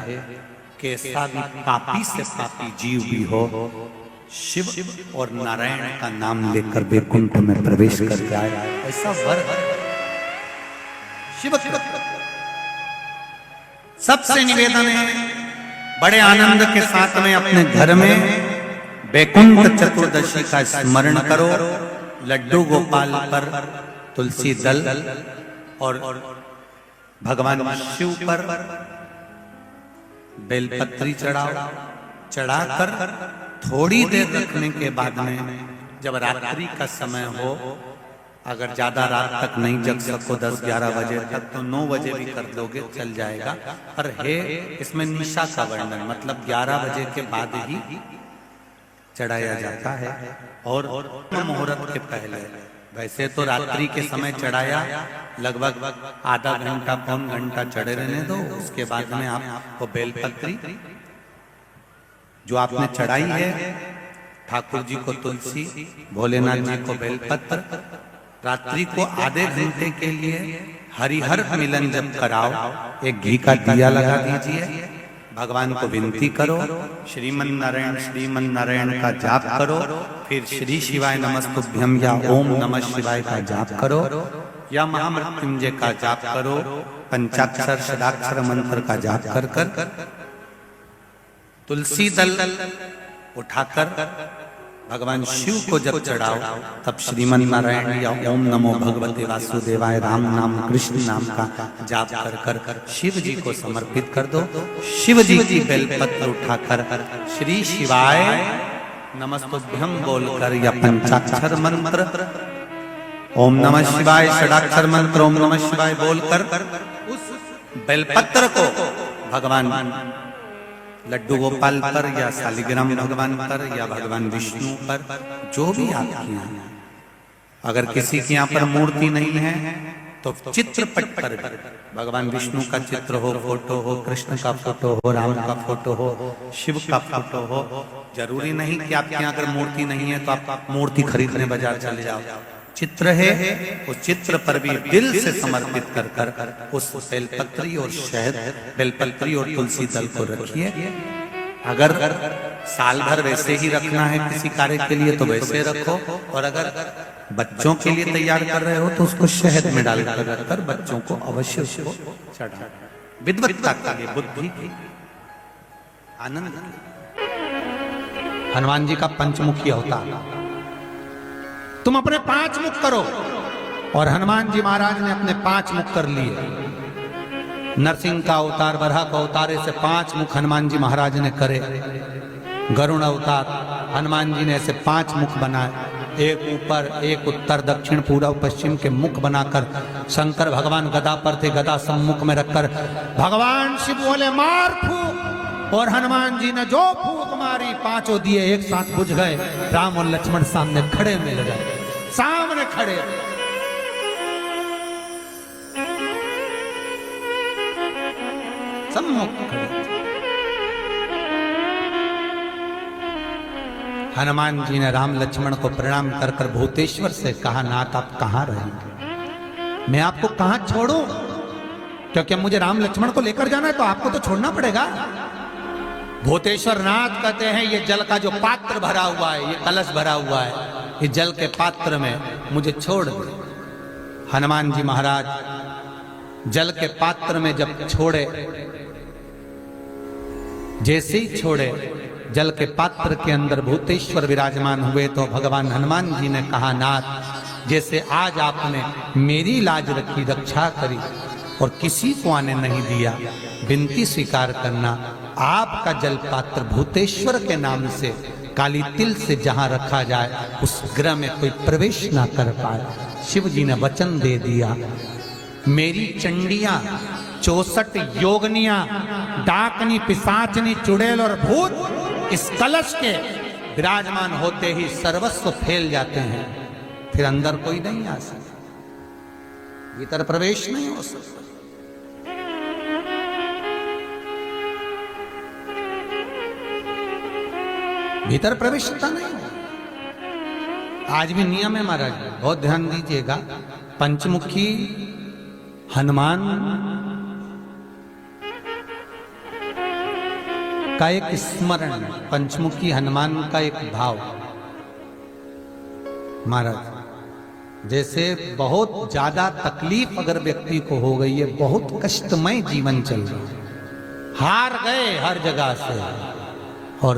कैसा भी पापी से पापी जीव भी हो, शिव और नारायण का नाम लेकर बैकुंठ में प्रवेश कर जाए, ऐसा वर शिव। सबसे निवेदन है बड़े आनंद के साथ में अपने घर में बैकुंठ चतुर्दशी का स्मरण करो। लड्डू गोपाल पर तुलसी दल और भगवान शिव पर बेलपत्री चढ़ाओ। चढ़ाकर थोड़ी देर रखने के बाद में जब रात्रि का समय हो, अगर ज्यादा रात तक नहीं जग सको 10-11 बजे तक तो 9 बजे भी कर दोगे चल जाएगा। पर है इसमें निशा का वर्णन, मतलब 11 बजे के बाद ही चढ़ाया जाता है और मुहूर्त के पहले। वैसे तो रात्रि के समय चढ़ाया लगभग आधा घंटा पौन घंटा चढ़े रहने दो, उसके बाद में आपको बेलपत्री जो आपने चढ़ाई है, ठाकुर जी को तुलसी, भोलेनाथ जी को बेलपत्र, रात्रि को आधे घंटे के लिए हरिहर मिलन जब कराओ, एक घी का दिया लगा दीजिए, भगवान को विनती करो, श्रीमन नारायण का जाप करो, फिर श्री शिवाय नमस्तुभ्यम या ओम नमः शिवाय का जाप करो, या महामृत्युंजय का जाप करो, पंचाक्षर षडाक्षर मंत्र का जाप कर कर तुलसी दल उठाकर भगवान शिव को जब चढ़ाओ तब श्रीमन नारायण या ओम नमो भगवते वासुदेवाय राम नाम कृष्ण नाम का जाप कर कर शिव जी को समर्पित कर दो। शिव जी की बेलपत्र उठाकर श्री शिवाय नमस्तुभ्यम बोलकर या पंचाक्षर मंत्र ओम नमः शिवाय षडाक्षर मंत्र ओम नमः शिवाय बोलकर उस बेलपत्र को भगवान लड्डू गोपाल पर या शालिग्राम भगवान पर या भगवान विष्णु पर, जो भी आपके यहाँ, अगर किसी के यहाँ पर मूर्ति नहीं है तो चित्रपट पर भगवान विष्णु का चित्र हो, फोटो हो, कृष्ण का फोटो हो, राम का फोटो हो, शिव का फोटो हो। जरूरी नहीं कि आपके यहाँ अगर मूर्ति नहीं है तो आप मूर्ति खरीदने बाजार चले जाओ। चित्र है, उस चित्र पर भी दिल से समर्पित कर कर उस बेलपत्री और शहद, बेलपत्री और तुलसी दल को रखिए। अगर साल भर वैसे ही रखना है किसी कार्य के लिए तो वैसे रखो, और अगर बच्चों के लिए तैयार कर रहे हो तो उसको शहद में डालकर रखकर बच्चों को अवश्य उसको चढ़ा। विद्वत्ता के लिए, बुद्धि की, आनंद। हनुमान जी का पंचमुखी अवतार, तुम अपने 5 मुख करो, और हनुमान जी महाराज ने अपने 5 मुख कर लिए। नरसिंह का अवतार, वराह का अवतार, ऐसे 5 मुख हनुमान जी महाराज ने करे। गरुड़ अवतार, हनुमान जी ने ऐसे 5 मुख बनाए, एक ऊपर, एक उत्तर, दक्षिण, पूर्व, पश्चिम के मुख बनाकर शंकर भगवान गदा पर थे, गदा सम्मुख में रखकर भगवान शिव बोले मार फूंक, और हनुमान जी ने जो फूंक मारी 5 दिए एक साथ बुझ गए। राम और लक्ष्मण सामने खड़े मिल गए, सामने खड़े। सम्मुख खड़े। हनुमान जी ने राम लक्ष्मण को प्रणाम कर कर भूतेश्वर से कहा, नाथ आप कहाँ रहेंगे, मैं आपको कहाँ छोड़ूं, क्योंकि मुझे राम लक्ष्मण को लेकर जाना है तो आपको तो छोड़ना पड़ेगा। भूतेश्वर नाथ कहते हैं, ये जल का जो पात्र भरा हुआ है, ये कलश भरा हुआ है, इस जल के पात्र में मुझे छोड़ दे। हनुमान जी महाराज जल के पात्र में जब छोड़े, जैसे ही छोड़े, जल के पात्र के अंदर भूतेश्वर विराजमान हुए तो भगवान हनुमान जी ने कहा, नाथ जैसे आज आपने मेरी लाज रखी, रक्षा करी और किसी को आने नहीं दिया, विनती स्वीकार करना, आपका जल पात्र भूतेश्वर के नाम से काली तिल से जहां रखा जाए उस गृह में कोई प्रवेश ना कर पाए। शिव जी ने वचन दे दिया, मेरी चंडियां, 64 योगनियां, डाकनी, पिशाचनी, चुड़ैल और भूत इस कलश के विराजमान होते ही सर्वस्व फैल जाते हैं, फिर अंदर कोई नहीं आ सकता, भीतर प्रवेश नहीं हो सकता। भीतर प्रवेशता नहीं। आज भी नियम है महाराज, बहुत ध्यान दीजिएगा। पंचमुखी हनुमान का एक स्मरण, पंचमुखी हनुमान का एक भाव। महाराज जैसे बहुत ज्यादा तकलीफ अगर व्यक्ति को हो गई है, बहुत कष्टमय जीवन चल रहा है, हार गए हर जगह से और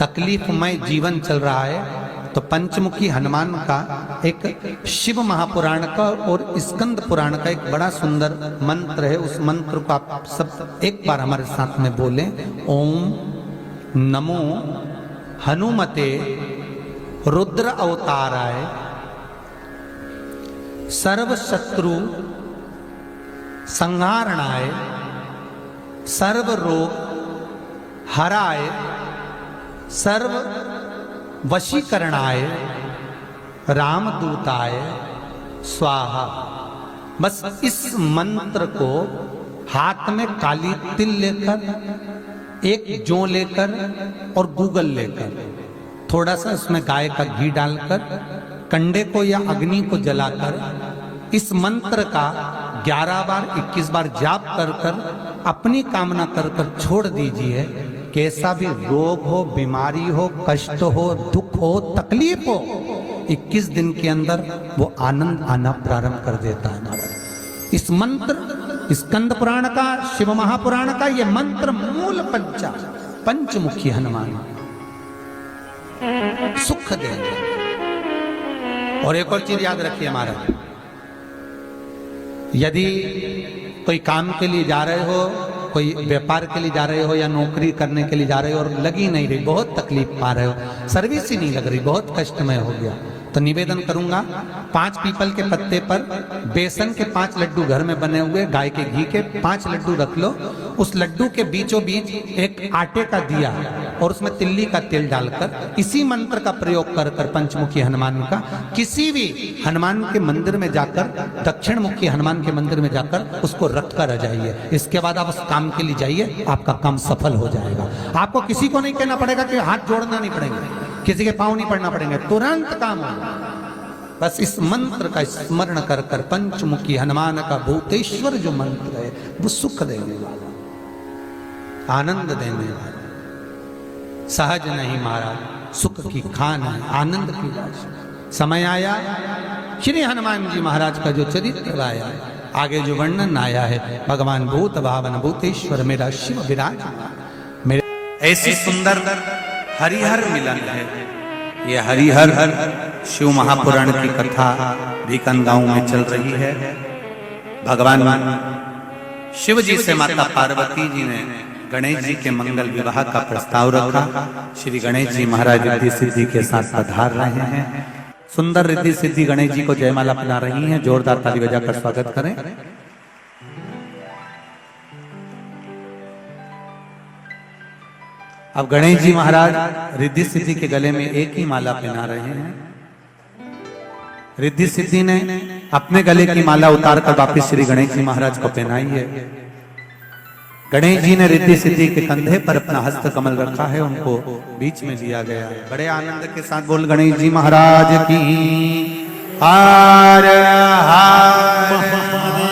तकलीफमय जीवन चल रहा है, तो पंचमुखी हनुमान का एक शिव महापुराण का और स्कंद पुराण का एक बड़ा सुंदर मंत्र है। उस मंत्र को आप सब एक बार हमारे साथ में बोलें। ओम नमो हनुमते रुद्र अवताराय सर्व शत्रु संहारणाय सर्व रोग हराय सर्व वशीकरणाय रामदूताय स्वाहा। बस इस मंत्र को हाथ में काली तिल लेकर, एक जौ लेकर और गूगल लेकर, थोड़ा सा उसमें गाय का घी डालकर, कंडे को या अग्नि को जलाकर इस मंत्र का 11 बार 21 बार जाप कर कर अपनी कामना कर कर छोड़ दीजिए। कैसा भी रोग हो, बीमारी हो, कष्ट हो, दुख हो, तकलीफ हो, 21 दिन के अंदर वो आनंद आना प्रारंभ कर देता है। इस मंत्र, स्कंद पुराण का, शिव महापुराण का ये मंत्र मूल पंचमुखी हनुमान। सुख देंगे। और एक और चीज याद रखिए महाराज, यदि कोई काम के लिए जा रहे हो, कोई व्यापार के लिए जा रहे हो या नौकरी करने के लिए जा रहे हो और लगी नहीं रही, बहुत तकलीफ पा रहे हो, सर्विस ही नहीं लग रही, बहुत कष्टमय हो गया, तो निवेदन करूंगा 5 पीपल के पत्ते पर बेसन के 5 लड्डू घर में बने हुए गाय के घी के 5 लड्डू रख लो। उस लड्डू के बीचों बीच एक आटे का दिया और उसमें तिल्ली का तेल डालकर इसी मंत्र का प्रयोग कर कर पंचमुखी हनुमान का किसी भी हनुमान के मंदिर में जाकर, दक्षिण मुखी हनुमान के मंदिर में जाकर उसको रख कर आ जाइए। इसके बाद आप उस काम के लिए जाइए, आपका काम सफल हो जाएगा। आपको किसी को नहीं कहना पड़ेगा कि हाथ जोड़ना नहीं पड़ेंगे, किसी के पांव नहीं पड़ना पड़ेंगे, तुरंत काम होगा। बस इस मंत्र का स्मरण कर कर, पंचमुखी हनुमान का भूतेश्वर जो मंत्र है वो सुख देने वाला, आनंद देने वाला, सहज नहीं महाराज, सुख की खान है, आनंद की राशि। समय आया श्री हनुमान जी महाराज का जो चरित्र आया, आगे जो वर्णन आया है, भगवान भूत भावन भूतेश्वर मेरा शिव विराज, मेरे ऐसी सुंदर हरिहर मिलन है। ये हरिहर शिव महापुराण की कथा बीकान गांव में चल रही है। भगवान शिव जी से माता पार्वती जी ने गणेश जी के मंगल विवाह का प्रस्ताव रखा। श्री गणेश जी महाराज रिद्धि सिद्धि के साथ पधार रहे हैं। सुंदर रिद्धि सिद्धि गणेश जी को जयमाला पिला रही हैं। जोरदार ताली बजाकर स्वागत करें। अब गणेश जी महाराज रिद्धि सिद्धि के गले में एक ही माला पहना रहे हैं। रिद्धि सिद्धि ने अपने गले की माला उतारकर वापिस श्री गणेश जी महाराज को पहनाई है। गणेश जी ने रिद्धि सिद्धि के कंधे पर अपना हस्त कमल रखा है, उनको बीच में लिया गया है। बड़े आनंद के साथ बोल गणेश जी महाराज की हर हर